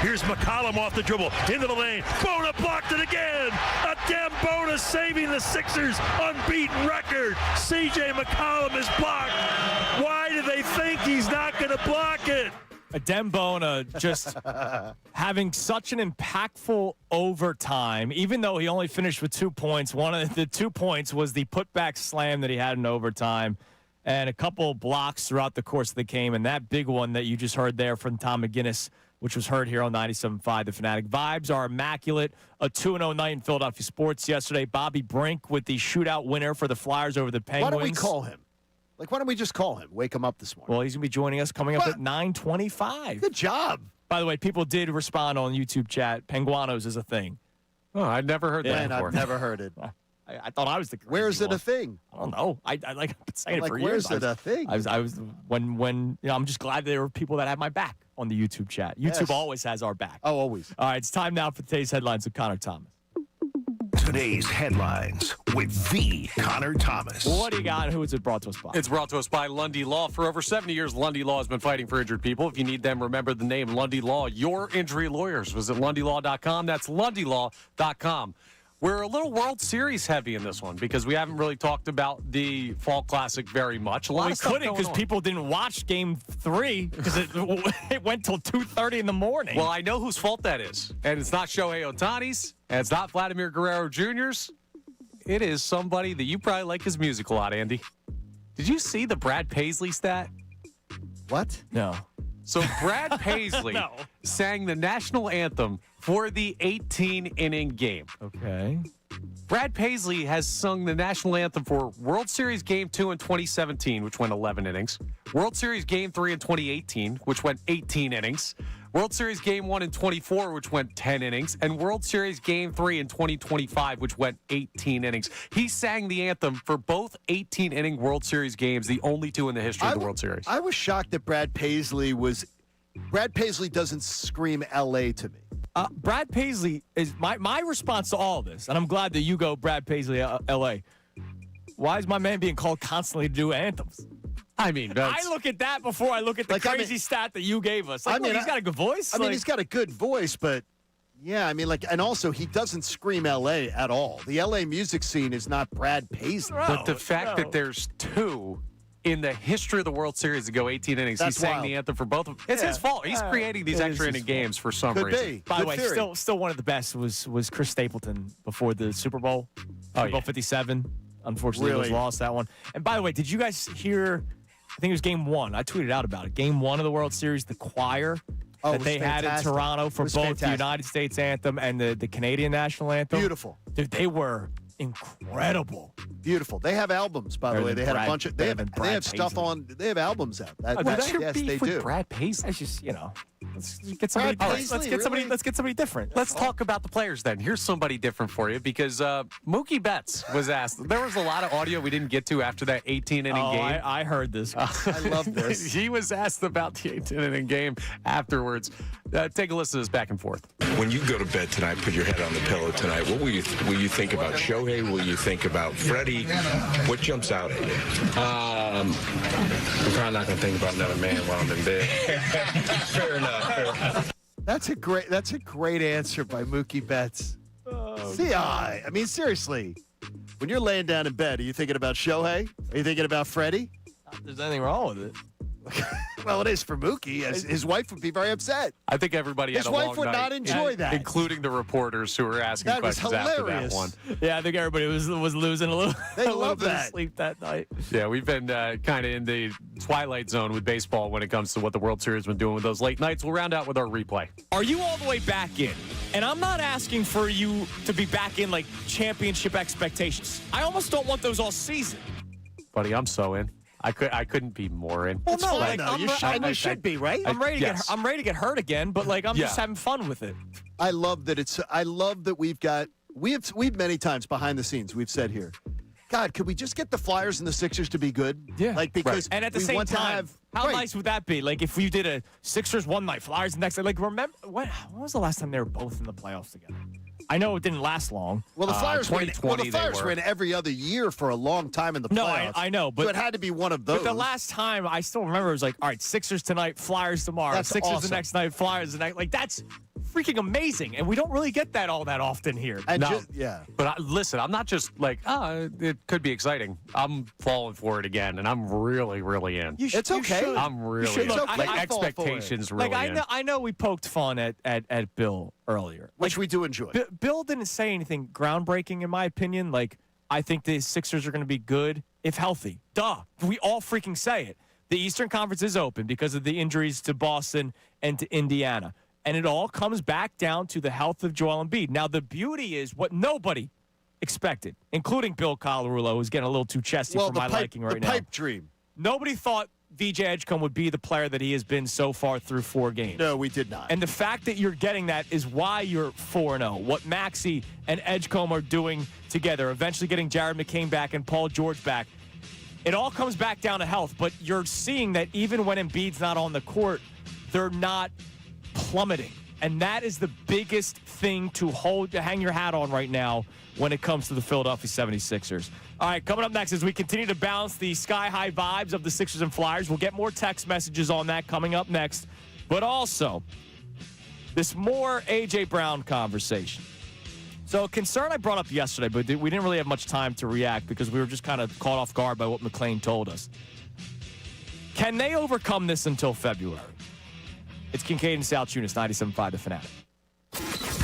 Here's McCollum off the dribble, into the lane. Bona blocked it again. Adem Bona saving the Sixers' unbeaten record. C.J. McCollum is blocked. Why do they think he's not going to block it? Adem Bona just having such an impactful overtime, even though he only finished with 2 points. One of the 2 points was the putback slam that he had in overtime, and a couple blocks throughout the course of the game, and that big one that you just heard there from Tom McGinnis, which was heard here on 97.5 The Fanatic. Vibes are immaculate. A 2-0 night in Philadelphia sports yesterday. Bobby Brink with the shootout winner for the Flyers over the Penguins. Why don't we call him? Why don't we just call him? Wake him up this morning. Well, he's going to be joining us coming up at 9:25. Good job. By the way, people did respond on YouTube chat. Penguanos is a thing. Oh, I'd never heard that before. I've never heard it. I thought I was the crazy Where is it one. a thing? I don't know. I like I've been saying it for where's years. it a thing? I was when I'm just glad there were people that had my back on the YouTube chat. YouTube always has our back. Oh, always. All right, it's time now for today's headlines with Connor Thomas. Today's headlines with the Connor Thomas. What do you got? Who is it brought to us by? It's brought to us by Lundy Law. For over 70 years, Lundy Law has been fighting for injured people. If you need them, remember the name Lundy Law. Your injury lawyers. Visit LundyLaw.com. That's LundyLaw.com. We're a little World Series heavy in this one because we haven't really talked about the Fall Classic very much. We couldn't because people didn't watch Game 3 because it went till 2:30 in the morning. Well, I know whose fault that is. And it's not Shohei Ohtani's, and it's not Vladimir Guerrero Jr.'s. It is somebody that you probably like his music a lot, Andy. Did you see the Brad Paisley stat? What? No. So Brad Paisley sang the national anthem for the 18-inning game. Okay. Brad Paisley has sung the national anthem for World Series Game 2 in 2017, which went 11 innings. World Series Game 3 in 2018, which went 18 innings. World Series Game 1 in 24, which went 10 innings. And World Series Game 3 in 2025, which went 18 innings. He sang the anthem for both 18-inning World Series games, the only two in the history of the World Series. I was shocked that Brad Paisley doesn't scream L.A. to me. Brad Paisley is my response to all of this, and I'm glad that you go Brad Paisley, L.A. Why is my man being called constantly to do anthems? I mean, I look at that before I look at the crazy stat that you gave us. He's got a good voice. I mean, he's got a good voice, but yeah, I mean, and also he doesn't scream L.A. at all. The L.A. music scene is not Brad Paisley. But the fact that there's two in the history of the World Series to go 18 innings, he sang the anthem for both of them. It's his fault. He's creating these extra inning games for some reason. By the way, still one of the best was Chris Stapleton before the Super Bowl. Super Bowl 57. Unfortunately, Eagles lost that one. And by the way, did you guys hear? I think it was Game 1. I tweeted out about it. Game 1 of the World Series, the choir that they had in Toronto for both the United States anthem and the Canadian national anthem. Beautiful. Dude, they were incredible. Beautiful. They have albums, by the way. They had a bunch of. They have stuff on. They have albums out. Yes, they do. Brad Paisley. That's just let's get somebody. Let's get somebody different. Let's talk about the players then. Here's somebody different for you because Mookie Betts was asked. There was a lot of audio we didn't get to after that 18-inning game. I heard this. I love this. He was asked about the 18-inning game afterwards. Take a listen to this back and forth. When you go to bed tonight, put your head on the pillow tonight, what will you think about Shohei? Will you think about Freddie? What jumps out at you? I'm probably not going to think about another man while I'm in bed. Fair enough. That's a great answer by Mookie Betts. I mean, seriously, when you're laying down in bed, are you thinking about Shohei? Are you thinking about Freddie? Not that there's anything wrong with it. Well, it is for Mookie. His wife would be very upset. I think everybody had a long night. His wife would not enjoy that. Including the reporters who were asking questions after that one. Yeah, I think everybody was losing a little, they a little love bit that. of sleep that night. Yeah, we've been kind of in the twilight zone with baseball when it comes to what the World Series has been doing with those late nights. We'll round out with our replay. Are you all the way back in? And I'm not asking for you to be back in like championship expectations. I almost don't want those all season. Buddy, I'm so in. I couldn't be more in. Well, no, like, you should be, right? I'm ready to get hurt again, but like I'm just having fun with it. I love that we've many times behind the scenes we've said here, God, could we just get the Flyers and the Sixers to be good? Yeah. Like because and at the same time, how nice would that be? Like if we did a Sixers one night, Flyers the next night. Like remember when was the last time they were both in the playoffs together? I know it didn't last long. Well, the Flyers win. 2020 they were. win every other year for a long time in the playoffs. No, I know, but so it had to be one of those. But the last time, I still remember, it was like, all right, Sixers tonight, Flyers tomorrow. That's Sixers awesome. the next night, Flyers the next. Like, that's freaking amazing, and we don't really get that all that often here. And No. yeah. But listen, I'm not just like, it could be exciting. I'm falling for it again, and I'm really, really in. It's okay. I'm really should. in. Look, like I fall for it. expectations really Like, in. I know we poked fun at Bill earlier. Which we do enjoy. Bill didn't say anything groundbreaking, in my opinion. Like, I think the Sixers are going to be good if healthy. Duh. We all freaking say it. The Eastern Conference is open because of the injuries to Boston and to Indiana. And it all comes back down to the health of Joel Embiid. Now, the beauty is what nobody expected, including Bill Colarulo, who's getting a little too chesty for my liking right now. The pipe dream. Nobody thought VJ Edgecombe would be the player that he has been so far through 4 games. No, we did not. And the fact that you're getting that is why you're 4-0. What Maxey and Edgecombe are doing together, eventually getting Jared McCain back and Paul George back. It all comes back down to health, but you're seeing that even when Embiid's not on the court, they're not plummeting. And that is the biggest thing to hang your hat on right now when it comes to the Philadelphia 76ers. All right, coming up next as we continue to balance the sky-high vibes of the Sixers and Flyers. We'll get more text messages on that coming up next. But also, this more A.J. Brown conversation. So a concern I brought up yesterday, but we didn't really have much time to react because we were just kind of caught off guard by what McClain told us. Can they overcome this until February? It's Kincade and Salciunas, 97.5 The Fanatic.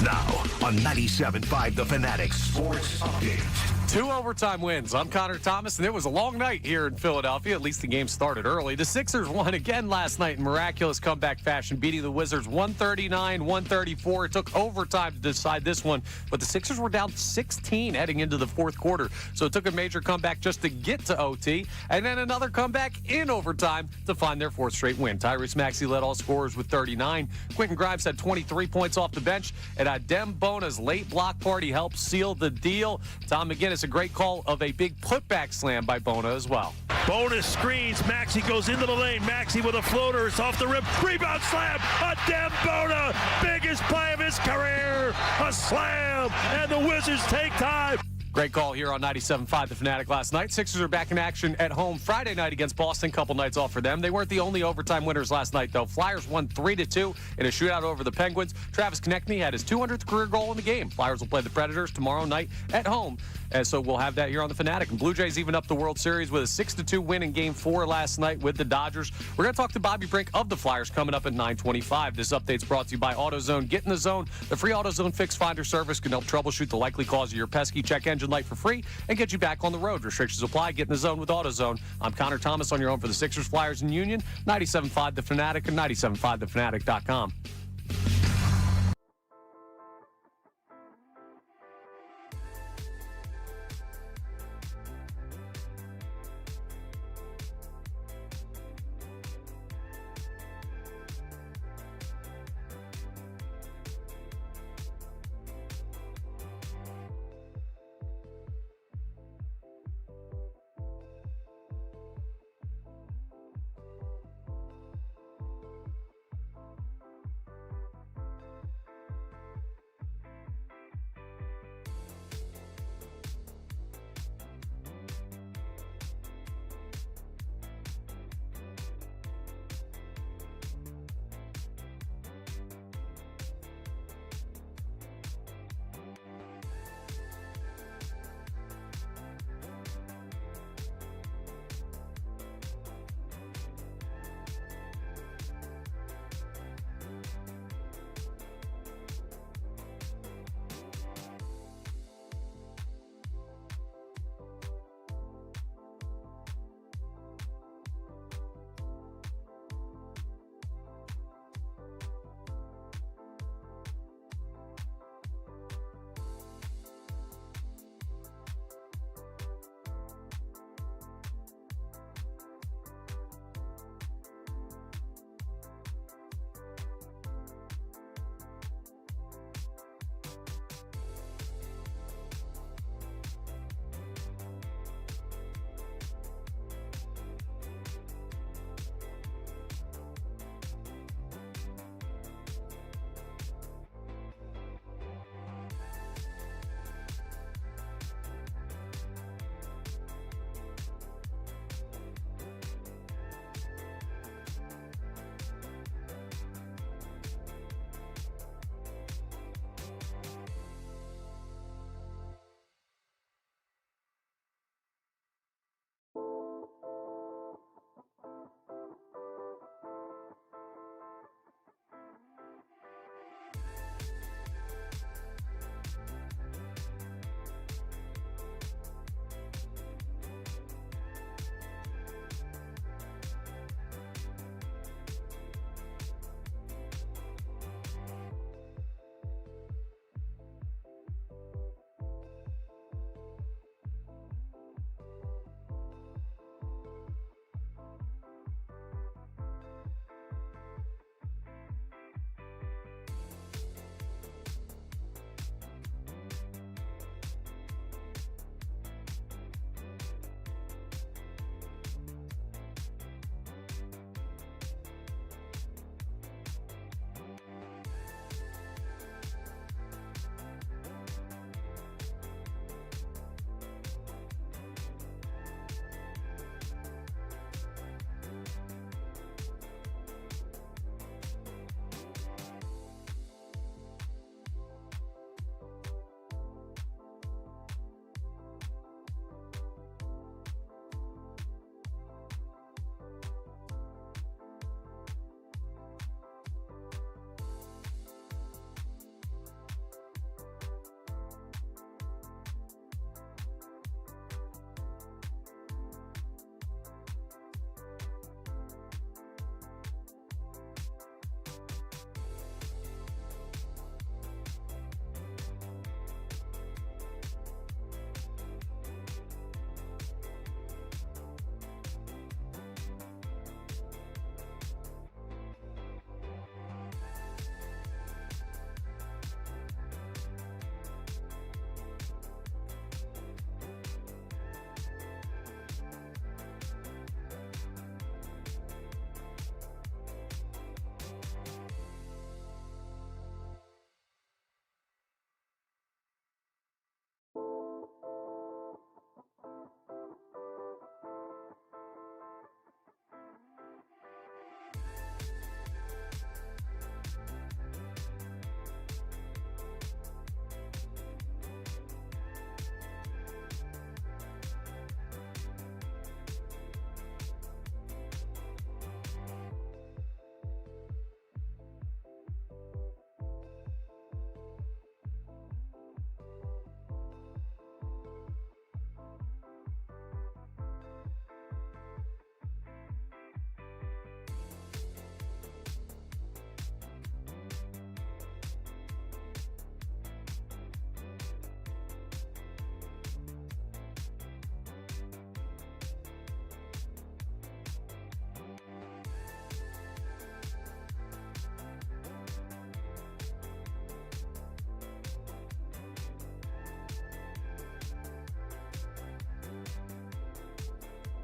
Now on 97.5 The Fanatic Sports Update. 2 overtime wins. I'm Connor Thomas, and it was a long night here in Philadelphia. At least the game started early. The Sixers won again last night in miraculous comeback fashion, beating the Wizards 139-134. It took overtime to decide this one, but the Sixers were down 16 heading into the fourth quarter, so it took a major comeback just to get to OT, and then another comeback in overtime to find their 4th straight win. Tyrese Maxey led all scorers with 39. Quentin Grimes had 23 points off the bench, and Adem Bona's late block party helped seal the deal. Tom McGinnis, a great call of a big putback slam by Bona as well. Bonus screens. Maxey goes into the lane. Maxey with a floater. It's off the rim. Rebound slam. Adem Bona. Biggest play of his career. A slam. And the Wizards take time. Great call here on 97.5 The Fanatic last night. Sixers are back in action at home Friday night against Boston. Couple nights off for them. They weren't the only overtime winners last night, though. Flyers won 3-2 in a shootout over the Penguins. Travis Konechny had his 200th career goal in the game. Flyers will play the Predators tomorrow night at home. And so we'll have that here on the Fanatic. And Blue Jays even up the World Series with a 6-2 win in Game 4 last night with the Dodgers. We're going to talk to Bobby Brink of the Flyers coming up at 9:25. This update's brought to you by AutoZone. Get in the zone. The free AutoZone Fix Finder service can help troubleshoot the likely cause of your pesky check engine light for free and get you back on the road. Restrictions apply. Get in the zone with AutoZone. I'm Connor Thomas on your home for the Sixers, Flyers, and Union. 97.5 The Fanatic and 97.5thefanatic.com.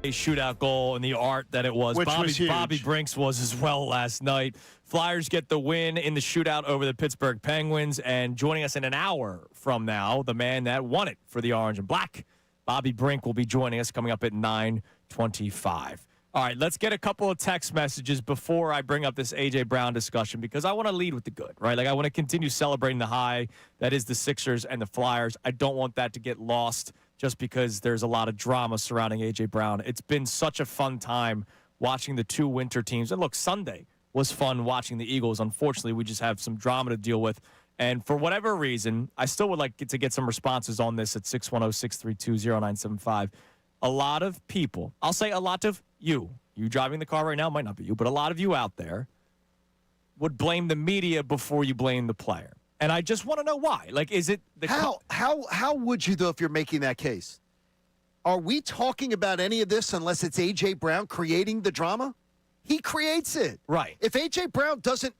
A shootout goal and the art that it was. Which was huge. Bobby Brinks was as well last night. Flyers get the win in the shootout over the Pittsburgh Penguins. And joining us in an hour from now, the man that won it for the Orange and Black, Bobby Brink, will be joining us coming up at 9:25. All right, let's get a couple of text messages before I bring up this A.J. Brown discussion, because I want to lead with the good, right? Like, I want to continue celebrating the high that is the Sixers and the Flyers. I don't want that to get lost just because there's a lot of drama surrounding A.J. Brown. It's been such a fun time watching the two winter teams. And look, Sunday was fun watching the Eagles. Unfortunately, we just have some drama to deal with. And for whatever reason, I still would like to get some responses on this at 610-632-0975. A lot of people, I'll say a lot of you driving the car right now, might not be you, but a lot of you out there would blame the media before you blame the player. And I just want to know why. Like, is it the how would you, though, if you're making that case? Are we talking about any of this unless it's A.J. Brown creating the drama? He creates it. Right. If A.J. Brown isn't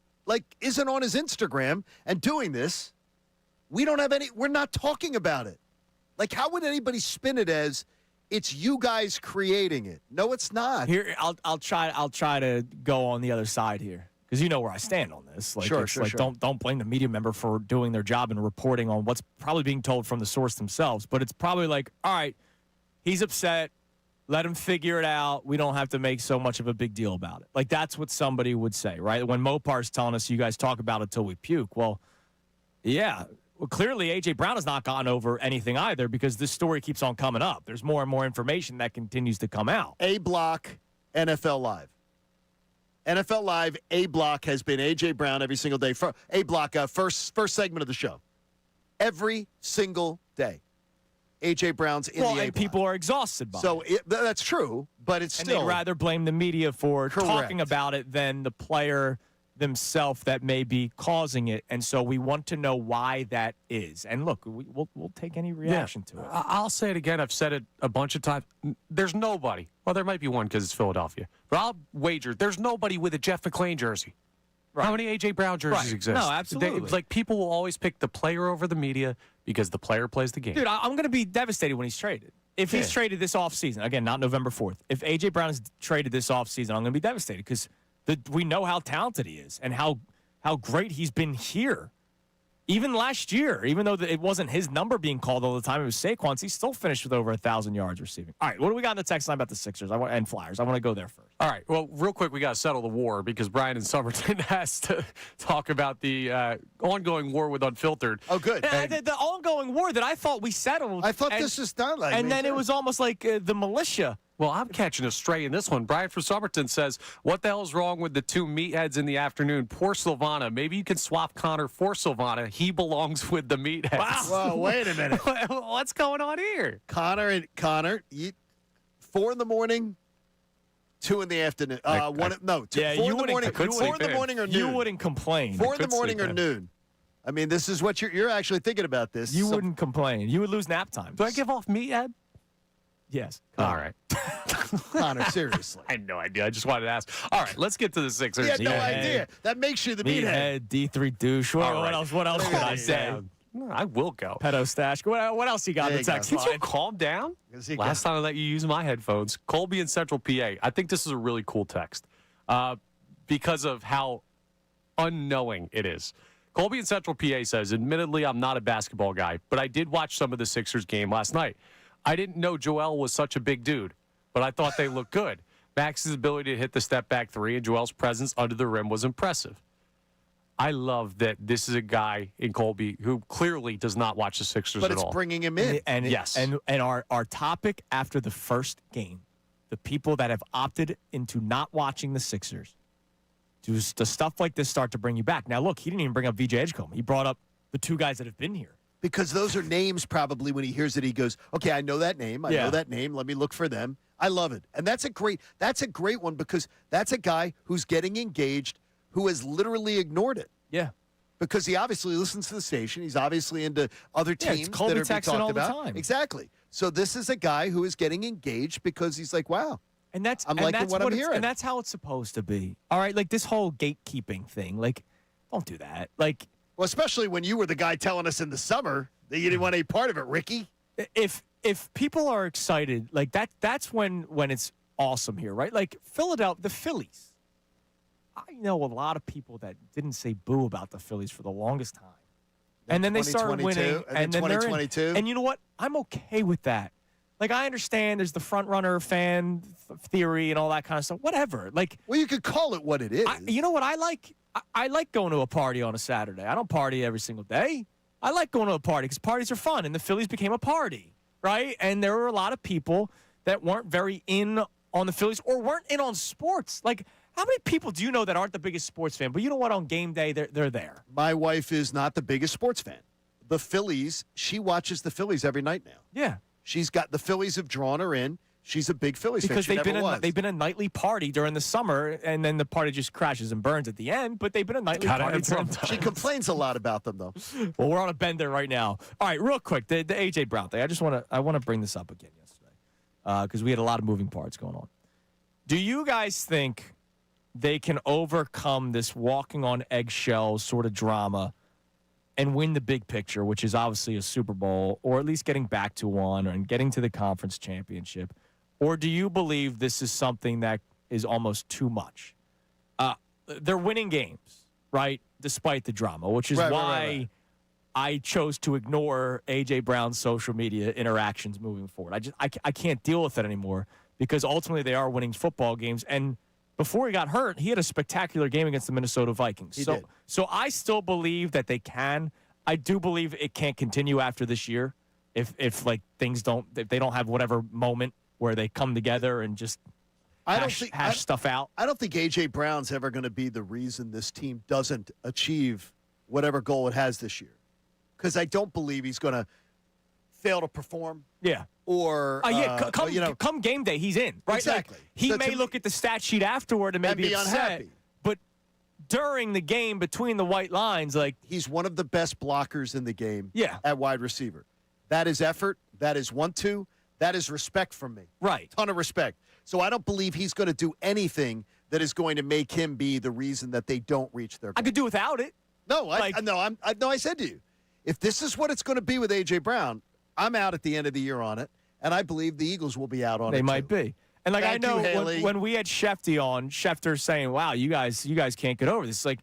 on his Instagram and doing this, we're not talking about it. Like, how would anybody spin it as it's you guys creating it? No, it's not. Here, I'll try to go on the other side here, because you know where I stand on this. Like, sure. Don't blame the media member for doing their job and reporting on what's probably being told from the source themselves. But it's probably like, all right, he's upset. Let him figure it out. We don't have to make so much of a big deal about it. Like, that's what somebody would say, right? When Mopar's telling us you guys talk about it till we puke. Well, yeah. Well, clearly, A.J. Brown has not gotten over anything either, because this story keeps on coming up. There's more and more information that continues to come out. A Block, NFL Live. NFL Live, A Block has been A.J. Brown every single day. A Block, first segment of the show. Every single day. A.J. Brown's in the A Block. And people are exhausted by it. That's true, but it's still. And they'd rather blame the media for talking about it than the player themselves that may be causing it. And so we want to know why that is. And look, we'll take any reaction to it. I'll say it again. I've said it a bunch of times. There's nobody. Well, there might be one because it's Philadelphia. But I'll wager there's nobody with a Jeff McClain jersey. Right. How many A.J. Brown jerseys exist? No, absolutely. People will always pick the player over the media because the player plays the game. Dude, I'm going to be devastated when he's traded. If he's traded this offseason, again, not November 4th, if A.J. Brown is traded this offseason, I'm going to be devastated because we know how talented he is and how great he's been here. Even last year, even though it wasn't his number being called all the time, it was Saquon's, he still finished with over 1,000 yards receiving. All right, what do we got in the text line about the Sixers and Flyers? I want to go there first. All right, well, real quick, we got to settle the war because Brian and Somerton has to talk about the ongoing war with Unfiltered. Oh, good. Yeah, the ongoing war that I thought we settled. I thought this was done. Then it was almost like the militia. Well, I'm catching a stray in this one. Brian from Somerton says, what the hell is wrong with the two meatheads in the afternoon? Poor Silvana. Maybe you can swap Connor for Silvana. He belongs with the meatheads. Wow. Well, wait a minute. What's going on here? Connor, 4 in the morning, 2 in the afternoon. 4 in the morning. 4 in the morning or noon. You wouldn't complain. 4 in the morning or noon. I mean, this is what you're actually thinking about this. You wouldn't complain. You would lose nap time. Do I give off meathead? Yes. All right. Connor, seriously. I had no idea. I just wanted to ask. All right, let's get to the Sixers. You had no idea. That makes you the meathead. D3 douche. What else could I say? I will go. Pedo stash. What else you got in the text line? Can you calm down? Last time I let you use my headphones. Colby in Central PA. I think this is a really cool text because of how unknowing it is. Colby in Central PA says, admittedly, I'm not a basketball guy, but I did watch some of the Sixers game last night. I didn't know Joel was such a big dude, but I thought they looked good. Max's ability to hit the step-back three and Joel's presence under the rim was impressive. I love that this is a guy in Colby who clearly does not watch the Sixers at all. But it's bringing him in. Yes. And our topic after the first game, the people that have opted into not watching the Sixers, does stuff like this start to bring you back? Now, look, he didn't even bring up VJ Edgecombe. He brought up the two guys that have been here. Because those are names probably when he hears it, he goes, okay, I know that name. I know that name. Let me look for them. I love it. And that's a great one because that's a guy who's getting engaged who has literally ignored it. Yeah. Because he obviously listens to the station. He's obviously into other teams that are being talked all about. The time. Exactly. So this is a guy who is getting engaged because he's like, wow. And I'm liking what I'm hearing. And that's how it's supposed to be. All right, like this whole gatekeeping thing, like, don't do that. Like, well, especially when you were the guy telling us in the summer that you didn't want any part of it, Ricky. If if people are excited, like that's when it's awesome here, right? Like Philadelphia, the Phillies. I know a lot of people that didn't say boo about the Phillies for the longest time. And then they started winning. And then 2022. And you know what? I'm okay with that. Like, I understand there's the front runner fan theory and all that kind of stuff. Whatever. Like, well, you could call it what it is. You know what I like? I like going to a party on a Saturday. I don't party every single day. I like going to a party because parties are fun, and the Phillies became a party, right? And there were a lot of people that weren't very in on the Phillies or weren't in on sports. Like, how many people do you know that aren't the biggest sports fan? But you know what? On game day, they're there. My wife is not the biggest sports fan. The Phillies, she watches the Phillies every night now. Yeah. She's got the Phillies have drawn her in. She's a big Phillies because fan. they've been a nightly party during the summer, and then the party just crashes and burns at the end. But they've been a nightly party. She complains a lot about them, though. Well, we're on a bender right now. All right, real quick, the AJ Brown thing. I want to bring this up again yesterday because we had a lot of moving parts going on. Do you guys think they can overcome this walking on eggshells sort of drama and win the big picture, which is obviously a Super Bowl, or at least getting back to one and getting to the conference championship? Or do you believe this is something that is almost too much? They're winning games, right, despite the drama, which is why I chose to ignore A.J. Brown's social media interactions moving forward. I can't deal with it anymore because ultimately they are winning football games. And before he got hurt, he had a spectacular game against the Minnesota Vikings. He did. So I still believe that they can. I do believe it can't continue after this year if they don't have whatever moment where they come together and just hash stuff out. I don't think A.J. Brown's ever going to be the reason this team doesn't achieve whatever goal it has this year. Because I don't believe he's going to fail to perform. Yeah. Or, come game day, he's in, right? Exactly. Like, he may look at the stat sheet afterward and maybe be upset, unhappy. but during the game, between the white lines, like, he's one of the best blockers in the game at wide receiver. That is effort. That is 1-2. That is respect from me. Right. Ton of respect. So I don't believe he's going to do anything that is going to make him be the reason that they don't reach their goal. I could do without it. No, I said to you, if this is what it's going to be with A.J. Brown, I'm out at the end of the year on it, and I believe the Eagles will be out on it. They might too. be. And like Thank I know you, Haley. when we had Shefty on, Schefter saying, "Wow, you guys can't get over this." Like,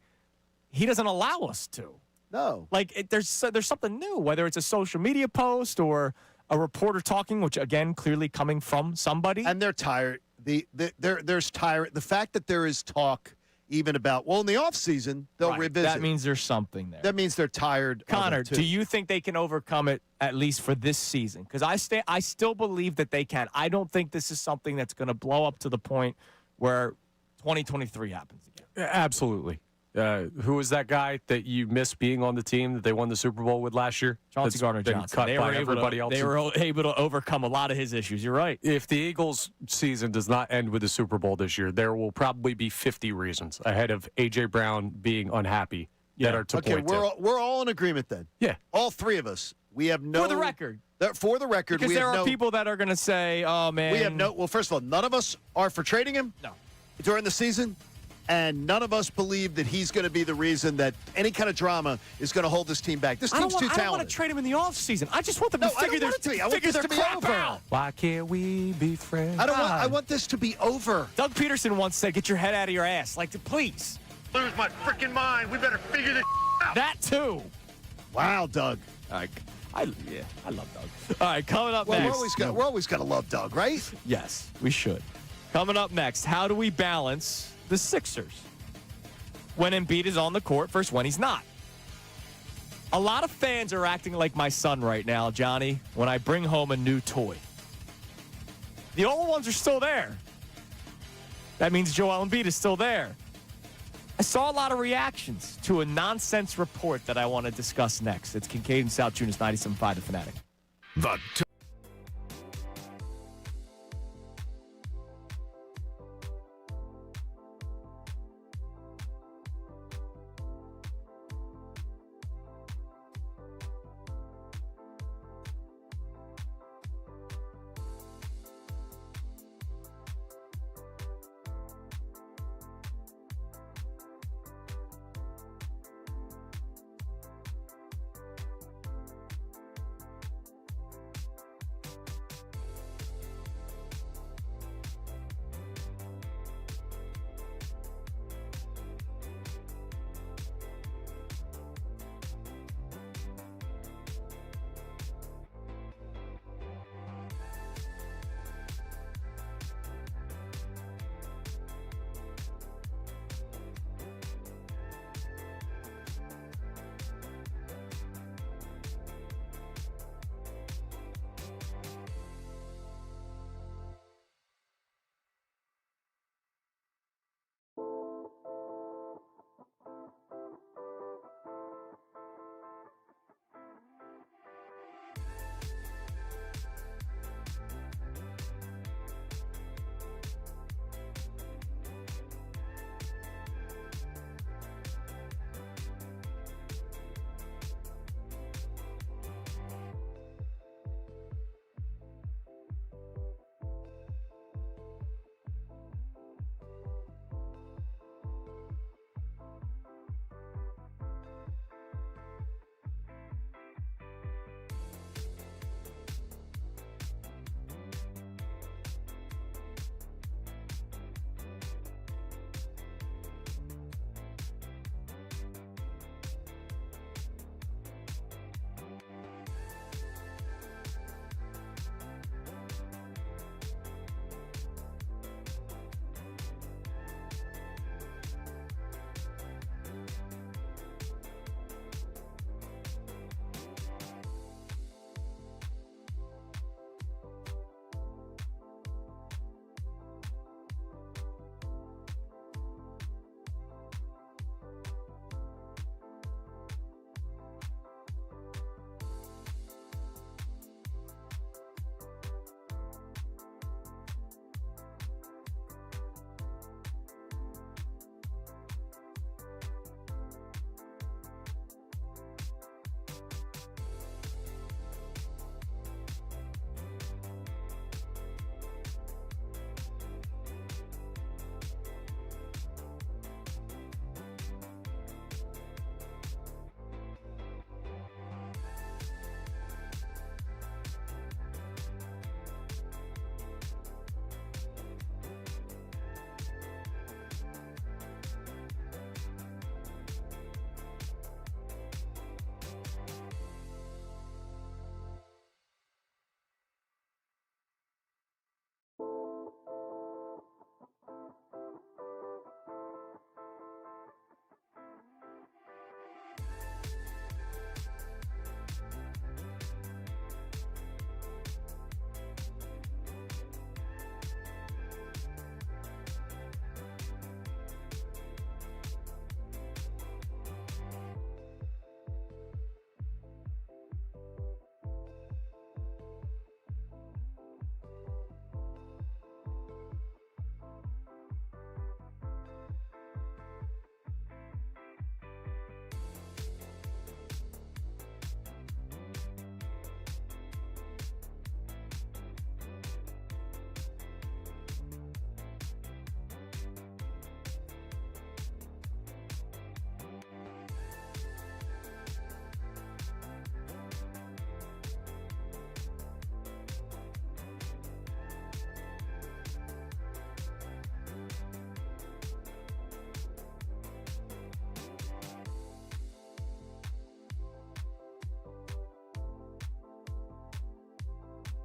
he doesn't allow us to. No. Like there's something new, whether it's a social media post or a reporter talking, which again clearly coming from somebody. And they're tired. There's tired. The fact that there is talk even about, well, in the offseason, they'll revisit. That means there's something there. That means they're tired. Connor, of it too. do you think they can overcome it at least for this season? Because I still believe that they can. I don't think this is something that's going to blow up to the point where 2023 happens again. Absolutely. Who was that guy that you missed being on the team that they won the Super Bowl with last year? Chauncey Gardner-Johnson. They were able to overcome a lot of his issues. You're right. If the Eagles' season does not end with the Super Bowl this year, there will probably be 50 reasons ahead of A.J. Brown being unhappy that are to point to. We're all in agreement then. Yeah. All three of us. We have no. For the record. For the record. Because there are people that are going to say, oh, man. We have no. Well, first of all, none of us are for trading him. No. During the season. And none of us believe that he's going to be the reason that any kind of drama is going to hold this team back. This team's too talented. I don't want to trade him in the offseason. I just want them to figure their crap out. Why can't we be friends? I want this to be over. Doug Peterson once said, get your head out of your ass. Like, please. Lose my freaking mind. We better figure this out. That, too. Wow, Doug. I love Doug. All right, coming up next. We're always going to love Doug, right? Yes, we should. Coming up next, how do we balance the Sixers when Embiid is on the court versus when he's not? A lot of fans are acting like my son right now, Johnny, when I bring home a new toy. The old ones are still there. That means Joel Embiid is still there. I saw a lot of reactions to a nonsense report that I want to discuss next. It's Kincade and Salciunas, 97.5 The Fanatic.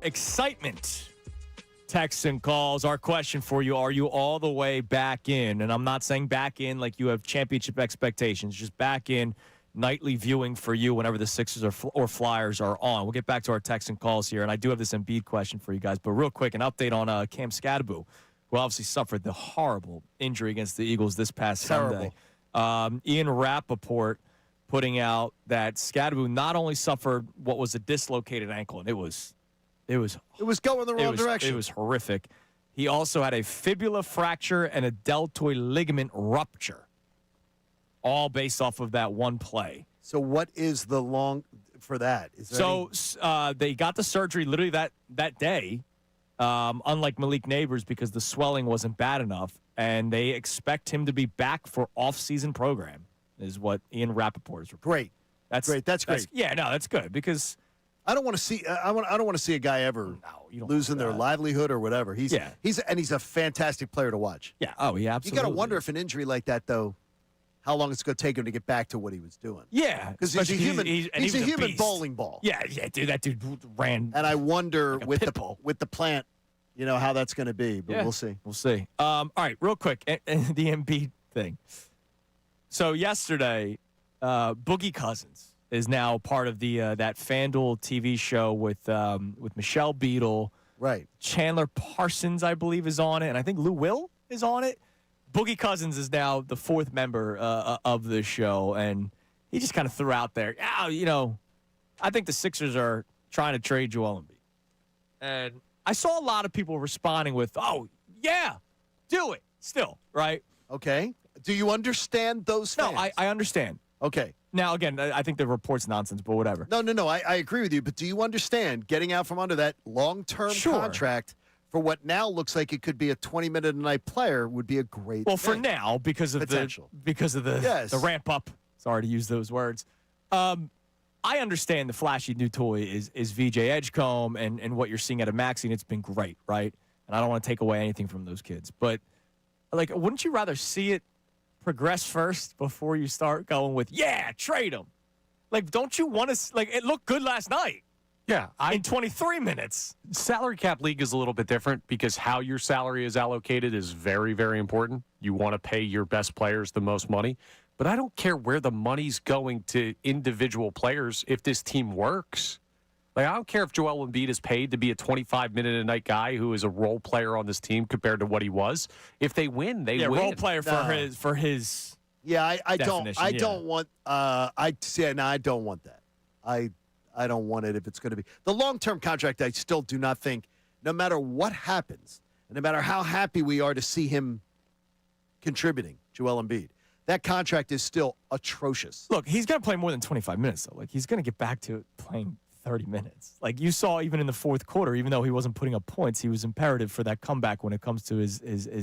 excitement. Texts and calls. Our question for you, are you all the way back in? And I'm not saying back in like you have championship expectations, just back in nightly viewing for you whenever the Sixers or Flyers are on. We'll get back to our texts and calls here, and I do have this Embiid question for you guys. But real quick, an update on Cam Scadaboo, who obviously suffered the horrible injury against the Eagles this past Sunday. Ian Rappaport putting out that Scadaboo not only suffered what was a dislocated ankle, and it was going the wrong direction. It was horrific. He also had a fibula fracture and a deltoid ligament rupture, all based off of that one play. So what is the long for that? Is there they got the surgery literally that day, unlike Malik Neighbors, because the swelling wasn't bad enough, and they expect him to be back for off-season program, is what Ian Rappaport is reporting. Great. That's great. That's great. Yeah, no, that's good because I don't want to see. I don't want to see a guy ever losing their livelihood or whatever. He's a fantastic player to watch. Yeah. Oh, yeah. Absolutely. You got to wonder if an injury like that, though, how long it's going to take him to get back to what he was doing. Yeah, because he's a human. He's a human bowling ball. Yeah, dude. That dude ran. And I wonder like with the plant, how that's going to be. But we'll see. We'll see. All right, real quick, and the Embiid thing. So yesterday, Boogie Cousins is now part of the that FanDuel TV show with Michelle Beadle. Right. Chandler Parsons, I believe, is on it, and I think Lou Will is on it. Boogie Cousins is now the fourth member of the show, and he just kind of threw out there, I think the Sixers are trying to trade Joel Embiid. And I saw a lot of people responding with, oh, yeah, do it still, right? Okay. Do you understand those fans? No, I understand. Okay. Now, again, I think the report's nonsense, but whatever. No. I agree with you, but do you understand getting out from under that long-term contract for what now looks like it could be a 20-minute-a-night player would be a great Well, thing. for now, because of the ramp up. Sorry to use those words. I understand the flashy new toy is VJ Edgecombe and what you're seeing out of Maxey, and it's been great, right? And I don't want to take away anything from those kids, but wouldn't you rather see it progress first before you start going with trade him? Don't you want to it looked good last night? Yeah, in 23 minutes. Salary cap league is a little bit different because how your salary is allocated is very, very important. You want to pay your best players the most money. But I don't care where the money's going to individual players if this team works. I don't care if Joel Embiid is paid to be a 25-minute-a-night guy who is a role player on this team compared to what he was. If they win, they win. Role player for his. Yeah, I don't. I definition, don't want. I don't want that. I don't want it if it's going to be the long-term contract. I still do not think, no matter what happens, and no matter how happy we are to see him contributing, Joel Embiid, that contract is still atrocious. Look, he's going to play more than 25 minutes, though. He's going to get back to playing 30 minutes. You saw even in the fourth quarter, even though he wasn't putting up points, he was imperative for that comeback when it comes to his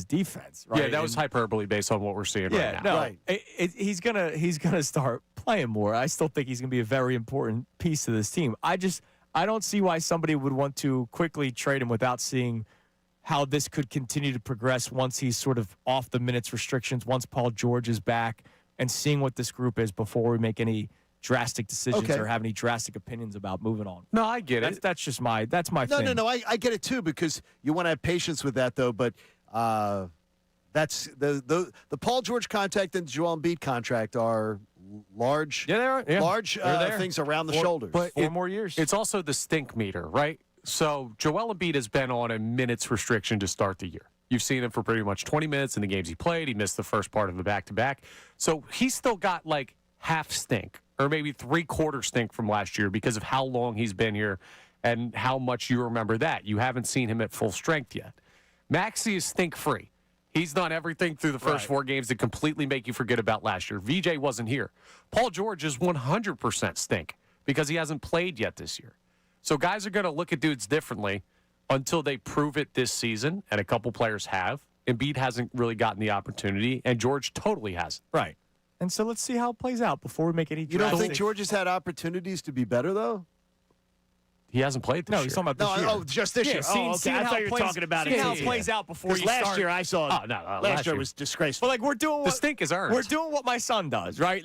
defense. Right? Yeah, that was hyperbole based on what we're seeing right now. No, right. He's gonna start playing more. I still think he's gonna be a very important piece to this team. I don't see why somebody would want to quickly trade him without seeing how this could continue to progress once he's sort of off the minutes restrictions, once Paul George is back, and seeing what this group is before we make any drastic decisions or have any drastic opinions about moving on. No, I get it. That's my thing. No, I get it too, because you want to have patience with that though, but that's the Paul George contract and the Joel Embiid contract are large things around the shoulders. But 4 more years. It's also the stink meter, right? So Joel Embiid has been on a minutes restriction to start the year. You've seen him for pretty much 20 minutes in the games he played. He missed the first part of the back-to-back. So he's still got half stink or maybe 3/4 stink from last year because of how long he's been here and how much you remember that. You haven't seen him at full strength yet. Maxey is stink-free. He's done everything through the first 4 games to completely make you forget about last year. VJ wasn't here. Paul George is 100% stink because he hasn't played yet this year. So guys are going to look at dudes differently until they prove it this season, and a couple players have. Embiid hasn't really gotten the opportunity, and George totally hasn't. Right. And so let's see how it plays out before we make any drastic. You don't think George has had opportunities to be better, though? He hasn't played this year. No, he's talking about this year. Oh, just this year. I thought you were talking about it. See how it plays out before you start. Last year I saw. Oh, no, last year was disgraceful. But we're doing the stink is earned. We're doing what my son does, right?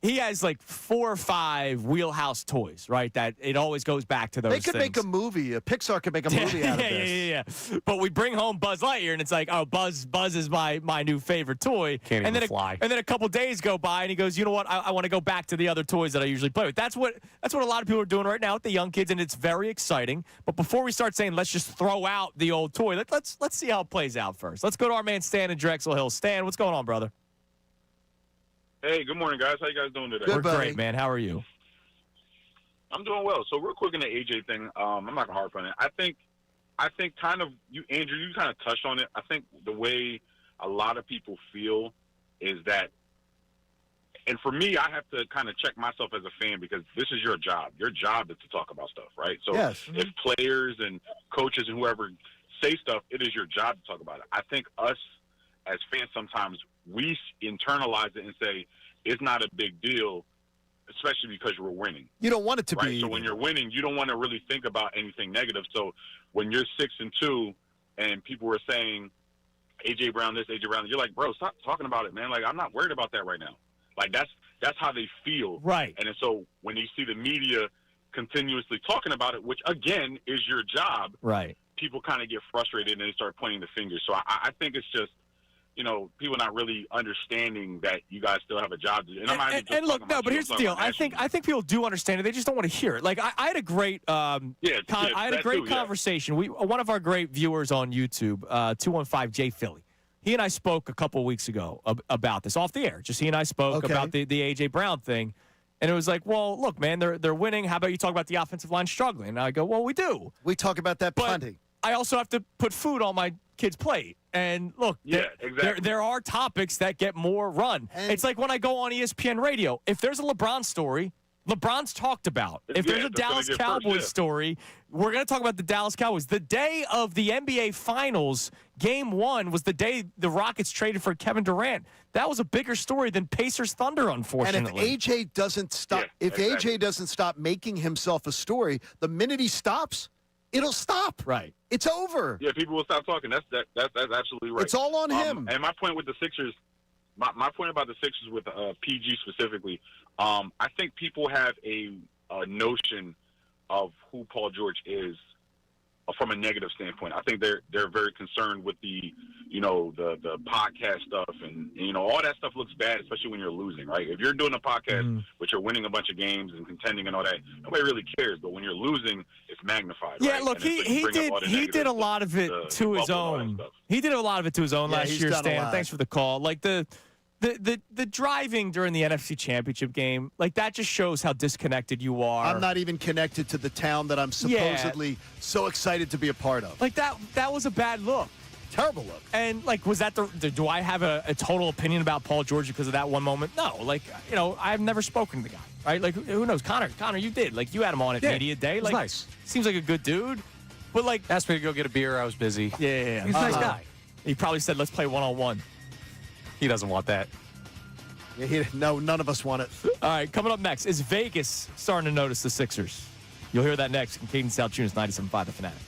he has like 4 or 5 wheelhouse toys, right? That it always goes back to those They could things. make a movie. Pixar could make a movie out of this. Yeah. But we bring home Buzz Lightyear, and it's like, oh, Buzz is my new favorite toy. Can't and even then fly. And then a couple days go by, and he goes, you know what? I want to go back to the other toys that I usually play with. That's what a lot of people are doing right now with the young kids, and it's very exciting. But before we start saying, let's just throw out the old toy, let's see how it plays out first. Let's go to our man Stan in Drexel Hill. Stan, what's going on, brother? Hey, good morning, guys. How you guys doing today? We're great, man. How are you? I'm doing well. So real quick in the AJ thing, I'm not gonna harp on it. I think kind of you, Andrew, you kind of touched on it. I think the way a lot of people feel is that, and for me, I have to kind of check myself as a fan because this is your job. Your job is to talk about stuff, right? So if players and coaches and whoever say stuff, it is your job to talk about it. I think us as fans sometimes we internalize it and say it's not a big deal, especially because we're winning. You don't want it to right? be. So when you're winning, you don't want to really think about anything negative. So when you're 6-2 and people were saying AJ Brown this, AJ Brown, you're like, bro, stop talking about it, man. Like, I'm not worried about that right now. Like that's how they feel. Right. And then so when you see the media continuously talking about it, which again is your job, right? People kind of get frustrated and they start pointing the fingers. So I think it's just, people not really understanding that you guys still have a job to do. And look, no, but here's the deal. I think people do understand it. They just don't want to hear it. Like I had a great conversation. One of our great viewers on YouTube, 215 J Philly. He and I spoke a couple of weeks ago about this off the air. Just he and I spoke about the AJ Brown thing. And it was like, well, look, man, they're winning. How about you talk about the offensive line struggling? And I go, well, we do. We talk about that plenty. I also have to put food on my kid's plate. And look, there are topics that get more run. It's like when I go on ESPN radio. If there's a LeBron story, LeBron's talked about. If there's a Dallas Cowboys story, we're going to talk about the Dallas Cowboys. The day of the NBA Finals, Game 1 was the day the Rockets traded for Kevin Durant. That was a bigger story than Pacers Thunder, unfortunately. And if AJ doesn't stop, AJ doesn't stop making himself a story, the minute he stops, it'll stop. Right. It's over. Yeah, people will stop talking. That's absolutely right. It's all on him. And my point with the Sixers, my point about the Sixers with PG specifically, I think people have a notion of who Paul George is from a negative standpoint. I think they're very concerned with the podcast stuff and all that stuff looks bad, especially when you're losing, right? If you're doing a podcast but you're winning a bunch of games and contending and all that, nobody really cares. But when you're losing, it's magnified. Yeah, right? look, he did a lot of it to his own. He did a lot of it to his own last year, Stan. Thanks for the call. Like the driving during the NFC Championship game, like that just shows how disconnected you are. I'm not even connected to the town that I'm supposedly so excited to be a part of. Like that was a bad look. Terrible look. And like, was that do I have a total opinion about Paul George because of that one moment? No. Like, I've never spoken to the guy, right? Like, who knows? Connor, you did. Like, you had him on at Media Day. Like, nice. Seems like a good dude. But like, asked me to go get a beer. I was busy. Yeah. He's a nice guy. He probably said, let's play one-on-one. He doesn't want that. Yeah, no, none of us want it. All right, coming up next, is Vegas starting to notice the Sixers? You'll hear that next. Kincade Salciunas, 97.5 The Fanatic.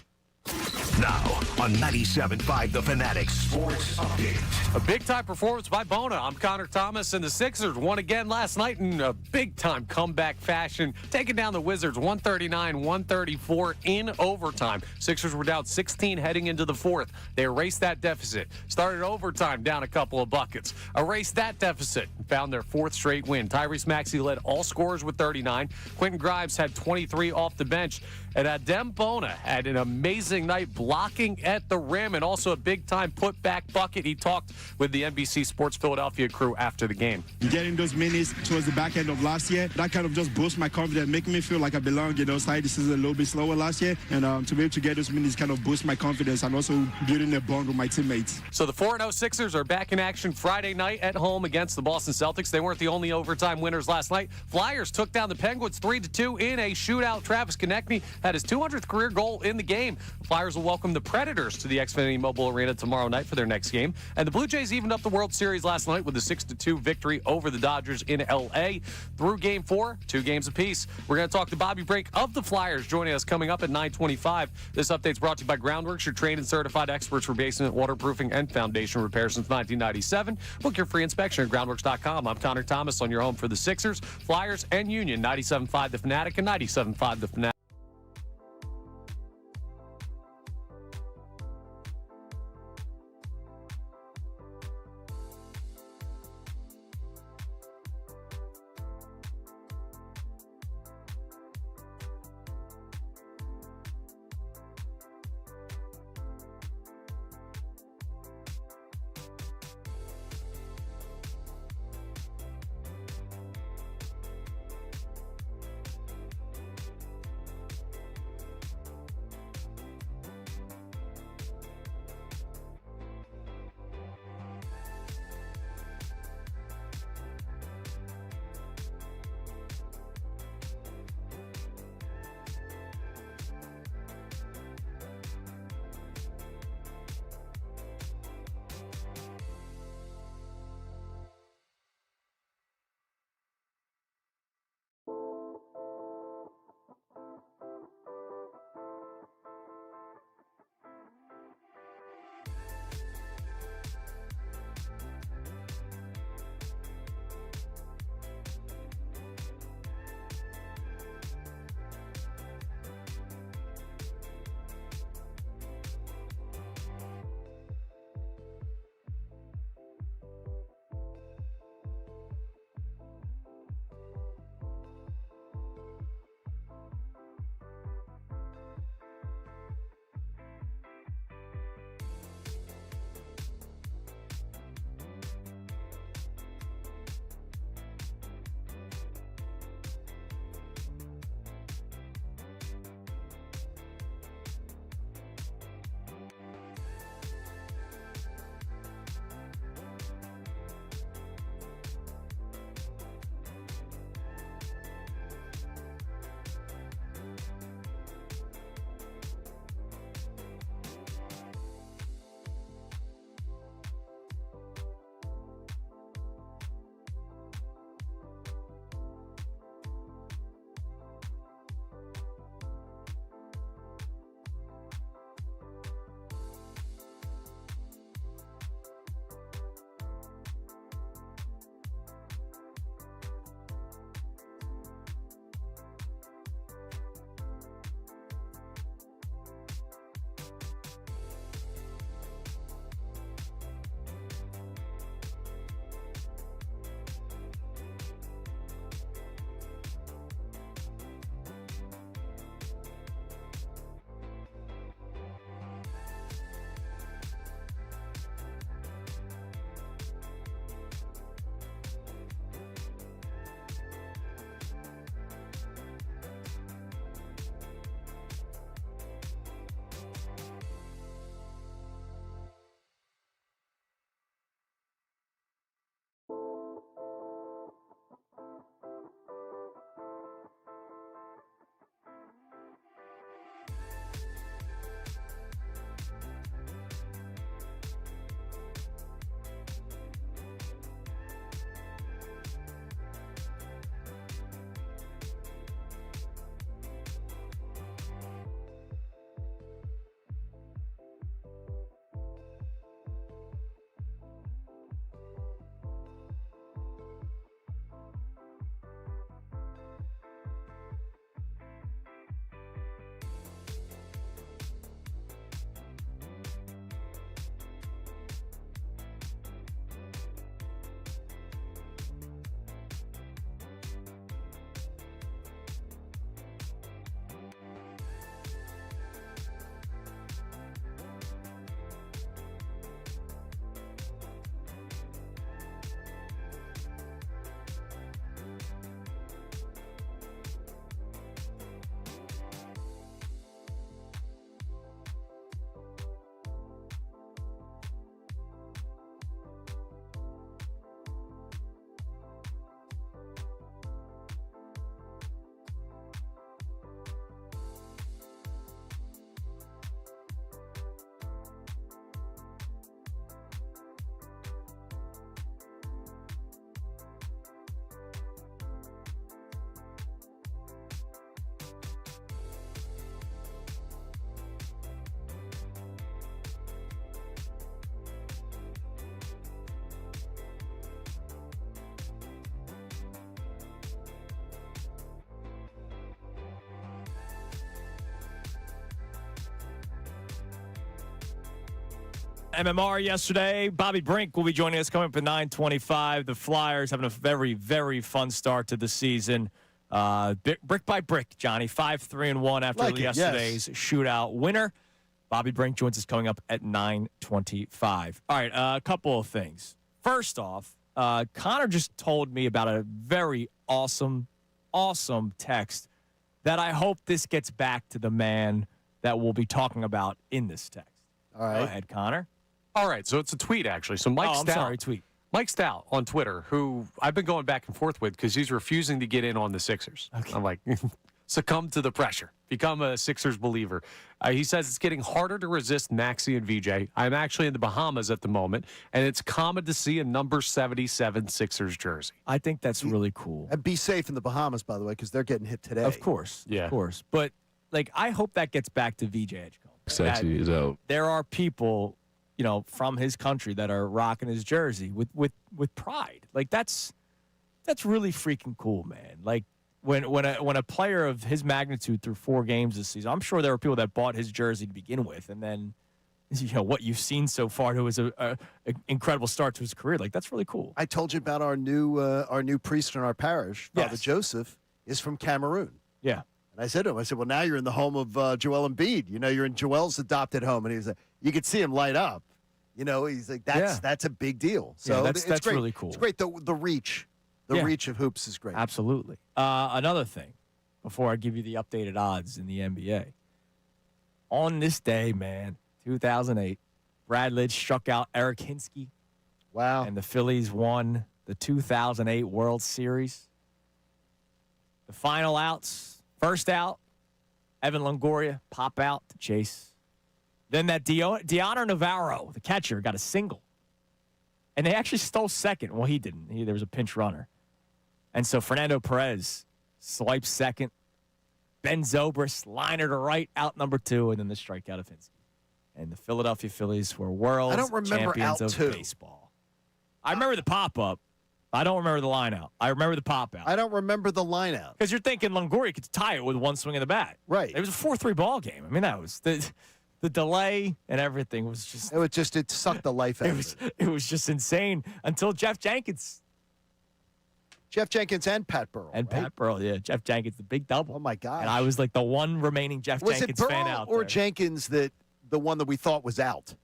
Now on 97.5 The Fanatic Sports Update. A big-time performance by Bona. I'm Connor Thomas, and the Sixers won again last night in a big-time comeback fashion, taking down the Wizards 139-134 in overtime. Sixers were down 16 heading into the fourth. They erased that deficit. Started overtime down a couple of buckets. Erased that deficit and found their fourth straight win. Tyrese Maxey led all scorers with 39. Quentin Grimes had 23 off the bench. And Adem Bona had an amazing night blocking at the rim and also a big-time put-back bucket. He talked with the NBC Sports Philadelphia crew after the game. Getting those minutes towards the back end of last year, that kind of just boosts my confidence, making me feel like I belong. Started this is a little bit slower last year, and to be able to get those minutes kind of boosts my confidence and also building a bond with my teammates. So the 4-0 Sixers are back in action Friday night at home against the Boston Celtics. They weren't the only overtime winners last night. Flyers took down the Penguins 3-2 in a shootout. Travis Konechny had his 200th career goal in the game. Flyers will welcome welcome the Predators to the Xfinity Mobile Arena tomorrow night for their next game. And the Blue Jays evened up the World Series last night with a 6-2 victory over the Dodgers in L.A. Through Game 4, 2 games apiece. We're going to talk to Bobby Brink of the Flyers, joining us coming up at 9:25. This update's brought to you by Groundworks, your trained and certified experts for basement waterproofing and foundation repair since 1997. Book your free inspection at groundworks.com. I'm Connor Thomas on your home for the Sixers, Flyers, and Union. 97.5 The Fanatic and 97.5 The Fanatic. MMR yesterday. Bobby Brink will be joining us coming up at 9:25. The Flyers having a very, very fun start to the season. Brick by brick, Johnny. 5-3-1 after yesterday's shootout winner. Bobby Brink joins us coming up at 9:25. All right, a couple of things. First off, Connor just told me about a very awesome text that I hope this gets back to the man that we'll be talking about in this text. All right. Go ahead, Connor. All right, so it's a tweet, actually. So Mike tweet. Mike Stout on Twitter, who I've been going back and forth with because he's refusing to get in on the Sixers. Okay. I'm like, succumb to the pressure. Become a Sixers believer. He says it's getting harder to resist Maxey and VJ. I'm actually in the Bahamas at the moment, and it's common to see a number 77 Sixers jersey. I think that's really cool. And be safe in the Bahamas, by the way, because they're getting hit today. Of course. Yeah. Of course. But, I hope that gets back to VJ Edgecombe. Sexy is out. There are people, from his country that are rocking his jersey with pride. That's really freaking cool, man. When a player of his magnitude through 4 games this season, I'm sure there were people that bought his jersey to begin with, and then what you've seen so far to his an incredible start to his career. That's really cool. I told you about our new priest in our parish, Father Joseph, is from Cameroon. Yeah. And I said to him, well, now you're in the home of Joel Embiid. You're in Joel's adopted home. And he was like, you could see him light up. He's like, that's a big deal. So that's great. really cool. It's great. The reach. The reach of hoops is great. Absolutely. Another thing, before I give you the updated odds in the NBA. On this day, man, 2008, Brad Lidge struck out Eric Hinsky. Wow. And the Phillies won the 2008 World Series. The final outs. First out, Evan Longoria, pop out to chase. Then that Deoner Navarro, the catcher, got a single. And they actually stole second. Well, he didn't. There was a pinch runner. And so Fernando Perez swipes second. Ben Zobrist, liner to right, out number 2, and then the strikeout of Hinsky. And the Philadelphia Phillies were world champions of baseball. I remember the pop-up. I don't remember the line out. I remember the pop out. I don't remember the line out. Because you're thinking Longoria could tie it with one swing of the bat. Right. It was a 4-3 ball game. I mean, that was the delay and everything was just. It sucked the life out of it. It was just insane until Jeff Jenkins. Jeff Jenkins and Pat Burrell. And right? Pat Burrell, yeah. Jeff Jenkins, the big double. Oh, my gosh. And I was like the one remaining Jeff Jenkins fan out there. Or Jenkins, the one that we thought was out?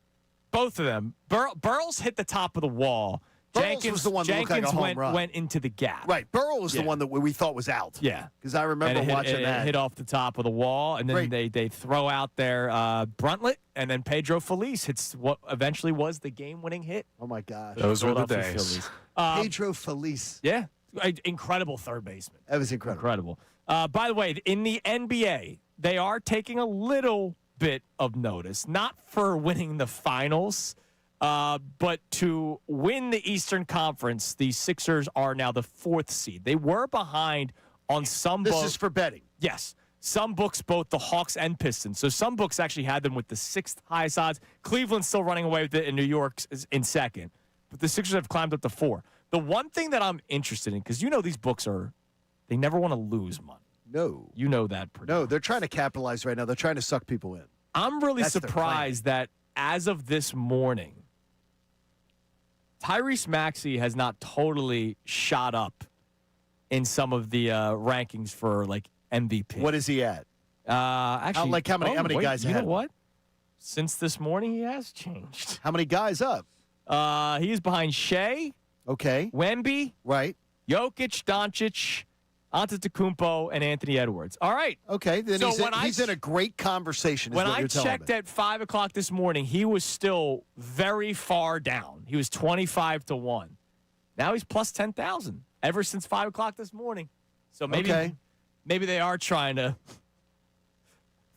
Both of them. Burrell's hit the top of the wall. Jenkins was the one that looked like a home run. Went into the gap. Right. Burrell was the one that we thought was out. Yeah. Because I remember watching that. It hit off the top of the wall, and then they throw out their Bruntlett, and then Pedro Feliz hits what eventually was the game-winning hit. Oh, my gosh. Those were the days. Pedro Feliz. Yeah. Incredible third baseman. That was incredible. By the way, in the NBA, they are taking a little bit of notice, not for winning the finals, but to win the Eastern Conference. The Sixers are now the 4th seed. They were behind on some books. This is for betting. Yes. Some books, both the Hawks and Pistons. So some books actually had them with the 6th highest odds. Cleveland's still running away with it, and New York's is in 2nd. But the Sixers have climbed up to 4. The one thing that I'm interested in, because these books they never want to lose money. No. You know that pretty No, well. they're trying to capitalize right now. They're trying to suck people in. I'm really surprised that as of this morning, Tyrese Maxey has not totally shot up in some of the rankings for MVP. What is he at? Actually, how many guys? You know what? Since this morning, he has changed. How many guys up? He is behind Shea. Okay. Wemby. Right. Jokic, Doncic, Antetokounmpo, and Anthony Edwards. All right. Okay. Then so he's in a great conversation. When I checked at 5 o'clock this morning, he was still very far down. He was 25-1. Now he's plus 10,000 ever since 5 o'clock this morning. So maybe they are trying to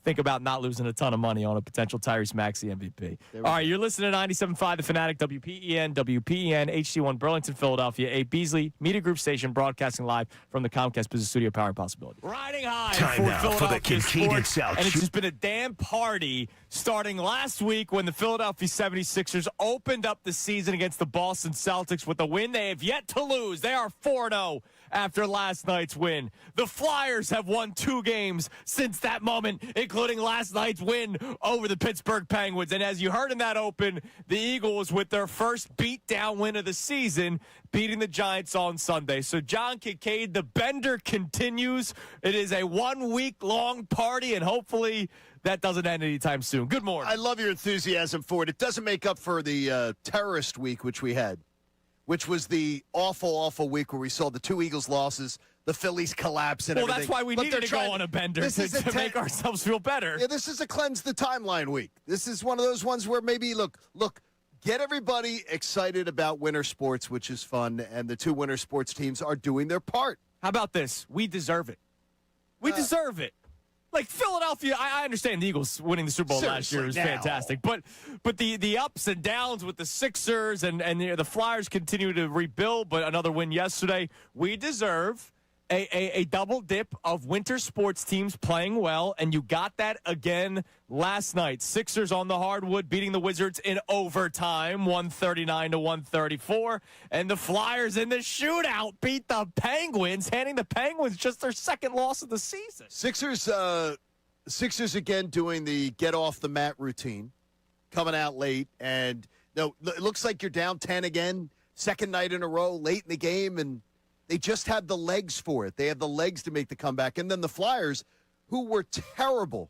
think about not losing a ton of money on a potential Tyrese Maxey MVP. All right, you're listening to 97.5 The Fanatic, WPEN, HD1 Burlington, Philadelphia, a Beasley Media Group station broadcasting live from the Comcast Business Studio, powering possibility. Riding high Time now for the Kincade Salciunas. And it's just been a damn party starting last week when the Philadelphia 76ers opened up the season against the Boston Celtics with a win they have yet to lose. They are 4-0 after last night's win. The Flyers have won 2 games since that moment, including including last night's win over the Pittsburgh Penguins. And as you heard in that open, the Eagles with their first beatdown win of the season, beating the Giants on Sunday. So, John Kincade, the bender continues. It is a 1 week long party, and hopefully that doesn't end anytime soon. Good morning. I love your enthusiasm for it. It doesn't make up for the terrorist week, which we had, which was the awful, awful week where we saw the 2 Eagles losses, the Phillies collapse, and everything. Well, that's why we needed to go on a bender to make ourselves feel better. Yeah, this is a cleanse the timeline week. This is one of those ones where maybe, look, get everybody excited about winter sports, which is fun, and the 2 winter sports teams are doing their part. How about this? We deserve it. We deserve it. Like Philadelphia, I understand the Eagles winning the Super Bowl last year was fantastic, but the ups and downs with the Sixers and the Flyers continue to rebuild, but another win yesterday. We deserve a double dip of winter sports teams playing well, and you got that again last night. Sixers on the hardwood beating the Wizards in overtime, 139-134, and the Flyers in the shootout beat the Penguins, handing the Penguins just their second loss of the season. Sixers again doing the get off the mat routine, coming out late, and it looks like you're down 10 again, second night in a row, late in the game, and they just have the legs for it. They have the legs to make the comeback. And then the Flyers, who were terrible.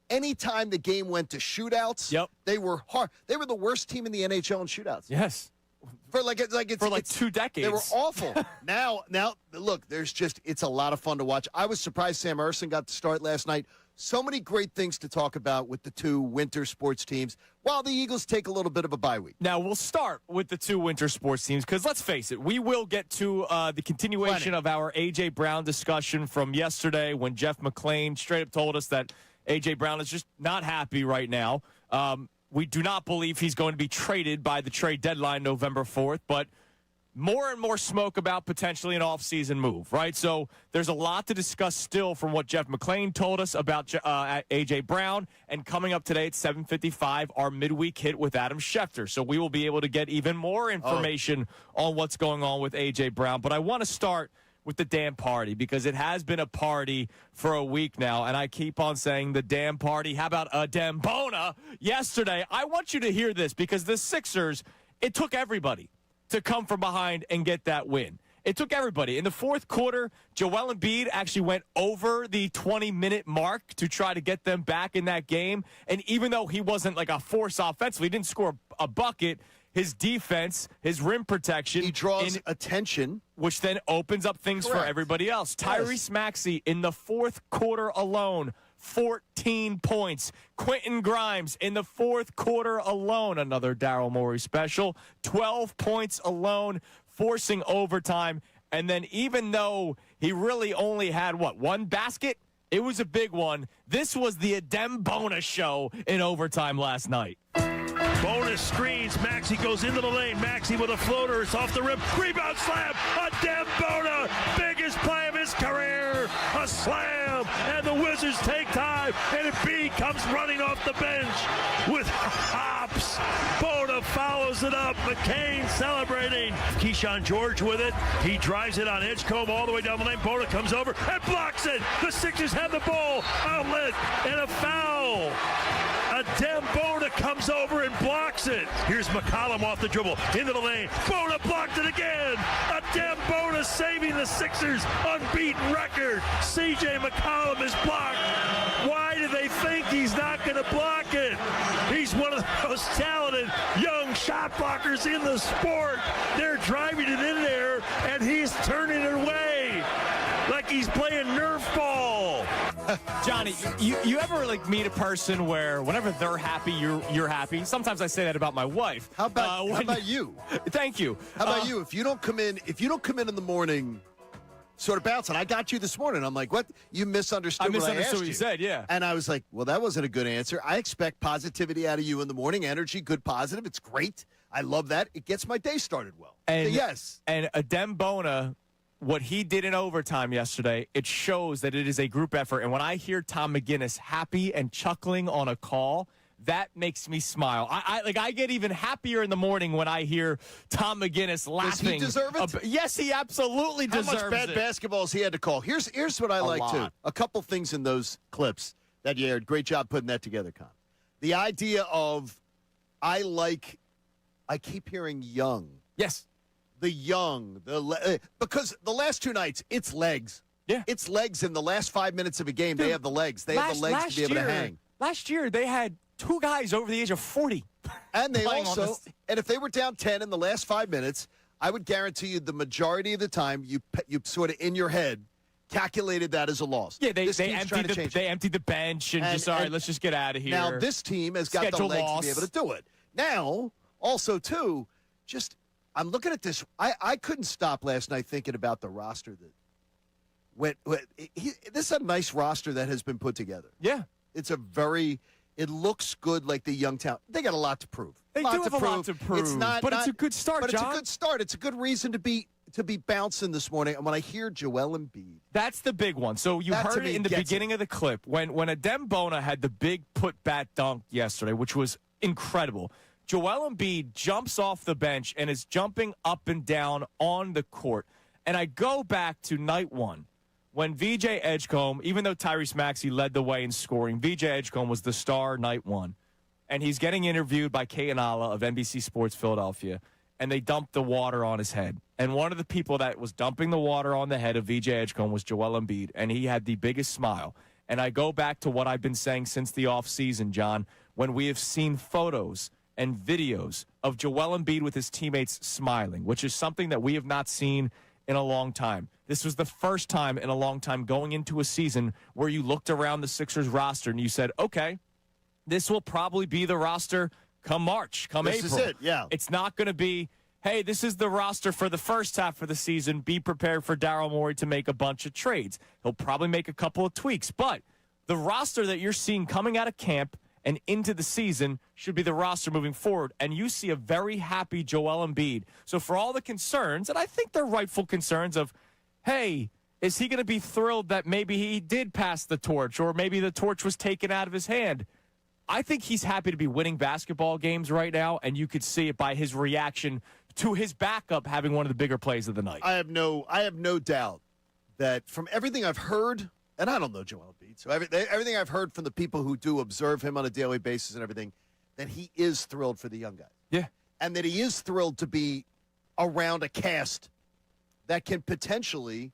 Anytime the game went to shootouts, they were hard. They were the worst team in the NHL in shootouts. Yes. For like 2 decades. They were awful. now, look, it's a lot of fun to watch. I was surprised Sam Ersson got the start last night. So many great things to talk about with the 2 winter sports teams while the Eagles take a little bit of a bye week. Now, we'll start with the 2 winter sports teams because let's face it, we will get to the continuation of our A.J. Brown discussion from yesterday when Jeff McClain straight up told us that A.J. Brown is just not happy right now. We do not believe he's going to be traded by the trade deadline November 4th, but more and more smoke about potentially an offseason move, right? So there's a lot to discuss still from what Jeff McClain told us about A.J. Brown. And coming up today at 7:55, our midweek hit with Adam Schefter. So we will be able to get even more information on what's going on with A.J. Brown. But I want to start with the damn party because it has been a party for a week now. And I keep on saying the damn party. How about a damn bona yesterday? I want you to hear this because the Sixers, it took everybody to come from behind and get that win. It took everybody. In the fourth quarter, Joel Embiid actually went over the 20-minute mark to try to get them back in that game. And even though he wasn't like a force offensively, he didn't score a bucket, his defense, his rim protection. He draws attention. Which then opens up things for everybody else. Tyrese Maxey in the fourth quarter alone, 14 points. Quentin Grimes in the fourth quarter alone, another Daryl Morey special, 12 points alone, forcing overtime. And then even though he really only had, one basket? It was a big one. This was the Adem Bona show in overtime last night. Bonus screens. Maxey goes into the lane. Maxey with a floater. It's off the rim. Rebound slam. Adem Bona. Biggest play of his career. A slam. And the Wizards take time. And Embiid comes running off the bench with hops. Bona follows it up. McCain celebrating. Keyshawn George with it. He drives it on Edgecombe all the way down the lane. Bona comes over and blocks it. The Sixers have the ball. Outlet and a foul. Adem Bona comes over and blocks it. Here's McCollum off the dribble. Into the lane. Bona blocked it again. Adem Bona saving the Sixers' unbeaten record. C.J. McCollum is blocked. Why do they think he's not going to block it? He's one of the most talented young shot blockers in the sport. They're driving it in there, and he's turning it away like he's playing Nerf ball. Johnny, you ever meet a person where whenever they're happy, you're happy? Sometimes I say that about my wife. How about you? Thank you. How about you? If you don't come in in the morning, sort of bouncing. I got you this morning. I'm like, what? You misunderstood. I misunderstood what you said. Yeah. And I was like, well, that wasn't a good answer. I expect positivity out of you in the morning. Energy, good, positive. It's great. I love that. It gets my day started well. And so yes. And Adem Bona, what he did in overtime yesterday, it shows that it is a group effort. And when I hear Tom McGinnis happy and chuckling on a call, that makes me smile. I get even happier in the morning when I hear Tom McGinnis laughing. Does he deserve it? Yes, he absolutely deserves it. How much bad basketballs he had to call? Here's what I like too. A couple things in those clips That you had great job putting that together, Con. The idea of I keep hearing young. Yes. The young, because the last two nights, it's legs. Yeah. It's legs in the last 5 minutes of a game. Dude, they have the legs. They have the legs to be able to hang. Last year, they had two guys over the age of 40. And they also, and if they were down 10 in the last 5 minutes, I would guarantee you the majority of the time, you sort of in your head calculated that as a loss. Yeah, they emptied the bench and just, all right, let's just get out of here. Now, this team has got the legs to be able to do it. Now, also, too, I'm looking at this. I couldn't stop last night thinking about the roster that this is a nice roster that has been put together. Yeah. It looks good like the young talent. They got a lot to prove. They do have a lot to prove. It's a good start, John. It's a good start. It's a good reason to be bouncing this morning. And when I hear Joel Embiid. That's the big one. So you heard it in the beginning of the clip. When Adem Bona had the big put-bat dunk yesterday, which was incredible, Joel Embiid jumps off the bench and is jumping up and down on the court. And I go back to night one when VJ Edgecombe, even though Tyrese Maxey led the way in scoring, VJ Edgecombe was the star night one. And he's getting interviewed by Kay Anala of NBC Sports Philadelphia, and they dumped the water on his head. And one of the people that was dumping the water on the head of VJ Edgecombe was Joel Embiid, and he had the biggest smile. And I go back to what I've been saying since the offseason, John, when we have seen photos and videos of Joel Embiid with his teammates smiling, which is something that we have not seen in a long time. This was the first time in a long time going into a season where you looked around the Sixers roster and you said, okay, this will probably be the roster come March, come April. This is it, yeah. It's not going to be, hey, this is the roster for the first half of the season. Be prepared for Daryl Morey to make a bunch of trades. He'll probably make a couple of tweaks. But the roster that you're seeing coming out of camp and into the season should be the roster moving forward. And you see a very happy Joel Embiid. So for all the concerns, and I think they're rightful concerns of, hey, is he going to be thrilled that maybe he did pass the torch or maybe the torch was taken out of his hand? I think he's happy to be winning basketball games right now, and you could see it by his reaction to his backup having one of the bigger plays of the night. I have no doubt that from everything I've heard, and I don't know Joel Embiid, so everything I've heard from the people who do observe him on a daily basis and everything, that he is thrilled for the young guys. Yeah. And that he is thrilled to be around a cast that can potentially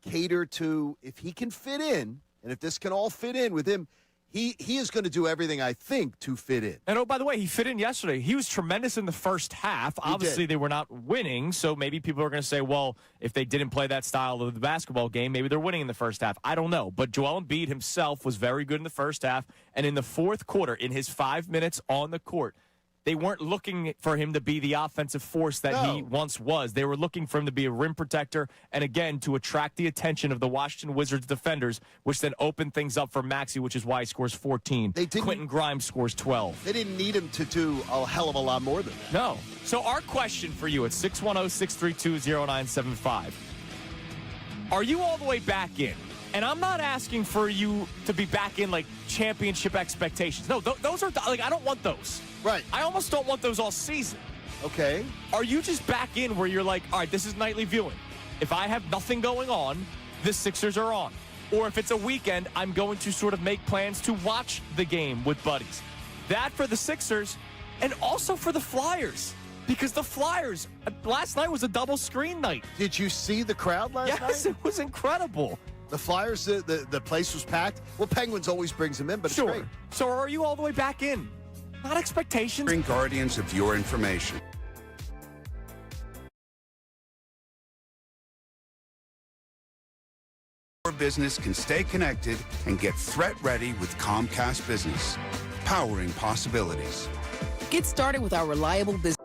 cater to, if he can fit in, and if this can all fit in with him, he is going to do everything, I think, to fit in. And, oh, by the way, he fit in yesterday. He was tremendous in the first half. Obviously, they were not winning, so maybe people are going to say, well, if they didn't play that style of the basketball game, maybe they're winning in the first half. I don't know. But Joel Embiid himself was very good in the first half. And in the fourth quarter, in his 5 minutes on the court, they weren't looking for him to be the offensive force that he once was. They were looking for him to be a rim protector and, again, to attract the attention of the Washington Wizards defenders, which then opened things up for Maxey, which is why he scores 14. Quentin Grimes scores 12. They didn't need him to do a hell of a lot more than that. No. So our question for you at 610-632-0975, are you all the way back in? And I'm not asking for you to be back in like championship expectations. No, those are like, I don't want those. Right. I almost don't want those all season. Okay. Are you just back in where you're like, all right, this is nightly viewing. If I have nothing going on, the Sixers are on. Or if it's a weekend, I'm going to sort of make plans to watch the game with buddies. That for the Sixers and also for the Flyers. Because the Flyers, last night was a double screen night. Did you see the crowd last night? Yes, it was incredible. The Flyers, the place was packed. Well, Penguins always brings them in, but sure. It's great. So are you all the way back in? Not expectations. Bring guardians of your information. Your business can stay connected and get threat ready with Comcast Business, powering possibilities. Get started with our reliable business.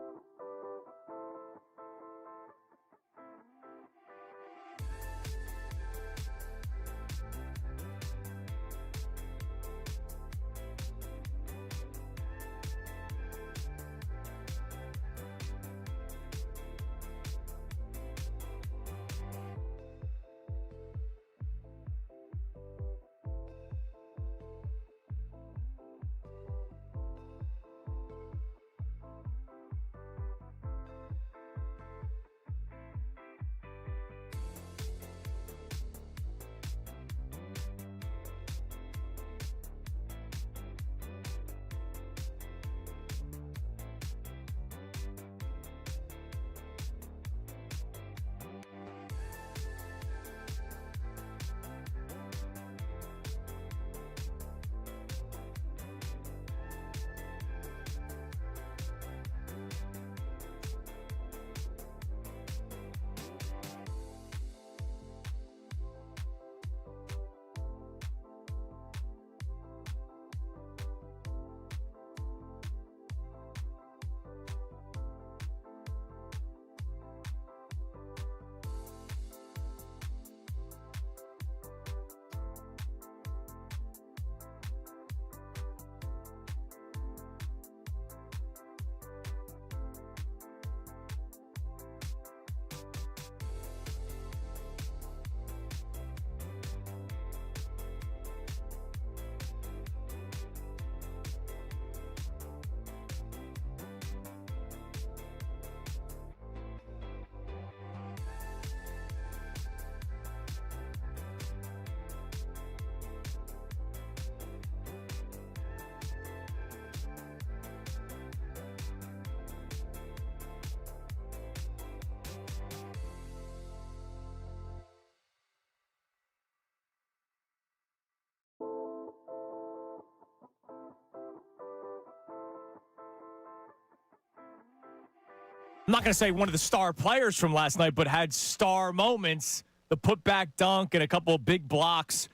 not going to say one of the star players from last night, but had star moments, the putback dunk and a couple of big blocks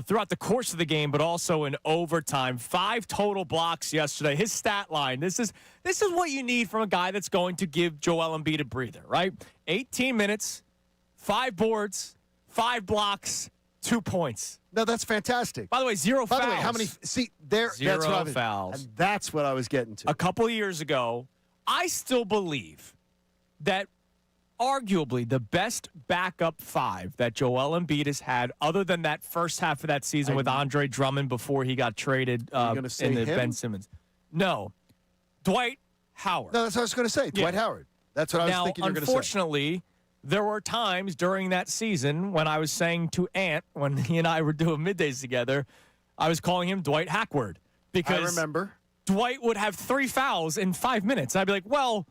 throughout the course of the game, but also in overtime. 5 total blocks yesterday. His stat line, this is what you need from a guy that's going to give Joel Embiid a breather, right? 18 minutes, 5 boards, 5 blocks, 2 points. No, that's fantastic. By the way, 0 fouls. By the way, how many? See, there. 0 that's what fouls. And that's what I was getting to. A couple of years ago, I still believe that arguably the best backup 5 that Joel Embiid has had, other than that first half of that season with Andre Drummond before he got traded in the Ben Simmons. No, Dwight Howard. No, that's what I was going to say. Dwight Howard. That's what I was thinking you were going to say. Unfortunately, there were times during that season when I was saying to Ant, when he and I were doing middays together, I was calling him Dwight Hackward. Because I remember. Dwight would have 3 fouls in 5 minutes. And I'd be like, well,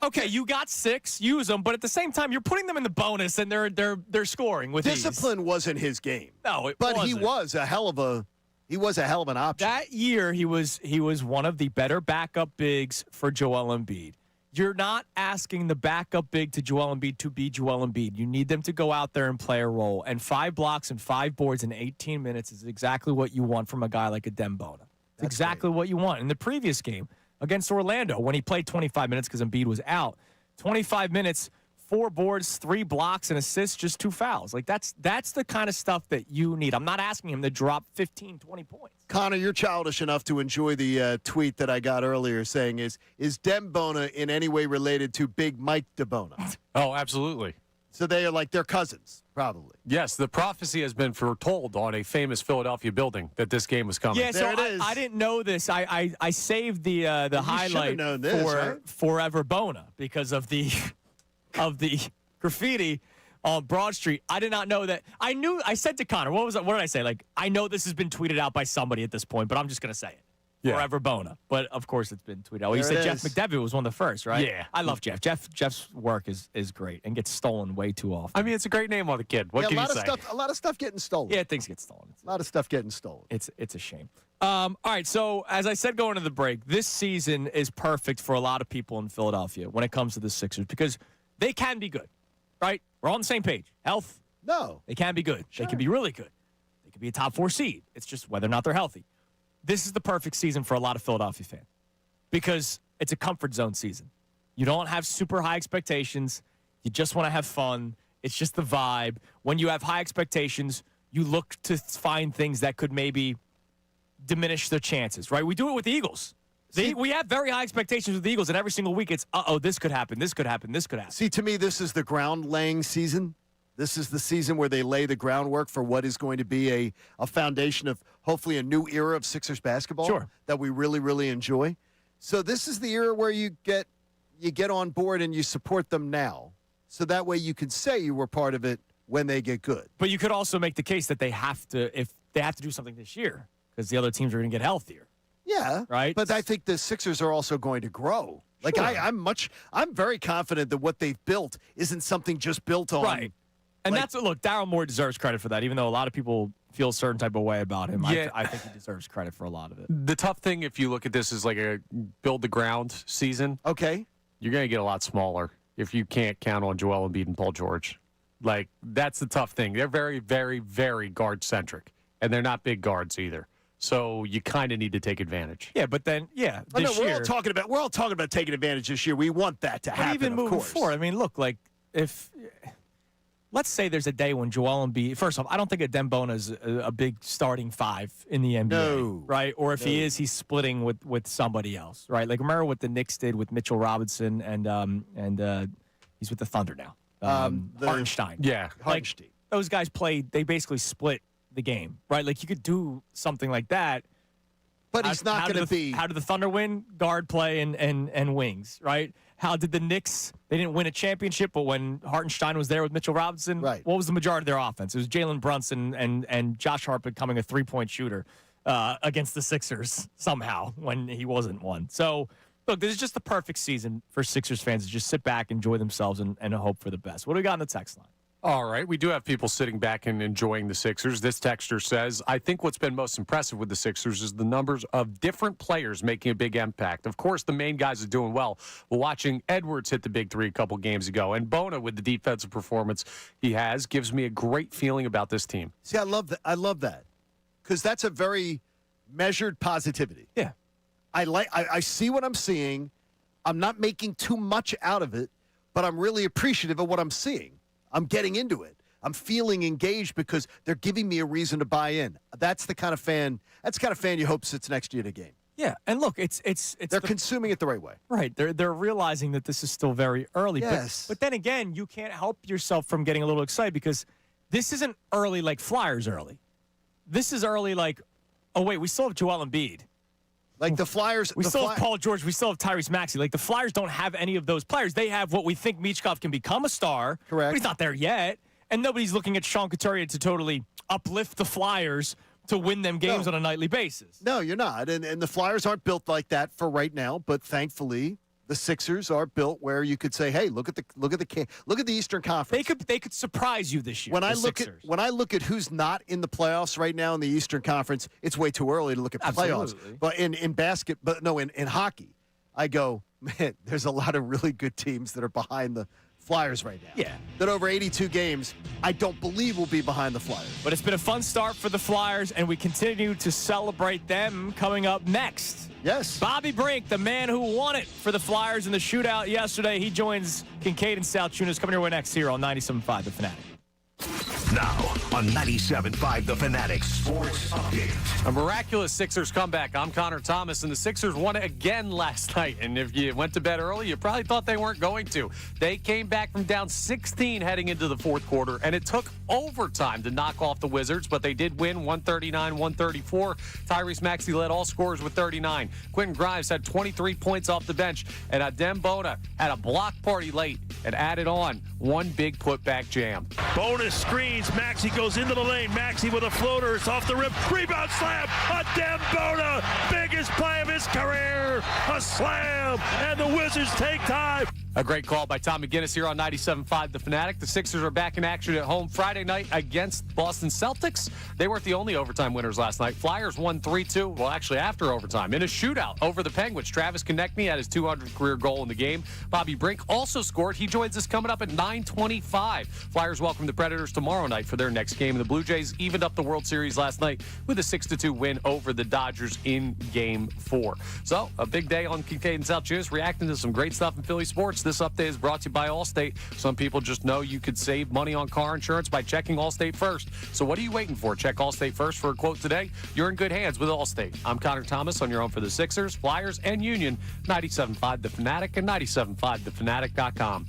okay, you got 6, use them, but at the same time, you're putting them in the bonus, and they're scoring with discipline wasn't his game. No, it but wasn't. he was a hell of an option. That year, he was one of the better backup bigs for Joel Embiid. You're not asking the backup big to Joel Embiid to be Joel Embiid. You need them to go out there and play a role. And 5 blocks and 5 boards in 18 minutes is exactly what you want from a guy like a Dembona. It's exactly what you want. In the previous game against Orlando, when he played 25 minutes because Embiid was out, 25 minutes, 4 boards, 3 blocks, and assists, just 2 fouls. Like, that's the kind of stuff that you need. I'm not asking him to drop 15, 20 points. Connor, you're childish enough to enjoy the tweet that I got earlier saying, is Dembona in any way related to Big Mike DeBona? Oh, absolutely. So they are like they're cousins, probably. Yes, the prophecy has been foretold on a famous Philadelphia building that this game was coming. Yeah, so I didn't know this. I saved the highlight known this, for right? Forever Bona because of the graffiti on Broad Street. I did not know that. I said to Connor, what did I say? Like, I know this has been tweeted out by somebody at this point, but I'm just going to say it. Yeah. Forever Bona. But, of course, it's been tweeted out. Well, you said Jeff McDevitt was one of the first, right? Yeah. I love Jeff. Jeff's work is great and gets stolen way too often. I mean, it's a great name on the kid. What can you say? A lot of stuff getting stolen. Yeah, things get stolen. A lot of stuff getting stolen. It's a shame. All right, so as I said going into the break, this season is perfect for a lot of people in Philadelphia when it comes to the Sixers because they can be good, right? We're on the same page. Health? No. They can be good. Sure. They can be really good. They can be a top 4 seed. It's just whether or not they're healthy. This is the perfect season for a lot of Philadelphia fans because it's a comfort zone season. You don't have super high expectations. You just want to have fun. It's just the vibe. When you have high expectations, you look to find things that could maybe diminish their chances, right? We do it with the Eagles. We have very high expectations with the Eagles, and every single week it's, this could happen, this could happen, this could happen. See, to me, this is the ground-laying season. This is the season where they lay the groundwork for what is going to be a foundation of hopefully a new era of Sixers basketball that we really, really enjoy. So this is the era where you get on board and you support them now. So that way you can say you were part of it when they get good. But you could also make the case that they have to do something this year because the other teams are going to get healthier. Yeah. Right. But I think the Sixers are also going to grow. Like I'm very confident that what they've built isn't something just built on. Right. And look, Daryl Moore deserves credit for that, even though a lot of people feel a certain type of way about him. Yeah. I think he deserves credit for a lot of it. The tough thing, if you look at this as like a build the ground season, okay, you're going to get a lot smaller if you can't count on Joel Embiid and Paul George. Like, that's the tough thing. They're very, very, very guard-centric, and they're not big guards either. So you kind of need to take advantage. Yeah, but then, we're all talking about taking advantage this year. We want that to happen, even moving forward, I mean, look, like, let's say there's a day when Joel Embiid, first off, I don't think a Dembona is a big starting 5 in the NBA, right? Or if he is, he's splitting with somebody else, right? Like, remember what the Knicks did with Mitchell Robinson, and he's with the Thunder now. Hartenstein. Yeah. Hartenstein. Those guys they basically split the game, right? Like, you could do something like that. But he's not going to be. How did the Thunder win? Guard play and wings, right? How did the Knicks? They didn't win a championship, but when Hartenstein was there with Mitchell Robinson, right. What was the majority of their offense? It was Jalen Brunson and Josh Hart becoming a 3-point shooter against the Sixers somehow when he wasn't one. So, look, this is just the perfect season for Sixers fans to just sit back, enjoy themselves, and hope for the best. What do we got on the text line? All right, we do have people sitting back and enjoying the Sixers. This texter says, I think what's been most impressive with the Sixers is the numbers of different players making a big impact. Of course, the main guys are doing well. But watching Edwards hit the big three a couple games ago, and Bona with the defensive performance he has, gives me a great feeling about this team. See, I love that because that's a very measured positivity. Yeah. I see what I'm seeing. I'm not making too much out of it, but I'm really appreciative of what I'm seeing. I'm getting into it. I'm feeling engaged because they're giving me a reason to buy in. That's the kind of fan you hope sits next to you at a game. Yeah, and look, it's they're consuming it the right way. Right. They're realizing that this is still very early. Yes. But then again, you can't help yourself from getting a little excited because this isn't early like Flyers early. This is early like, oh wait, we still have Joel Embiid. Like the Flyers. We still have Paul George. We still have Tyrese Maxey. Like the Flyers don't have any of those players. They have what we think Michkov can become a star. Correct. But he's not there yet. And nobody's looking at Sean Couturier to totally uplift the Flyers to win them games on a nightly basis. No, you're not. And the Flyers aren't built like that for right now. But thankfully, the Sixers are built where you could say, "Hey, look at the Eastern Conference." They could surprise you this year. When I look at who's not in the playoffs right now in the Eastern Conference, it's way too early to look at playoffs. But in hockey, I go, man, there's a lot of really good teams that are behind the Flyers right now. Yeah. That over 82 games, I don't believe will be behind the Flyers. But it's been a fun start for the Flyers, and we continue to celebrate them coming up next. Yes. Bobby Brink, the man who won it for the Flyers in the shootout yesterday. He joins Kincade and Salciunas coming your way next here on 97.5 The Fanatic. Now on 97.5 The Fanatic Sports Update. A miraculous Sixers comeback. I'm Connor Thomas, and the Sixers won it again last night. And if you went to bed early, you probably thought they weren't going to. They came back from down 16 heading into the fourth quarter, and it took overtime to knock off the Wizards, but they did win 139-134. Tyrese Maxey led all scorers with 39. Quentin Grimes had 23 points off the bench, and Adem Bona had a block party late and added on one big putback jam. Bonus screens. Maxey goes into the lane. Maxey with a floater. It's off the rim. Rebound slam. Adem Bona. Biggest play of his career. A slam. And the Wizards take time. A great call by Tom McGinnis here on 97.5 The Fanatic. The Sixers are back in action at home Friday night against Boston Celtics. They weren't the only overtime winners last night. Flyers won 3-2, well, actually after overtime, in a shootout over the Penguins. Travis Konechny had his 200th career goal in the game. Bobby Brink also scored. He joins us coming up at 9:25. Flyers welcome the Predators tomorrow night for their next game. And the Blue Jays evened up the World Series last night with a 6-2 win over the Dodgers in Game 4. So, a big day on Kincade and Salciunas, reacting to some great stuff in Philly sports. This update is brought to you by Allstate. Some people just know you could save money on car insurance by checking Allstate first. So what are you waiting for? Check Allstate first for a quote today. You're in good hands with Allstate. I'm Connor Thomas on your own for the Sixers, Flyers, and Union. 97.5 The Fanatic and 97.5thefanatic.com.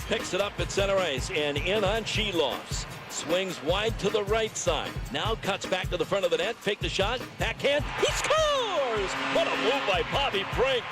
picks it up at center ice and in on Shelofs. Swings wide to the right side. Now cuts back to the front of the net. Fake the shot. Backhand. He scores! What a move by Bobby Brink.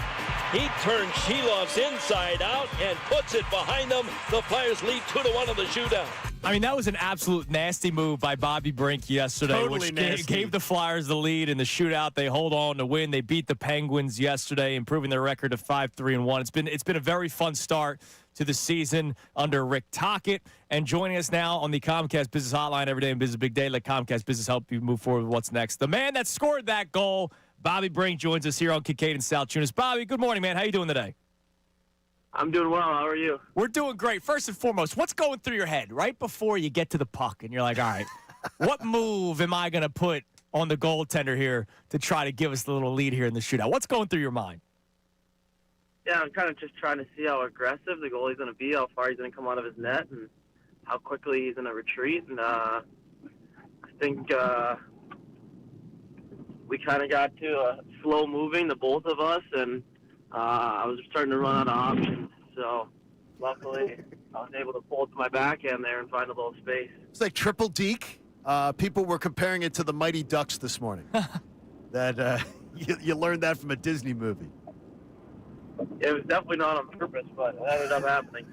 He turns Shelofs inside out and puts it behind them. The Flyers lead 2-1 in the shootout. I mean, that was an absolute nasty move by Bobby Brink yesterday, Totally which nasty. gave the Flyers the lead in the shootout. They hold on to win. They beat the Penguins yesterday, improving their record to 5-3-1. It's been a very fun start to the season under Rick Tocchet. And joining us now on the Comcast Business Hotline every day in Business Big Day, let Comcast Business help you move forward with what's next. The man that scored that goal, Bobby Brink, joins us here on Kincade and Salciunas. Bobby, good morning, man. How you doing today? I'm doing well. How are you? We're doing great. First and foremost, what's going through your head right before you get to the puck? And you're like, all right, what move am I going to put on the goaltender here to try to give us the little lead here in the shootout? What's going through your mind? Yeah, I'm kind of just trying to see how aggressive the goalie's going to be, how far he's going to come out of his net, and how quickly he's going to retreat. And I think we kind of got to slow moving, the both of us, and I was starting to run out of options. So luckily, I was able to pull it to my backhand there and find a little space. It's like triple deke. People were comparing it to the Mighty Ducks this morning. That you learned that from a Disney movie. It was definitely not on purpose, but it ended up happening.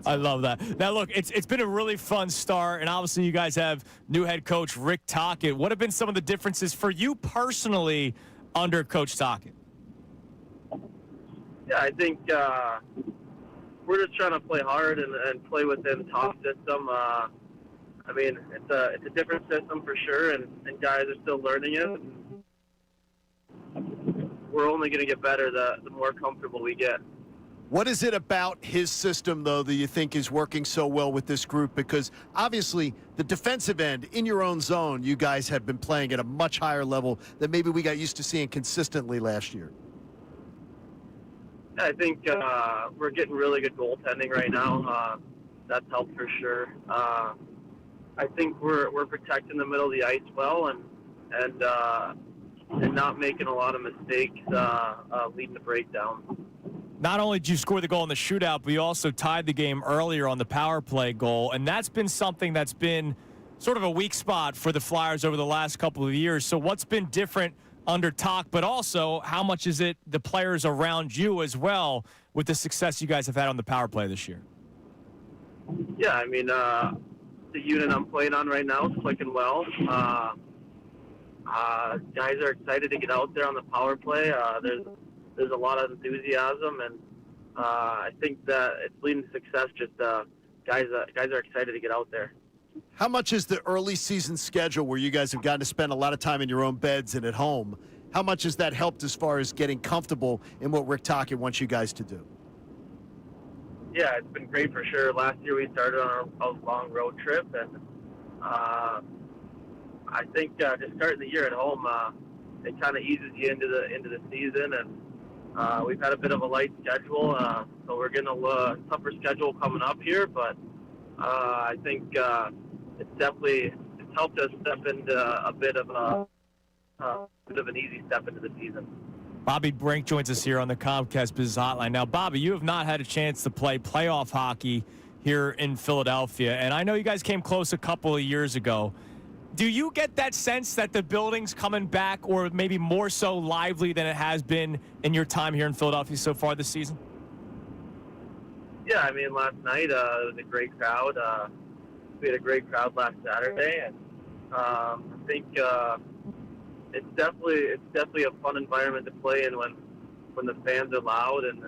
I love that. Now, look, it's been a really fun start, and obviously you guys have new head coach Rick Tocchet. What have been some of the differences for you personally under Coach Tocchet? Yeah, I think we're just trying to play hard and play within top system. I mean, it's a different system for sure, and guys are still learning it. We're only going to get better the more comfortable we get. What is it about his system, though, that you think is working so well with this group? Because obviously the defensive end in your own zone, you guys have been playing at a much higher level than maybe we got used to seeing consistently last year. I think we're getting really good goaltending right now. That's helped for sure. I think we're protecting the middle of the ice well and not making a lot of mistakes leading to breakdown. Not only did you score the goal in the shootout, but you also tied the game earlier on the power play goal, and that's been something that's been sort of a weak spot for the Flyers over the last couple of years. So what's been different under Toc, but also how much is it the players around you as well with the success you guys have had on the power play this year? Yeah, I mean, the unit I'm playing on right now is clicking well. Guys are excited to get out there on the power play. There's a lot of enthusiasm, and I think that it's leading to success. Just guys are excited to get out there. How much is the early season schedule where you guys have gotten to spend a lot of time in your own beds and at home? How much has that helped as far as getting comfortable in what Rick Tocchet wants you guys to do? Yeah, it's been great for sure. Last year we started on a long road trip, and I think just starting the year at home, it kind of eases you into the season, and we've had a bit of a light schedule, so we're getting a tougher schedule coming up here. But I think it's helped us step into a bit of an easy step into the season. Bobby Brink joins us here on the Comcast Business Hotline. Now, Bobby, you have not had a chance to play playoff hockey here in Philadelphia, and I know you guys came close a couple of years ago. Do you get that sense that the building's coming back, or maybe more so lively than it has been in your time here in Philadelphia so far this season? Yeah, I mean, last night it was a great crowd. We had a great crowd last Saturday, and I think it's definitely a fun environment to play in when the fans are loud and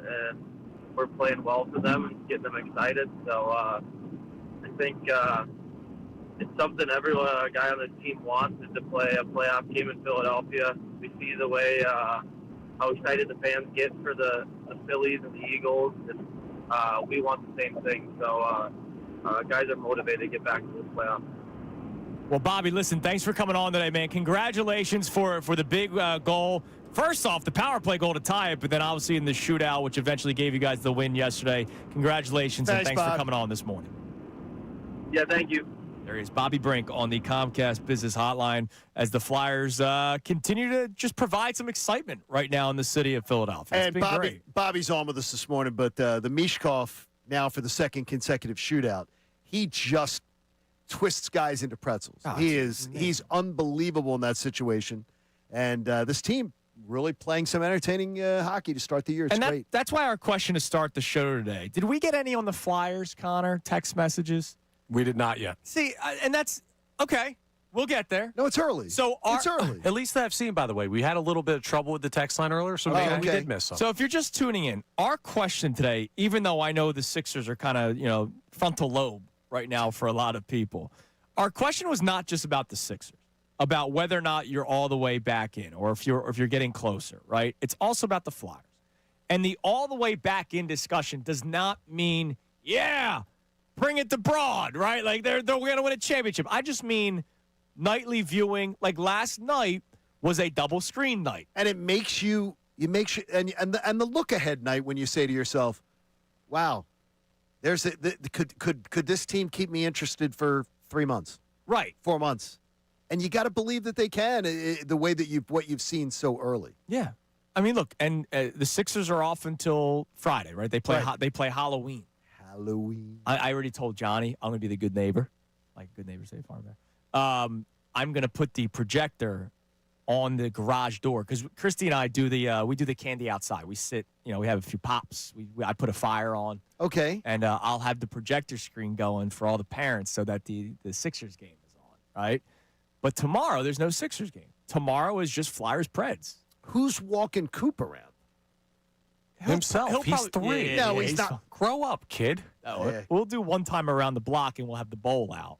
we're playing well for them and getting them excited. So I think it's something every guy on the team wants, is to play a playoff game in Philadelphia. We see the way how excited the fans get for the Phillies and the Eagles, and we want the same thing. So guys are motivated to get back to the playoffs. Well, Bobby, listen, thanks for coming on today, man. Congratulations for the big goal. First off, the power play goal to tie it, but then obviously in the shootout, which eventually gave you guys the win yesterday. Congratulations, and thanks for coming on this morning. Yeah, thank you. There he is, Bobby Brink on the Comcast Business Hotline, as the Flyers continue to just provide some excitement right now in the city of Philadelphia. And Bobby's on with us this morning, but the Mishkov now for the second consecutive shootout. He just twists guys into pretzels. He's unbelievable in that situation. And this team really playing some entertaining hockey to start the year. It's great. That's why our question to start the show today. Did we get any on the Flyers, Connor? Text messages? We did not yet. See, and that's okay. We'll get there. No, it's early. So it's early. At least that I've seen, by the way. We had a little bit of trouble with the text line earlier, so maybe we did miss some. So if you're just tuning in, our question today, even though I know the Sixers are kind of, frontal lobe right now for a lot of people, our question was not just about the Sixers, about whether or not you're all the way back in or if you're getting closer, right? It's also about the Flyers. And the all the way back in discussion does not mean, bring it to Broad, right? Like they're going to win a championship. I just mean nightly viewing. Like last night was a double screen night. And it makes you and the look ahead night when you say to yourself, wow, could this team keep me interested for 3 months? Right. 4 months. And you got to believe that they can the way that what you've seen so early. Yeah. I mean, look, and the Sixers are off until Friday, right? They play they play Halloween. I already told Johnny I'm going to be the good neighbor, like good neighbor State Farm there. I'm going to put the projector on the garage door because Christy and I do the candy outside. We sit, we have a few pops. I put a fire on. Okay. And I'll have the projector screen going for all the parents so that the Sixers game is on, right? But tomorrow there's no Sixers game. Tomorrow is just Flyers Preds. Who's walking Coop around? Himself. He's 3. No, he's not. Grow up, kid. No, we'll do one time around the block and we'll have the bowl out.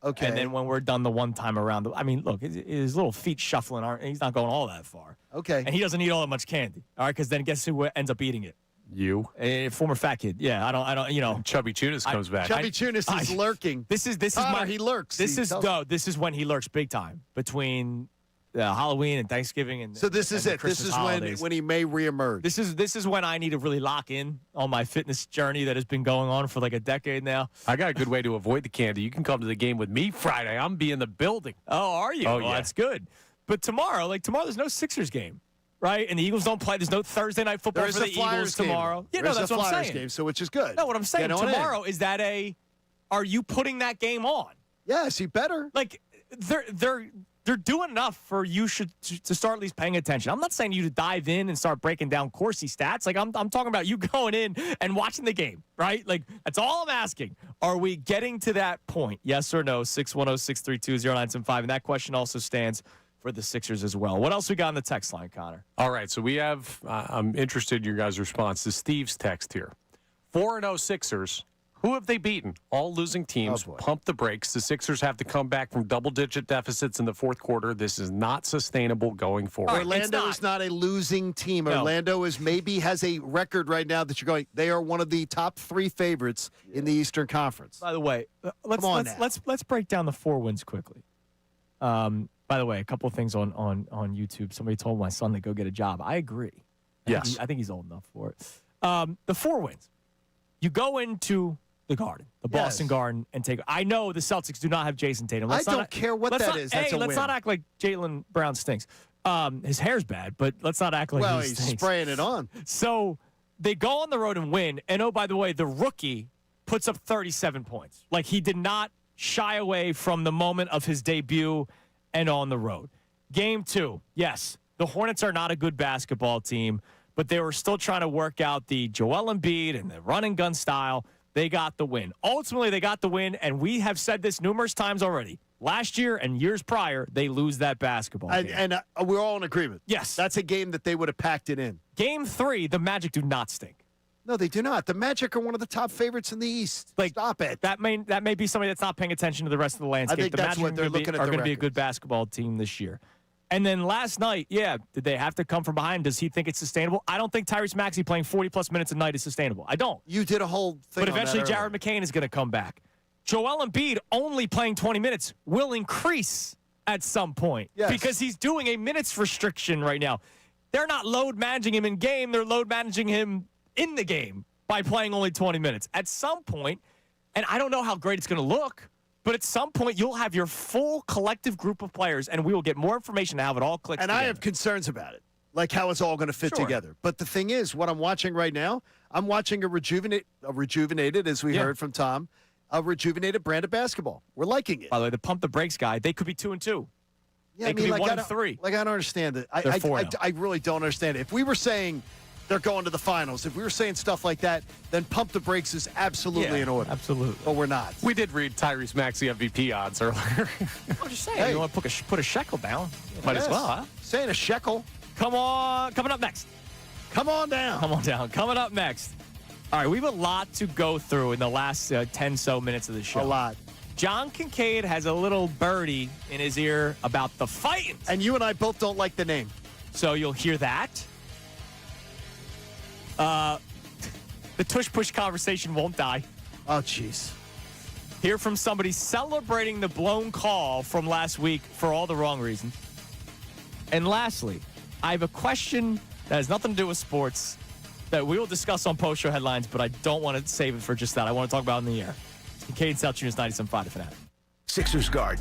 Okay. And then when we're done the one time around, look, his little feet shuffling he's not going all that far. Okay. And he doesn't eat all that much candy. All right, because then guess who ends up eating it? You. A former fat kid. Yeah, I don't. Chubby Tunis comes back. Chubby Tunis is lurking. This is he lurks. This is when he lurks big time between Halloween and Thanksgiving and. So this is it. This is when he may reemerge. This is when I need to really lock in on my fitness journey that has been going on for like a decade now. I got a good way to avoid the candy. You can come to the game with me Friday. I'm be in the building. Oh, are you? Oh, well, yeah. That's good. But tomorrow, there's no Sixers game. Right? And the Eagles don't play. There's no Thursday night football for the Eagles tomorrow. Yeah, no, that's what I'm Flyers saying. Game, so which is good. No, what I'm saying tomorrow is that are you putting that game on? Yes, he better. Like they're doing enough for you to start at least paying attention. I'm not saying you to dive in and start breaking down Corsi stats. Like I'm talking about you going in and watching the game, right? Like that's all I'm asking. Are we getting to that point? Yes or no? 610-632-0975. And that question also stands for the Sixers as well. What else we got on the text line, Connor? All right, so we have, I'm interested in your guys' response to Steve's text here. 4-0 Sixers. Who have they beaten? All losing teams. Pump the brakes. The Sixers have to come back from double-digit deficits in the fourth quarter. This is not sustainable going forward. Orlando is not a losing team. No. Orlando has a record right now that you're going. They are one of the top 3 favorites in the Eastern Conference. By the way, let's break down the 4 wins quickly. By the way, a couple of things on YouTube. Somebody told my son to go get a job. I agree. I think he's old enough for it. The 4 wins. You go into the Garden, the Boston Garden, and take. I know the Celtics do not have Jason Tatum. I don't care what that is. That's a win. Let's not act like Jaylen Brown stinks. His hair's bad, but let's not act like he he's stinks. Spraying it on. So they go on the road and win. And oh, by the way, the rookie puts up 37 points. Like he did not shy away from the moment of his debut and on the road. Game 2, yes, the Hornets are not a good basketball team, but they were still trying to work out the Joel Embiid and the run and gun style. They got the win. Ultimately, they got the win, and we have said this numerous times already. Last year and years prior, they lose that basketball game. And we're all in agreement. Yes. That's a game that they would have packed it in. Game 3, the Magic do not stink. No, they do not. The Magic are one of the top favorites in the East. Stop it. That may be somebody that's not paying attention to the rest of the landscape. I think that's what they're looking at. Are going to be a good basketball team this year. And then last night, did they have to come from behind? Does he think it's sustainable? I don't think Tyrese Maxey playing 40-plus minutes a night is sustainable. I don't. You did a whole thing. But eventually, Jared McCain is going to come back. Joel Embiid only playing 20 minutes will increase at some point because he's doing a minutes restriction right now. They're not load managing him in game. They're load managing him in the game by playing only 20 minutes. At some point, and I don't know how great it's going to look, but at some point you'll have your full collective group of players, and we will get more information to have it all clicked And together. I have concerns about it. like how it's all going to fit Sure. together. But the thing is, what I'm watching right now, I'm watching a rejuvenated, as we heard from Tom, a rejuvenated brand of basketball. We're liking it. By the way, the pump the brakes guy, they could be 2-2. Yeah, they I mean, could like, be 1 I and don't- 3. Like, I don't understand it. They're 4 now. I really don't understand it. If we were saying they're going to the finals, if we were saying stuff like that, then pump the brakes is absolutely in order. Absolutely. But we're not. We did read Tyrese Maxey MVP odds earlier. I'm just saying, Hey. you want to put a shekel down? Might Yes. as well, huh? Saying a shekel. Come on. Coming up next. Come on down. Come on down. Coming up next. All right, we have a lot to go through in the last 10 so minutes of the show. A lot. John Kincade has a little birdie in his ear about the fighting. And you and I both don't like the name. So you'll hear that. The tush-push conversation won't die. Oh, jeez. Hear from somebody celebrating the blown call from last week for all the wrong reasons. And lastly, I have a question that has nothing to do with sports that we will discuss on post-show headlines, but I don't want to save it for just that. I want to talk about it in the air. Kincade Salciunas, 97.5 The Fanatic. Sixers guard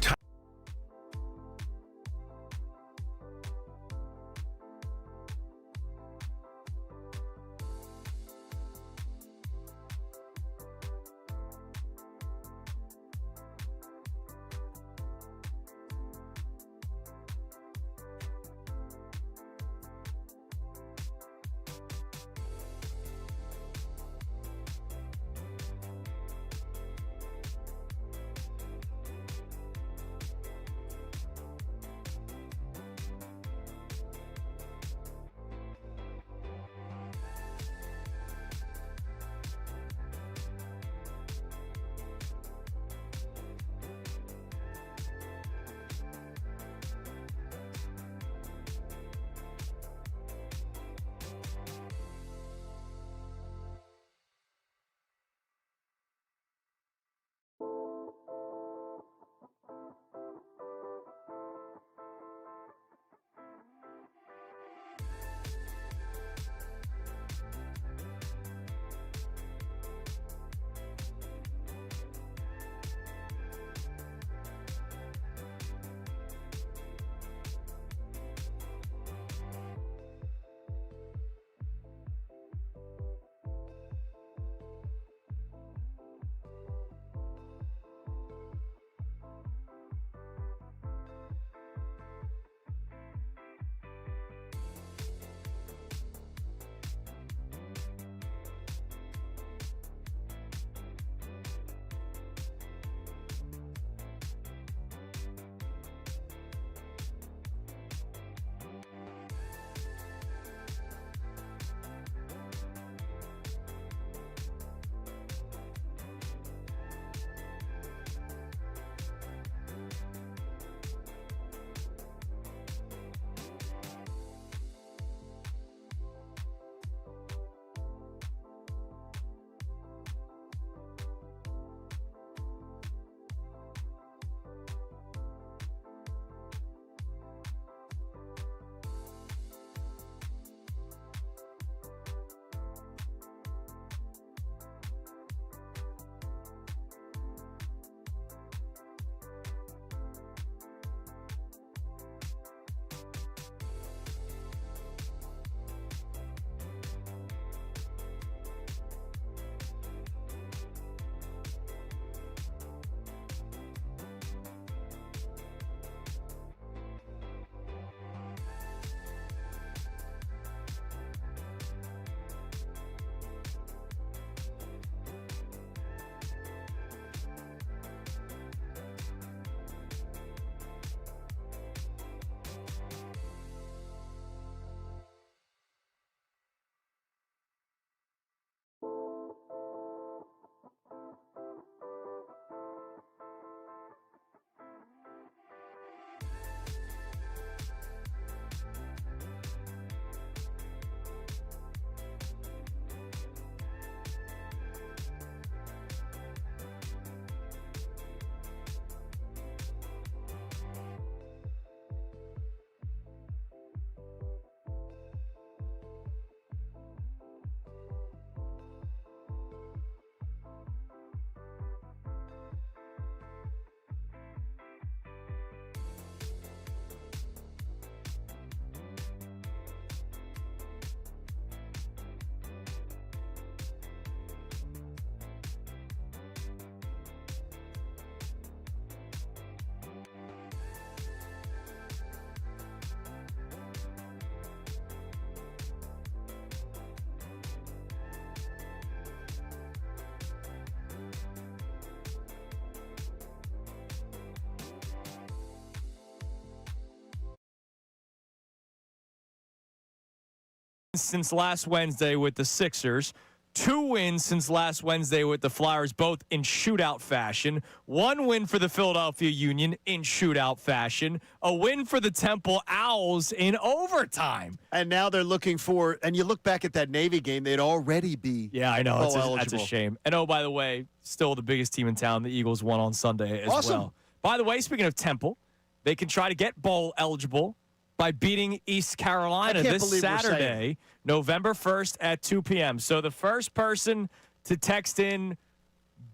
since last Wednesday with the Sixers. 2 wins since last Wednesday with the Flyers, both in shootout fashion. 1 win for the Philadelphia Union in shootout fashion. A win for the Temple Owls in overtime. And now they're looking for, and you look back at that Navy game, they'd already be Yeah, I know. eligible. That's a shame. And oh, by the way, still the biggest team in town. The Eagles won on Sunday as well. By the way, speaking of Temple, they can try to get bowl eligible by beating East Carolina this Saturday, November 1st at 2 p.m. So the first person to text in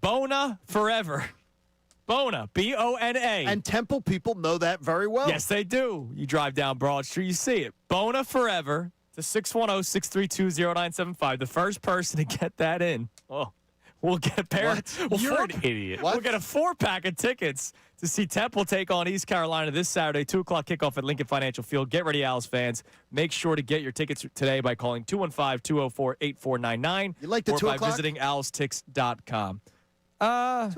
Bona Forever. Bona, B-O-N-A. And Temple people know that very well. Yes, they do. You drive down Broad Street, you see it. Bona Forever to 610-632-0975. The first person to get that in. Oh, we'll get a pair. You're an idiot. We'll get a 4-pack of tickets to see Temple take on East Carolina this Saturday, 2 o'clock kickoff at Lincoln Financial Field. Get ready, Owls fans. Make sure to get your tickets today by calling 215-204-8499. You like the or 2 by o'clock? visiting owlstix.com. 2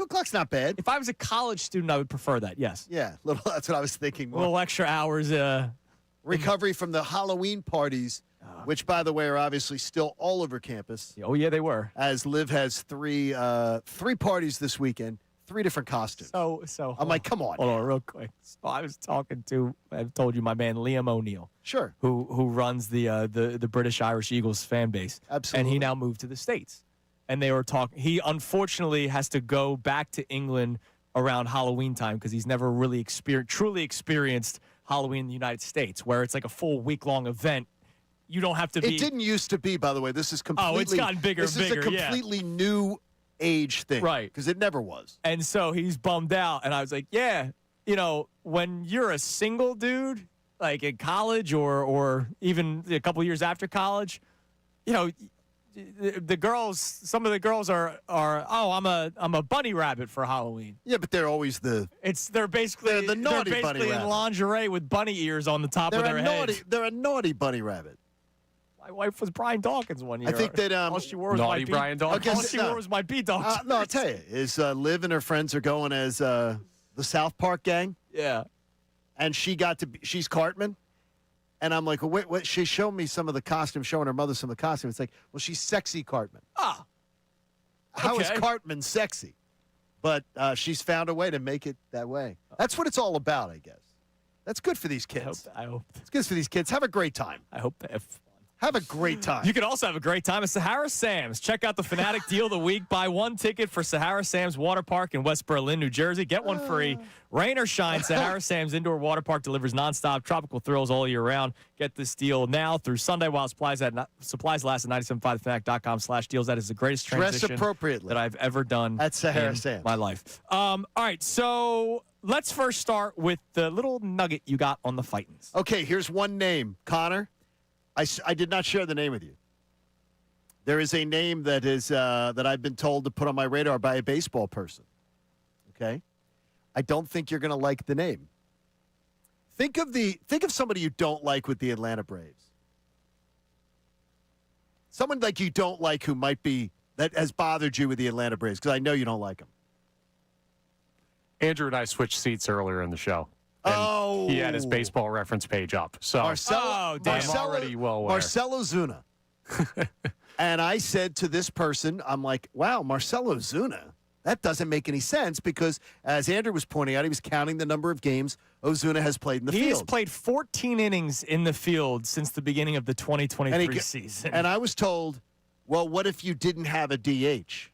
o'clock's not bad. If I was a college student, I would prefer that, yes. Yeah, that's what I was thinking. A little extra hours. Recovery from the Halloween parties, which, by the way, are obviously still all over campus. Oh, yeah, they were. As Liv has three parties this weekend, 3 different costumes. So I'm like, come on. Hold on, real quick. So I was talking to, I've told you, my man Liam O'Neill. Sure. Who runs the British Irish Eagles fan base. Absolutely. And he now moved to the States. And they were talking. He unfortunately has to go back to England around Halloween time because he's never really truly experienced Halloween in the United States, where it's like a full week-long event. You don't have to be. It didn't used to be, by the way. This is completely. Oh, it's gotten bigger and bigger. This is a completely new age thing. Right. Because it never was. And so he's bummed out. And I was like, yeah, when you're a single dude, like in college or even a couple years after college, the girls, some of the girls are I'm a bunny rabbit for Halloween. Yeah, but they're always they're basically the naughty they're bunny basically in rabbit. lingerie with bunny ears on the top of their heads. They're a naughty bunny rabbit. My wife was Brian Dawkins one year. I think that all she wore was naughty my B- Brian Dawkins. All she wore was my B-Dog. No, I'll tell you, is Liv and her friends are going as the South Park gang. Yeah. And she's Cartman. And I'm like, well, wait, she showed me some of the costumes, showing her mother some of the costumes. It's like, well, she's sexy Cartman. Ah. How is Okay. Cartman sexy? But she's found a way to make it that way. That's what it's all about, I guess. That's good for these kids. I hope. It's good for these kids. Have a great time. I hope they have fun. Have a great time. You can also have a great time at Sahara Sam's. Check out the Fanatic Deal of the Week. Buy 1 ticket for Sahara Sam's Water Park in West Berlin, New Jersey. Get 1 free. Rain or shine, Sahara Sam's Indoor Water Park delivers nonstop tropical thrills all year round. Get this deal now through Sunday while supplies last at 975thefanatic.com/deals. That is the greatest Dress transition appropriately that I've ever done at Sahara in Sam's. my life. All right, so let's first start with the little nugget you got on the Fightins. Okay, here's one name. Connor, I did not share the name with you. There is a name that is that I've been told to put on my radar by a baseball person. Okay? I don't think you're going to like the name. Think of somebody you don't like with the Atlanta Braves. Someone like you don't like who might be that has bothered you with the Atlanta Braves, because I know you don't like them. Andrew and I switched seats earlier in the show. And he had his baseball reference page up. So I'm already well aware. Marcelo Zuna. And I said to this person, I'm like, wow, Marcelo Zuna. That doesn't make any sense because, as Andrew was pointing out, he was counting the number of games Ozuna has played in the field. He has played 14 innings in the field since the beginning of the 2023 season. And I was told, well, what if you didn't have a DH?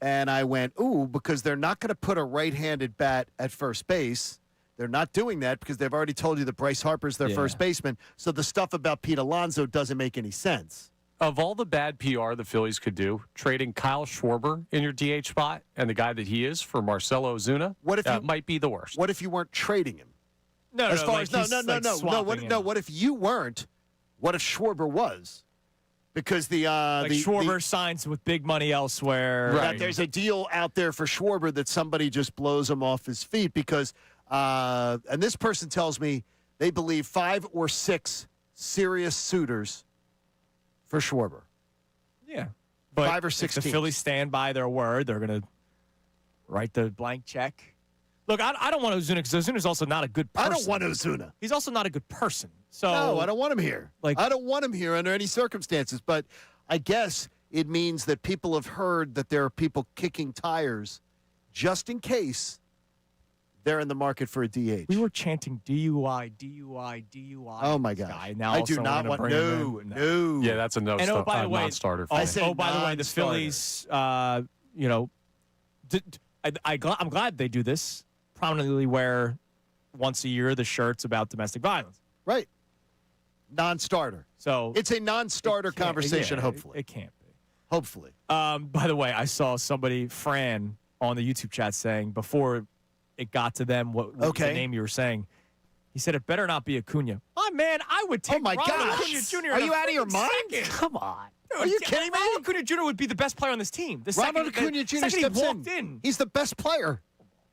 And I went, ooh, because they're not going to put a right-handed bat at first base. They're not doing that because they've already told you that Bryce Harper's their first baseman. So the stuff about Pete Alonso doesn't make any sense. Of all the bad PR the Phillies could do, trading Kyle Schwarber in your DH spot and the guy that he is for Marcelo Ozuna, might be the worst. What if you weren't trading him? No. What if you weren't? What if Schwarber was? Because Schwarber signs with big money elsewhere. Right. There's a deal out there for Schwarber that somebody just blows him off his feet because, and this person tells me they believe 5 or 6 serious suitors for Schwarber. Yeah. But 5 or 6 if the teams. Phillies stand by their word, they're going to write the blank check. Look, I don't want Ozuna because Ozuna's also not a good person. I don't want Ozuna. He's also not a good person. So no, I don't want him here. Like, I don't want him here under any circumstances. But I guess it means that people have heard that there are people kicking tires just in case they're in the market for a DH. We were chanting DUI, DUI, DUI. Oh, my gosh. Guy. Now I do not want no. Yeah, that's a by the way, non-starter. By the way, the Phillies, I'm glad they do this. Prominently wear once a year the shirts about domestic violence. Right. Non-starter. So it's a non-starter conversation, hopefully. It can't be. Hopefully. By the way, I saw somebody, Fran, on the YouTube chat saying before it got to them what the name you were saying, he said it better not be Acuna. Oh, man, I would take Ronald Acuna Jr. Are you out of your mind? Come on. Are you kidding me? Ronald Acuna Jr. would be the best player on this team. Ronald Acuna Jr. steps in. He's the best player.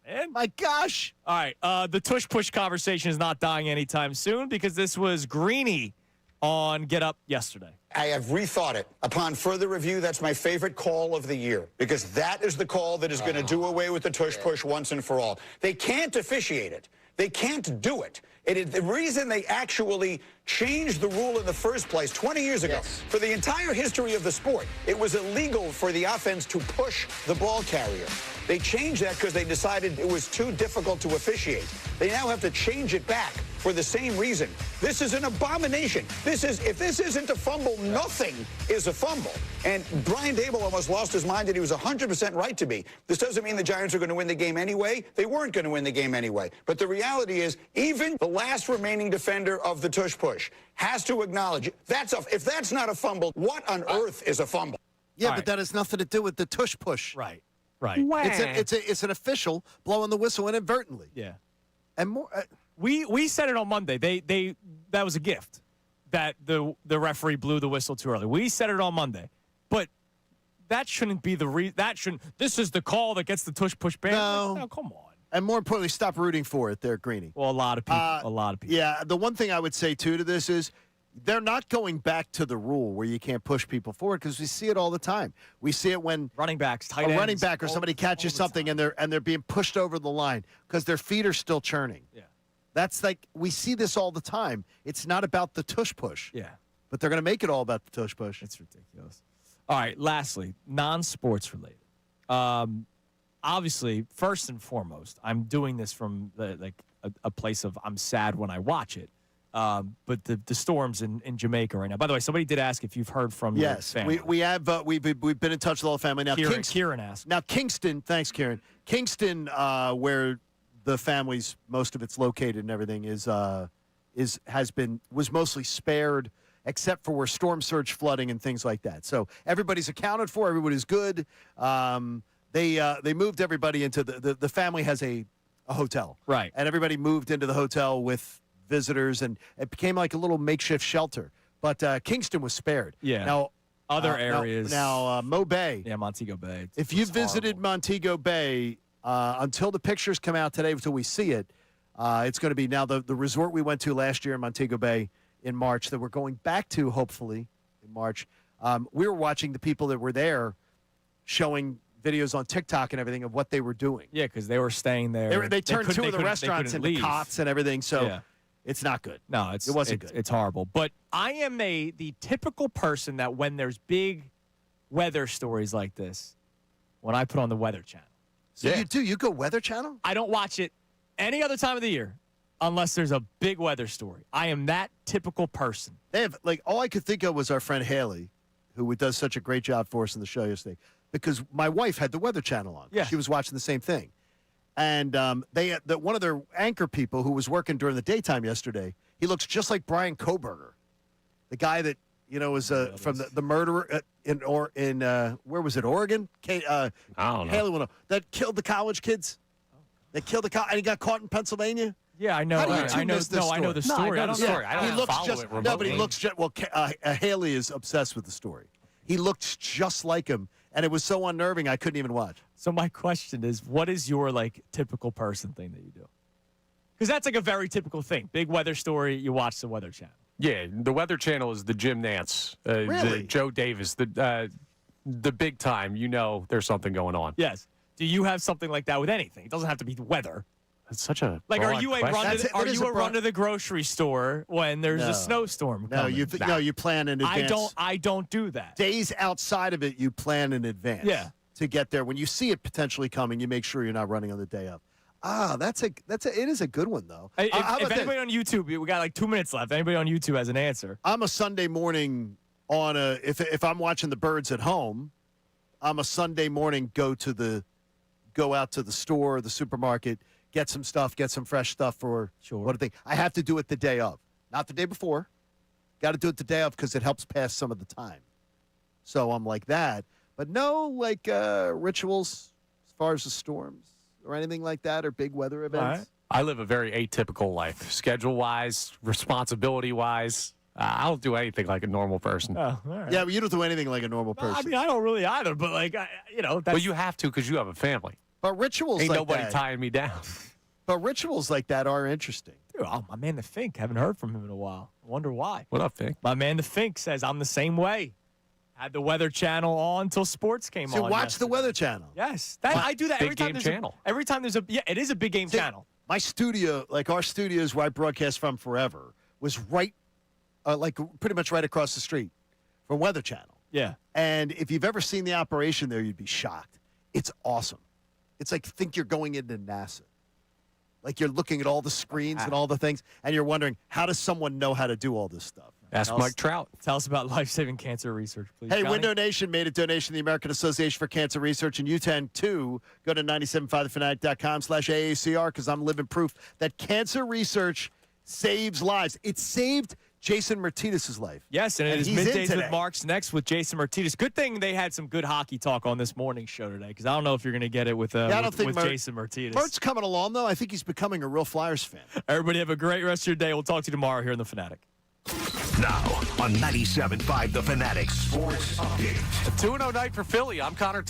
Man. My gosh. All right. The tush-push conversation is not dying anytime soon because this was Greeny on Get Up yesterday. I have rethought it. Upon further review, that's my favorite call of the year because that is the call that is going to do away with the tush-push once and for all. They can't officiate it. They can't do it. It is the reason they actually changed the rule in the first place 20 years ago. Yes. For the entire history of the sport, it was illegal for the offense to push the ball carrier. They changed that because they decided it was too difficult to officiate. They now have to change it back for the same reason. This is an abomination. If this isn't a fumble, nothing is a fumble. And Brian Dable almost lost his mind and he was 100% right to be. This doesn't mean the Giants are going to win the game anyway. They weren't going to win the game anyway. But the reality is, even the last remaining defender of the tush push has to acknowledge if that's not a fumble, what on earth is a fumble? Yeah, but that has nothing to do with the tush push. Right. It's an official blowing the whistle inadvertently. Yeah. And more. We said it on Monday. That was a gift that the referee blew the whistle too early. We said it on Monday, but that shouldn't be This is the call that gets the tush push ban. No, come on. And more importantly, stop rooting for it there, Greeny. Well, a lot of people. Yeah, the one thing I would say, too, to this is they're not going back to the rule where you can't push people forward because we see it all the time. We see it when running backs, tight ends, running back or somebody catches something and they're being pushed over the line because their feet are still churning. Yeah. That's like we see this all the time. It's not about the tush push. Yeah. But they're going to make it all about the tush push. It's ridiculous. All right, lastly, non-sports related. Obviously, first and foremost, I'm doing this from a place of I'm sad when I watch it. But the storms in Jamaica right now. By the way, somebody did ask if you've heard from your family. we have. We've been in touch with all the family now. Kieran asked. Now Kingston, thanks, Kieran. Kingston, where the family's most of it's located and everything was mostly spared, except for where storm surge flooding and things like that. So everybody's accounted for. Everybody's good. They moved everybody into the family has a hotel, right? And everybody moved into the hotel with visitors, and it became like a little makeshift shelter. But Kingston was spared. Yeah. Now, other areas. Now, Mo Bay. Yeah, Montego Bay. If you visited Montego Bay, until the pictures come out today, until we see it, it's going to be now the resort we went to last year in Montego Bay in March that we're going back to, hopefully, in March. We were watching the people that were there showing videos on TikTok and everything of what they were doing. Yeah, because they were staying there. They turned two of the restaurants into cots and everything, so... Yeah. It's not good. No, it wasn't good. It's horrible. But I am the typical person that when there's big weather stories like this, when I put on the Weather Channel. So you go Weather Channel? I don't watch it any other time of the year unless there's a big weather story. I am that typical person. They have, all I could think of was our friend Haley, who does such a great job for us in the show yesterday, because my wife had the Weather Channel on. Yeah. She was watching the same thing. And one of their anchor people who was working during the daytime yesterday, he looks just like Brian Koberger, the guy that was from the murderer in where was it, Oregon? I don't know. Haley that killed the college kids. They killed and he got caught in Pennsylvania. Yeah, I know. How do you I know. No, I know the story. I know the story. I don't follow it remotely. No, but he looks just Haley is obsessed with the story. He looked just like him. And it was so unnerving, I couldn't even watch. So my question is, what is your typical person thing that you do? Because that's a very typical thing. Big weather story, you watch the Weather Channel. Yeah, the Weather Channel is the Jim Nance, really? Joe Davis, the big time. There's something going on. Yes. Do you have something like that with anything? It doesn't have to be the weather. It's such a Like, are broad you a question. run to the grocery store when there's a snowstorm No, coming? you plan in advance. I don't do that. Days outside of it, you plan in advance. Yeah. To get there, when you see it potentially coming, you make sure you're not running on the day of. It is a good one though. If anybody on YouTube, we got like 2 minutes left. Anybody on YouTube has an answer. I'm a Sunday morning if I'm watching the birds at home, I'm a Sunday morning go out to the store, the supermarket, get some stuff, get some fresh stuff for what I think. I have to do it the day of, not the day before. Got to do it the day of because it helps pass some of the time. So I'm like that, but no rituals as far as the storms or anything like that or big weather events. Right. I live a very atypical life, schedule-wise, responsibility-wise. I don't do anything like a normal person. Oh, all right. Yeah, but you don't do anything like a normal person. I mean, I don't really either, but Well, you have to because you have a family. But rituals Ain't like nobody that, tying me down. But rituals like that are interesting. Dude, my man the Fink, haven't heard from him in a while. I wonder why. What up, Fink? My man the Fink says I'm the same way. Had the Weather Channel on until sports came on. So watch yesterday. the Weather Channel. Yes, I do that every time. Every time there's it is a big game channel. My studio, like our studios where I broadcast from forever, was right, pretty much right across the street from Weather Channel. Yeah. And if you've ever seen the operation there, you'd be shocked. It's awesome. It's like think you're going into NASA. Like you're looking at all the screens and all the things, and you're wondering, how does someone know how to do all this stuff? Ask Mike Trout. Tell us about life-saving cancer research, please. Hey, Johnny? Window Nation made a donation to the American Association for Cancer Research, and you can too. Go to 975thefanatic.com/AACR because I'm living proof that cancer research saves lives. It saved Jason Martinez's life. Yes, and it is he's in Middays today. with Marks next with Jason Martinez. Good thing they had some good hockey talk on this morning show today because I don't know if you're going to get it with Jason Martinez. Mert's coming along, though. I think he's becoming a real Flyers fan. Everybody have a great rest of your day. We'll talk to you tomorrow here in The Fanatic. Now on 97.5 The Fanatic Sports Update. A 2-0 night for Philly. I'm Connor